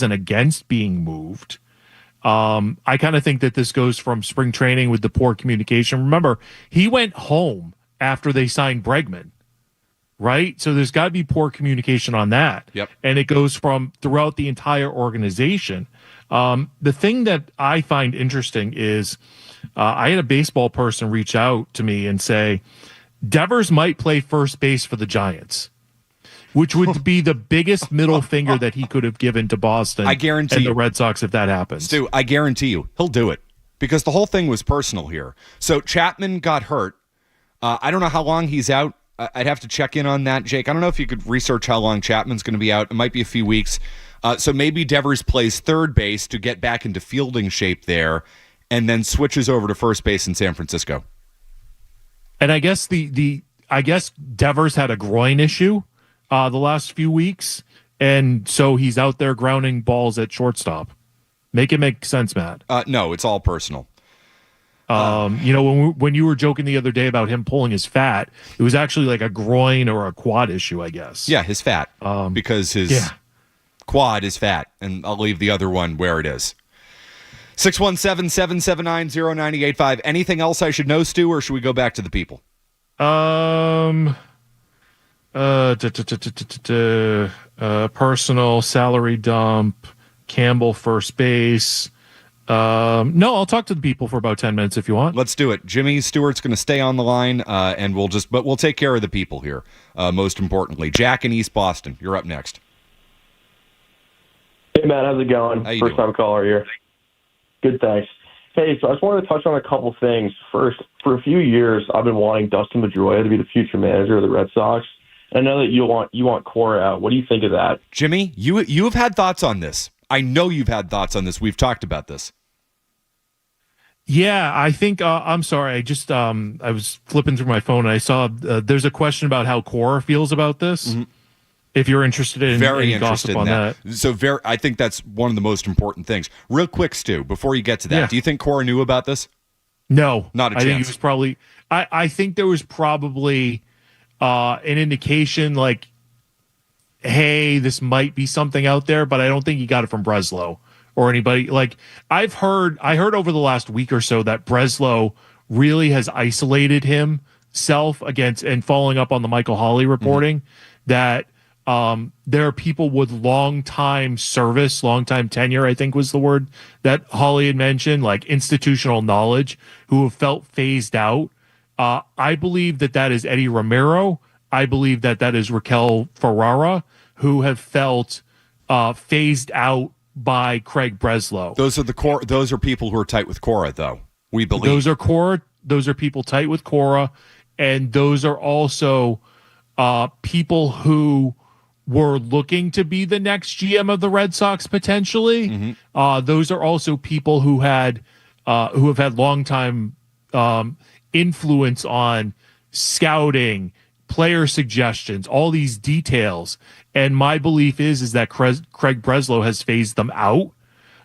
wasn't against being moved. I kind of think that this goes from spring training with the poor communication. Remember, he went home after they signed Bregman, right? So there's got to be poor communication on that. Yep. And it goes from throughout the entire organization. The thing that I find interesting is I had a baseball person reach out to me and say, Devers might play first base for the Giants, which would be the biggest middle finger that he could have given to Boston I guarantee and you. the Red Sox if that happens. Stu, I guarantee you he'll do it because the whole thing was personal here. So Chapman got hurt. I don't know how long he's out. I'd have to check in on that, Jake. I don't know if you could research how long Chapman's going to be out. It might be a few weeks. So maybe Devers plays third base to get back into fielding shape there and then switches over to first base in San Francisco. And I guess I guess Devers had a groin issue the last few weeks, and so he's out there grounding balls at shortstop. Make it make sense, Matt. No, it's all personal. When you were joking the other day about him pulling his fat, it was actually like a groin or a quad issue, I guess. Yeah, his fat, because his quad is fat, and I'll leave the other one where it is. 617-779-0985. Anything else I should know, Stu, or should we go back to the people? Personal salary dump, Campbell first base. No, I'll talk to the people for about 10 minutes if you want. Let's do it. Jimmy Stewart's going to stay on the line, and we'll take care of the people here. Most importantly, Jack in East Boston, you're up next. Hey, Matt, how's it going? First time caller here. Good, thanks. Hey, so I just wanted to touch on a couple things. First, for a few years, I've been wanting Dustin Pedroia to be the future manager of the Red Sox. I know that you want Cora out. What do you think of that? Jimmy, you have had thoughts on this. I know you've had thoughts on this. We've talked about this. Yeah, I think I'm sorry. I just I was flipping through my phone and I saw there's a question about how Cora feels about this. Mm-hmm. If you're interested in very in interested gossip in on that. So I think that's one of the most important things. Real quick, Stu, before you get to that, Yeah. do you think Cora knew about this? No, Not a I think chance. it was probably. I think there was probably an indication like, hey, this might be something out there, but I don't think he got it from Breslow or anybody. Like I heard over the last week or so that Breslow really has isolated himself against and following up on the Michael Hawley reporting that there are people with long time tenure, I think was the word that Hawley had mentioned, like institutional knowledge, who have felt phased out. I believe that is Eddie Romero. I believe that is Raquel Ferrara, who have felt phased out by Craig Breslow. Those are people who are tight with Cora, though. We believe Those are people tight with Cora, and those are also people who were looking to be the next GM of the Red Sox potentially. Mm-hmm. Those are also people who have had long time influence on scouting, player suggestions, all these details. And my belief is that Craig Breslow has phased them out,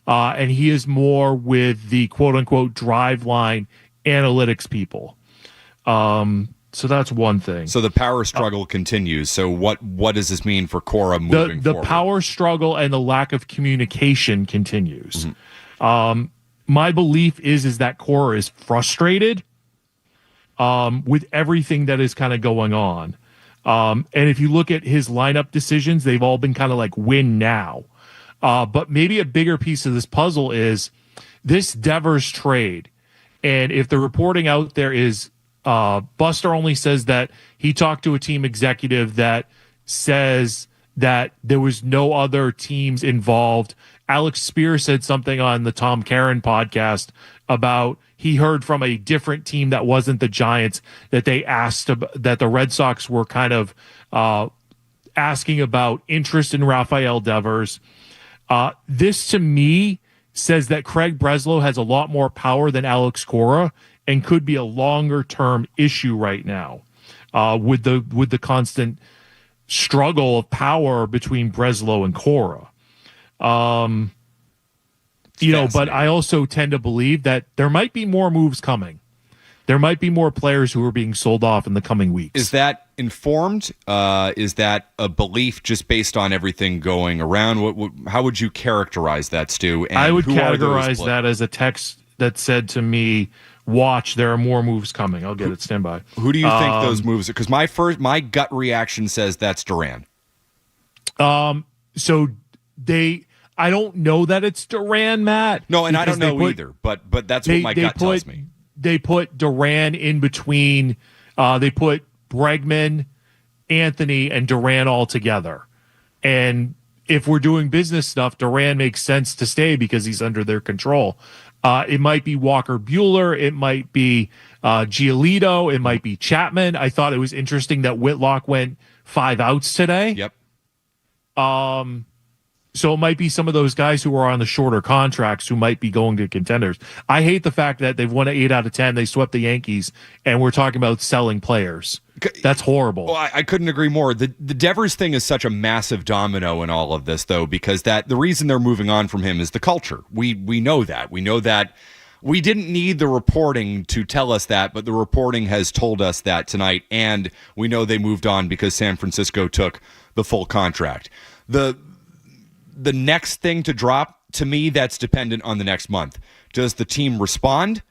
and he is more with the quote unquote drive line analytics people. So that's one thing. So the power struggle continues. So what does this mean for Cora moving the forward? power struggle and the lack of communication continues. Mm-hmm. My belief is that Cora is frustrated with everything that is kind of going on. And if you look at his lineup decisions, they've all been kind of like win now. But maybe a bigger piece of this puzzle is this Devers trade. And if the reporting out there is Buster only says that he talked to a team executive that says that there was no other teams involved. Alex Spear said something on the Tom Caron podcast about he heard from a different team that wasn't the Giants that they asked that the Red Sox were kind of asking about interest in Rafael Devers. This to me says that Craig Breslow has a lot more power than Alex Cora and could be a longer term issue right now with the constant struggle of power between Breslow and Cora. But I also tend to believe that there might be more moves coming. there might be more players who are being sold off in the coming weeks. Is that informed? Is that a belief just based on everything going around? How would you characterize that, Stu? And I would who are those categorize that as a text that said to me, watch, there are more moves coming. I'll get it. Stand by. Who do you think those moves are? Because my gut reaction says that's Duran. So I don't know that it's Duran, Matt. No, and I don't know either, but that's what my gut tells me. They put Duran in between. They put Bregman, Anthony, and Duran all together. And if we're doing business stuff, Duran makes sense to stay because he's under their control. It might be Walker Buehler. It might be Giolito. It might be Chapman. I thought it was interesting that Whitlock went 5 outs today. Yep. So it might be some of those guys who are on the shorter contracts who might be going to contenders. I hate the fact that they've won 8 out of 10. They swept the Yankees, and we're talking about selling players. That's horrible. Well, I couldn't agree more. The Devers thing is such a massive domino in all of this, though, because the reason they're moving on from him is the culture. We know that. We know that. We didn't need the reporting to tell us that, but the reporting has told us that tonight, and we know they moved on because San Francisco took the full contract. The next thing to drop, to me, that's dependent on the next month. Does the team respond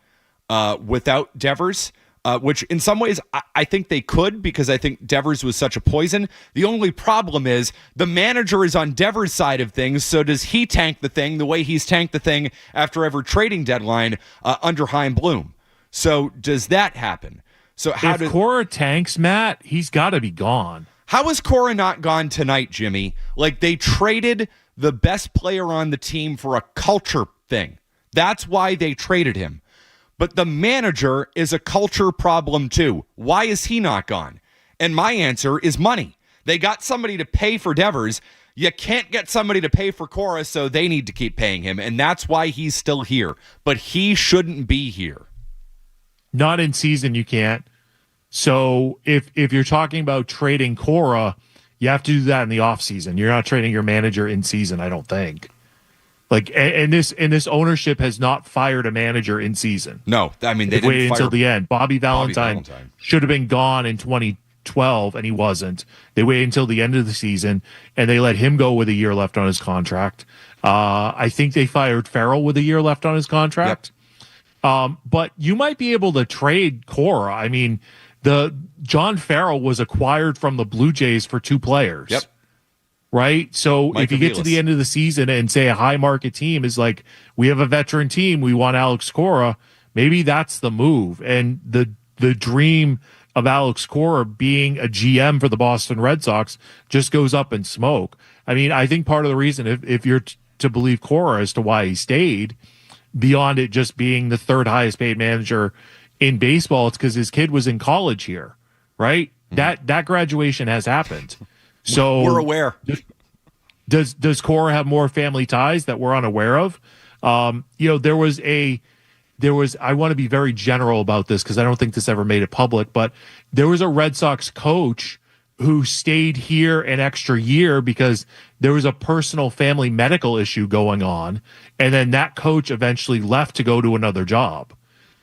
without Devers? Which in some ways I think they could, because I think Devers was such a poison. The only problem is the manager is on Devers' side of things, so does he tank the thing the way he's tanked the thing after every trading deadline under Chaim Bloom? So does that happen? So if Cora tanks, Matt, he's got to be gone. How is Cora not gone tonight, Jimmy? Like, they traded the best player on the team for a culture thing. That's why they traded him. But the manager is a culture problem too. Why is he not gone? And my answer is money. They got somebody to pay for Devers. You can't get somebody to pay for Cora, so they need to keep paying him. And that's why he's still here. But he shouldn't be here. Not in season, you can't. So if you're talking about trading Cora, you have to do that in the offseason. You're not trading your manager in season, I don't think. Like, and this ownership has not fired a manager in season. No, I mean, they didn't waited fire until the end. Bobby Valentine should have been gone in 2012, and he wasn't. They waited until the end of the season, and they let him go with a year left on his contract. I think they fired Farrell with a year left on his contract. Yep. But you might be able to trade Cora. I mean, John Farrell was acquired from the Blue Jays for 2 players. Yep. Right? So Mike if you get to Aviles. the end of the season and say a high market team is like, we have a veteran team, we want Alex Cora, maybe that's the move. And the dream of Alex Cora being a GM for the Boston Red Sox just goes up in smoke. I mean, I think part of the reason, if you're to believe Cora as to why he stayed, beyond it just being the 3rd highest paid manager in baseball, it's because his kid was in college here, right? Mm-hmm. That graduation has happened. So we're aware. Does Cora have more family ties that we're unaware of? There was I want to be very general about this because I don't think this ever made it public, but there was a Red Sox coach who stayed here an extra year because there was a personal family medical issue going on. And then that coach eventually left to go to another job.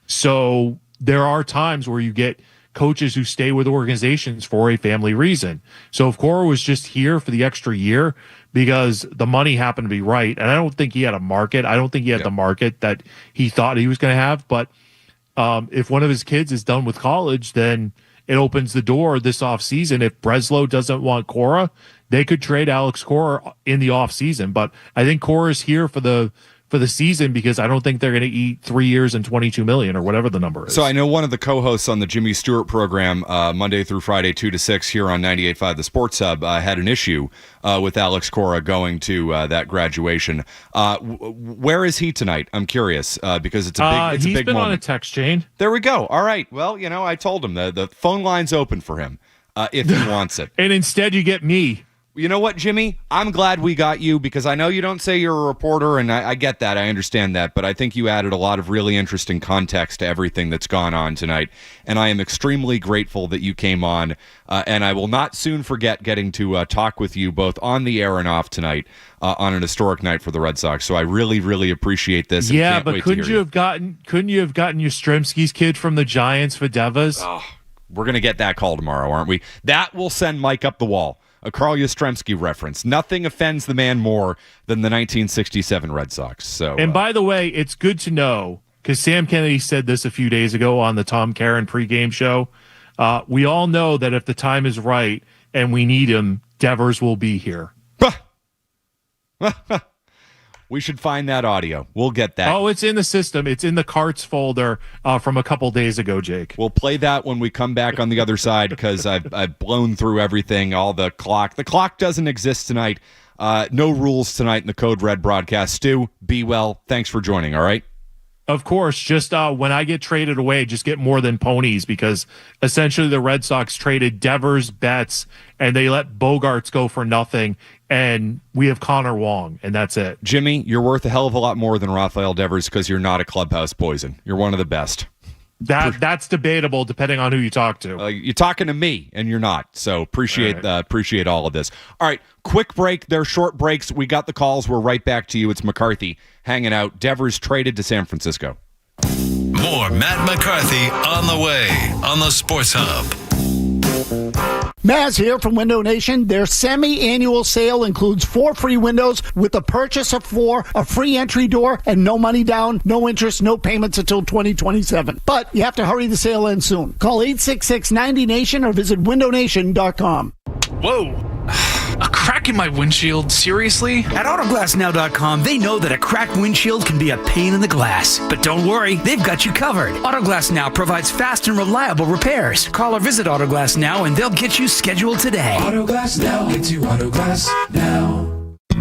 So there are times where you get coaches who stay with organizations for a family reason. So if Cora was just here for the extra year because the money happened to be right, and I don't think he had a market. I don't think he had the market that he thought he was going to have. But if one of his kids is done with college, then it opens the door this offseason. If Breslow doesn't want Cora, they could trade Alex Cora in the offseason. But I think Cora's here for the season because I don't think they're going to eat 3 years and $22 million or whatever the number is. So I know one of the co-hosts on the Jimmy Stewart program, Monday through Friday, 2 to 6 here on 98.5 The Sports Hub, had an issue with Alex Cora going to that graduation. Where is he tonight? I'm curious because it's a big he's big been moment. on a text chain. There we go. All right. Well, I told him the phone line's open for him if he wants it. And instead you get me. You know what, Jimmy? I'm glad we got you because I know you don't say you're a reporter, and I get that. I understand that. But I think you added a lot of really interesting context to everything that's gone on tonight. And I am extremely grateful that you came on. And I will not soon forget getting to talk with you both on the air and off tonight on an historic night for the Red Sox. So I really, really appreciate this. And Yeah, can't but wait couldn't to you hear have gotten Yastrzemski's kid from the Giants for Devers? Oh, we're going to get that call tomorrow, aren't we? That will send Mike up the wall. A Carl Yastrzemski reference. Nothing offends the man more than the 1967 Red Sox. So, and by the way, it's good to know, because Sam Kennedy said this a few days ago on the Tom Caron pregame show. We all know that if the time is right and we need him, Devers will be here. we should find that audio. We'll get that. Oh, it's in the system. It's in the carts folder from a couple days ago, Jake. We'll play that when we come back on the other side because I've blown through everything, all the clock. The clock doesn't exist tonight. No rules tonight in the Code Red broadcast. Stu, be well. Thanks for joining, all right? Of course, just when I get traded away, just get more than ponies because essentially the Red Sox traded Devers, Betts, and they let Bogarts go for nothing, and we have Connor Wong, and that's it. Jimmy, you're worth a hell of a lot more than Rafael Devers because you're not a clubhouse poison. You're one of the best. That's debatable depending on who you talk to. You're talking to me, and you're not. So appreciate all of this. All right, quick break. They're short breaks. We got the calls. We're right back to you. It's McCarthy hanging out. Devers traded to San Francisco. More Matt McCarthy on the way on the Sports Hub. Maz here from Window Nation. Their semi-annual sale includes 4 free windows with a purchase of 4, a free entry door, and no money down, no interest, no payments until 2027. But you have to hurry, the sale ends soon. Call 866-90-NATION or visit windownation.com. Whoa. A crack in my windshield? Seriously? At AutoglassNow.com, they know that a cracked windshield can be a pain in the glass. But don't worry, they've got you covered. Autoglass Now provides fast and reliable repairs. Call or visit Autoglass Now and they'll get you scheduled today. Autoglass Now. Get to Autoglass Now.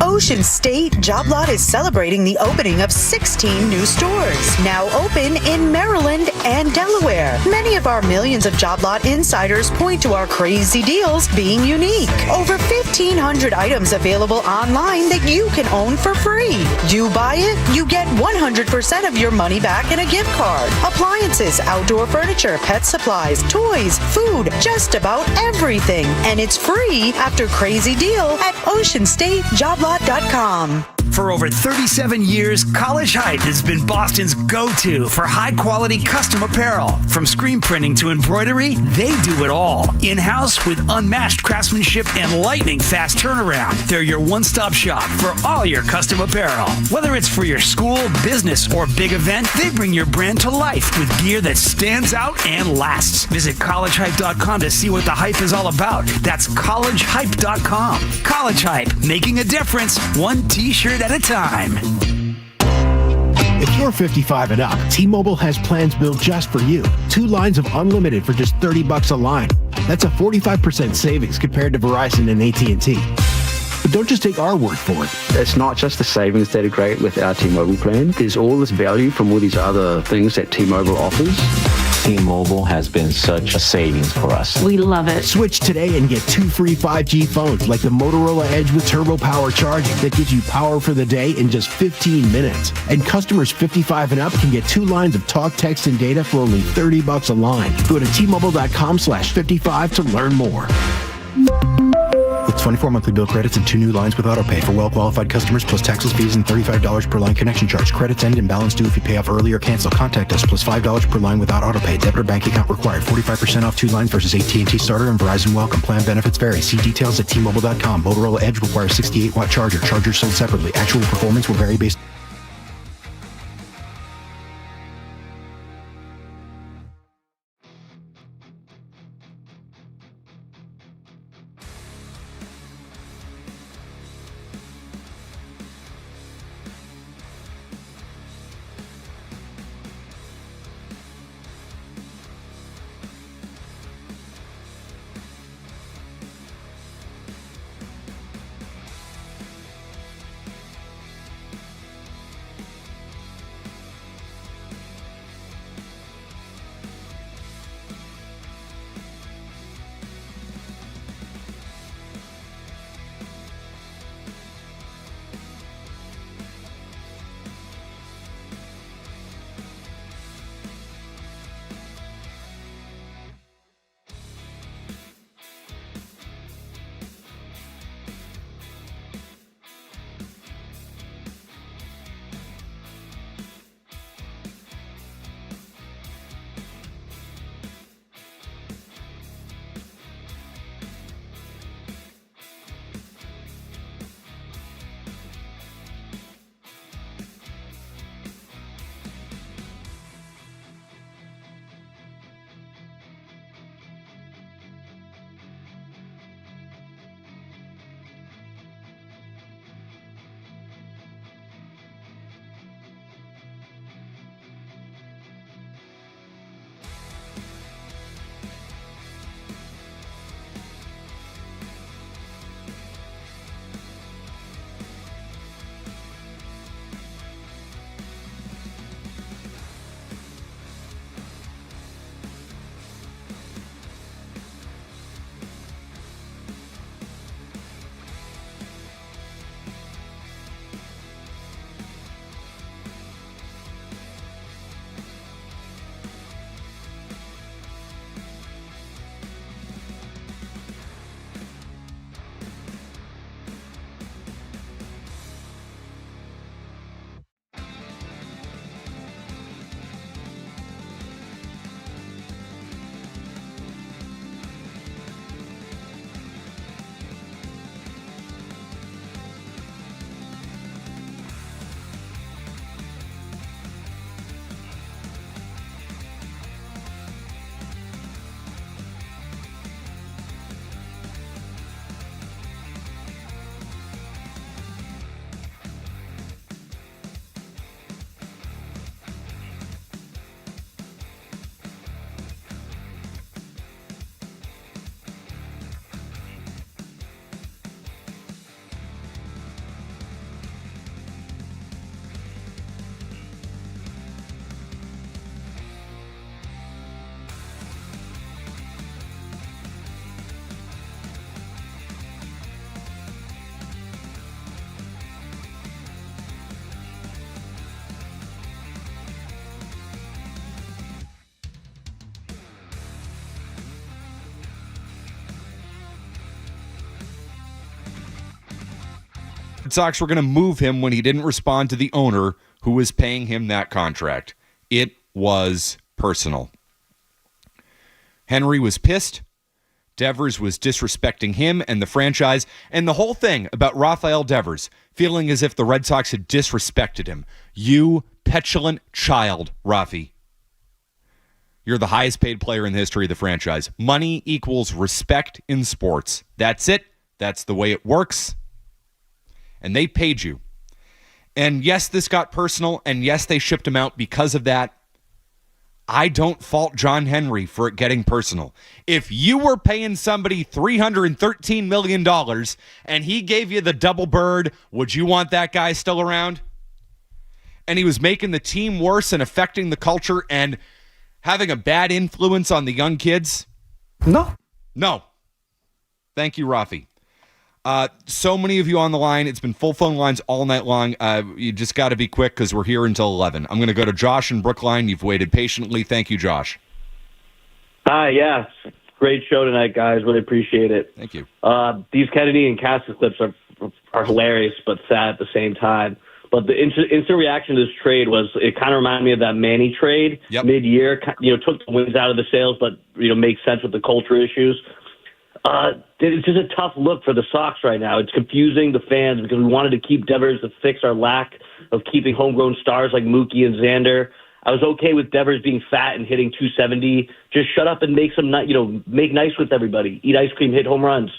Ocean State Job Lot is celebrating the opening of 16 new stores, now open in Maryland and Delaware. Many of our millions of Job Lot insiders point to our crazy deals being unique. Over 1,500 items available online that you can own for free. You buy it, you get 100% of your money back in a gift card. Appliances, outdoor furniture, pet supplies, toys, food, just about everything. And it's free after crazy deal at OceanStateJobLot.com. For over 37 years, College Hype has been Boston's go-to for high-quality custom apparel. From screen printing to embroidery, they do it all. In-house with unmatched craftsmanship and lightning-fast turnaround. They're your one-stop shop for all your custom apparel. Whether it's for your school, business, or big event, they bring your brand to life with gear that stands out and lasts. Visit collegehype.com to see what the hype is all about. That's collegehype.com. College Hype, making a difference, one t-shirt at a time. If you're 55 and up, T-Mobile has plans built just for you. 2 lines of unlimited for just $30 a line. That's a 45% savings compared to Verizon and AT&T. But don't just take our word for it. It's not just the savings that are great with our T-Mobile plan. There's all this value from all these other things that T-Mobile offers. T-Mobile has been such a savings for us. We love it. Switch today and get 2 free 5G phones like the Motorola Edge with Turbo Power charging that gives you power for the day in just 15 minutes. And customers 55 and up can get 2 lines of talk, text, and data for only $30 a line. Go to T-Mobile.com/55 to learn more. With 24 monthly bill credits and 2 new lines with autopay for well-qualified customers plus taxes, fees, and $35 per line connection charge. Credits end and balance due if you pay off early or cancel. Contact us plus $5 per line without autopay. Debit or bank account required. 45% off 2 lines versus AT&T Starter and Verizon Welcome. Plan benefits vary. See details at T-Mobile.com. Motorola Edge requires 68-watt charger. Chargers sold separately. Actual performance will vary based... Red Sox were going to move him when he didn't respond to the owner who was paying him that contract. It was personal. Henry was pissed. Devers was disrespecting him and the franchise, and the whole thing about Rafael Devers feeling as if the Red Sox had disrespected him. You petulant child, Rafi. You're the highest paid player in the history of the franchise. Money equals respect in sports. That's it. That's the way it works. And they paid you. And yes, this got personal, and yes, they shipped him out because of that. I don't fault John Henry for it getting personal. If you were paying somebody $313 million and he gave you the double bird, would you want that guy still around? And he was making the team worse and affecting the culture and having a bad influence on the young kids? No. No. Thank you, Rafi. So many of you on the line. It's been full phone lines all night long. You just got to be quick because we're here until 11. I'm going to go to Josh in Brookline. You've waited patiently. Thank you, Josh. Hi, yeah. Great show tonight, guys. Really appreciate it. Thank you. These Kennedy and Cassis clips are hilarious but sad at the same time. But the instant reaction to this trade was, it kind of reminded me of that Manny trade mid-year. Took the wins out of the sails, but makes sense with the culture issues. It's just a tough look for the Sox right now. It's confusing the fans because we wanted to keep Devers to fix our lack of keeping homegrown stars like Mookie and Xander. I was okay with Devers being fat and hitting 270. Just shut up and make make nice with everybody. Eat ice cream, hit home runs.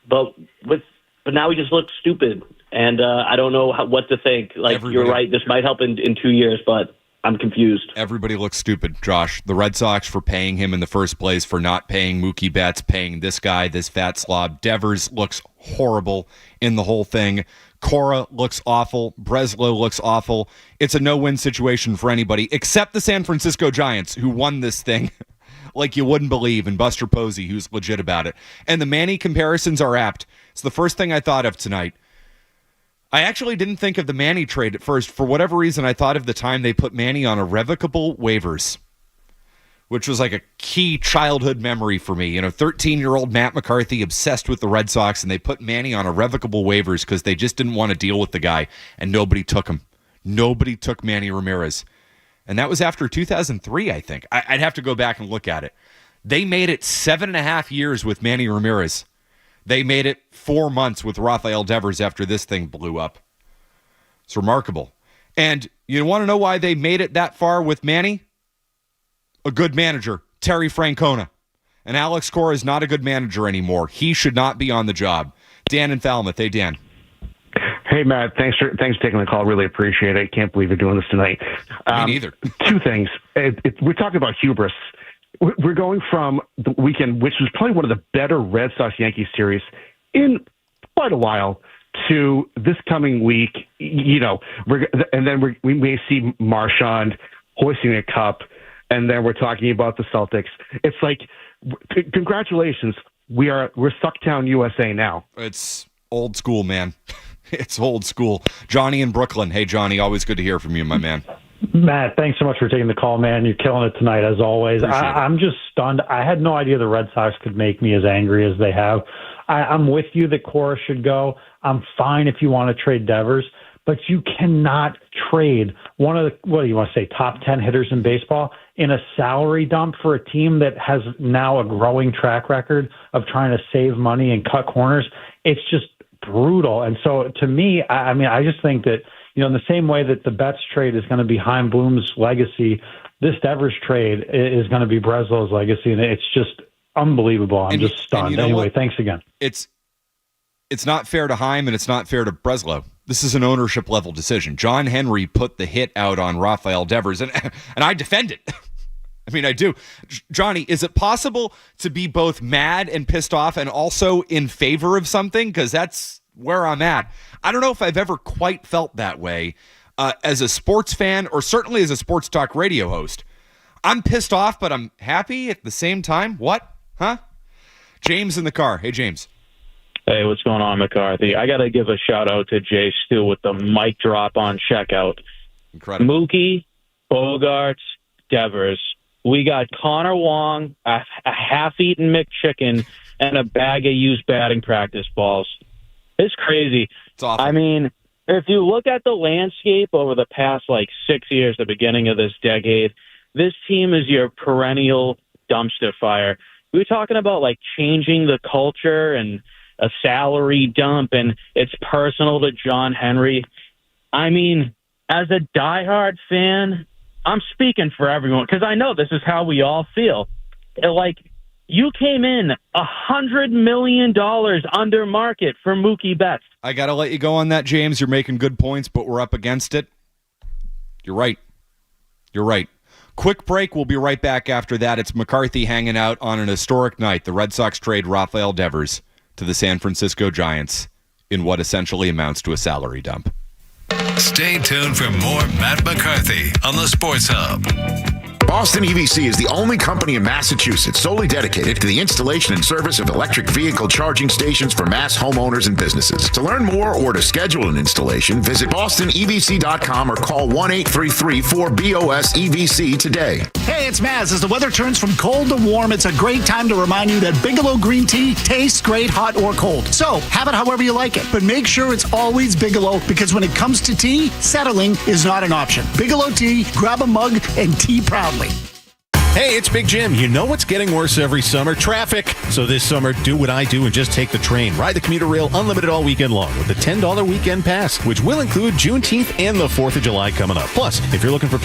But now he just looks stupid, and I don't know what to think. You're right, this might help in 2 years, but I'm confused. Everybody looks stupid, Josh. The Red Sox for paying him in the first place, for not paying Mookie Betts, paying this guy, this fat slob. Devers looks horrible in the whole thing. Cora looks awful. Breslow looks awful. It's a no-win situation for anybody except the San Francisco Giants, who won this thing like you wouldn't believe, and Buster Posey, who's legit about it. And the Manny comparisons are apt. It's the first thing I thought of tonight. I actually didn't think of the Manny trade at first. For whatever reason, I thought of the time they put Manny on irrevocable waivers, which was like a key childhood memory for me. 13-year-old Matt McCarthy obsessed with the Red Sox, and they put Manny on irrevocable waivers because they just didn't want to deal with the guy, and nobody took him. Nobody took Manny Ramirez. And that was after 2003, I think. I'd have to go back and look at it. They made it 7.5 years with Manny Ramirez. They made it 4 months with Rafael Devers after this thing blew up. It's remarkable. And you want to know why they made it that far with Manny? A good manager, Terry Francona. And Alex Cora is not a good manager anymore. He should not be on the job. Dan in Falmouth. Hey, Dan. Hey, Matt. Thanks for taking the call. Really appreciate it. Can't believe you're doing this tonight. Me neither. Two things. We're talking about hubris. We're going from the weekend, which was probably one of the better Red Sox-Yankees series in quite a while, to this coming week. And then we may see Marchand hoisting a cup, and then we're talking about the Celtics. It's like, congratulations, we're Sucktown, USA now. It's old school, man. It's old school. Johnny in Brooklyn. Hey, Johnny, always good to hear from you, my man. Matt, thanks so much for taking the call, man. You're killing it tonight, as always. I'm just stunned. I had no idea the Red Sox could make me as angry as they have. I'm with you that Cora should go. I'm fine if you want to trade Devers, but you cannot trade one of the, what do you want to say, top 10 hitters in baseball in a salary dump for a team that has now a growing track record of trying to save money and cut corners. It's just brutal. And so to me, I just think that, in the same way that the Betts trade is going to be Chaim Bloom's legacy, this Devers trade is going to be Breslow's legacy, and it's just unbelievable. I'm just stunned. Anyway, thanks again. It's not fair to Chaim, and it's not fair to Breslow. This is an ownership level decision. John Henry put the hit out on Rafael Devers, and I defend it. I mean, I do. Johnny, is it possible to be both mad and pissed off and also in favor of something? Because that's where I'm at. I don't know if I've ever quite felt that way as a sports fan, or certainly as a sports talk radio host. I'm pissed off, but I'm happy at the same time. What? Huh? James in the car. Hey, James. Hey, what's going on, McCarthy? I got to give a shout-out to Jay Stu with the mic drop on checkout. Incredible. Mookie, Bogarts, Devers. We got Connor Wong, a half-eaten McChicken, and a bag of used batting practice balls. It's crazy. It's awful. I mean, if you look at the landscape over the past 6 years, the beginning of this decade, this team is your perennial dumpster fire. We were talking about changing the culture and a salary dump, and it's personal to John Henry. I mean, as a diehard fan, I'm speaking for everyone because I know this is how we all feel. You came in $100 million under market for Mookie Betts. I got to let you go on that, James. You're making good points, but we're up against it. You're right. Quick break. We'll be right back after that. It's McCarthy hanging out on an historic night. The Red Sox trade Rafael Devers to the San Francisco Giants in what essentially amounts to a salary dump. Stay tuned for more Matt McCarthy on the Sports Hub. Boston EVC is the only company in Massachusetts solely dedicated to the installation and service of electric vehicle charging stations for mass homeowners and businesses. To learn more or to schedule an installation, visit bostonevc.com or call 1-833-4BOS-EVC today. Hey, it's Maz. As the weather turns from cold to warm, it's a great time to remind you that Bigelow green tea tastes great hot or cold. So, have it however you like it, but make sure it's always Bigelow, because when it comes to tea, settling is not an option. Bigelow tea, grab a mug and tea proudly. Hey, it's Big Jim. You know what's getting worse every summer? Traffic. So this summer, do what I do and just take the train. Ride the commuter rail unlimited all weekend long with the $10 weekend pass, which will include Juneteenth and the 4th of July coming up. Plus, if you're looking for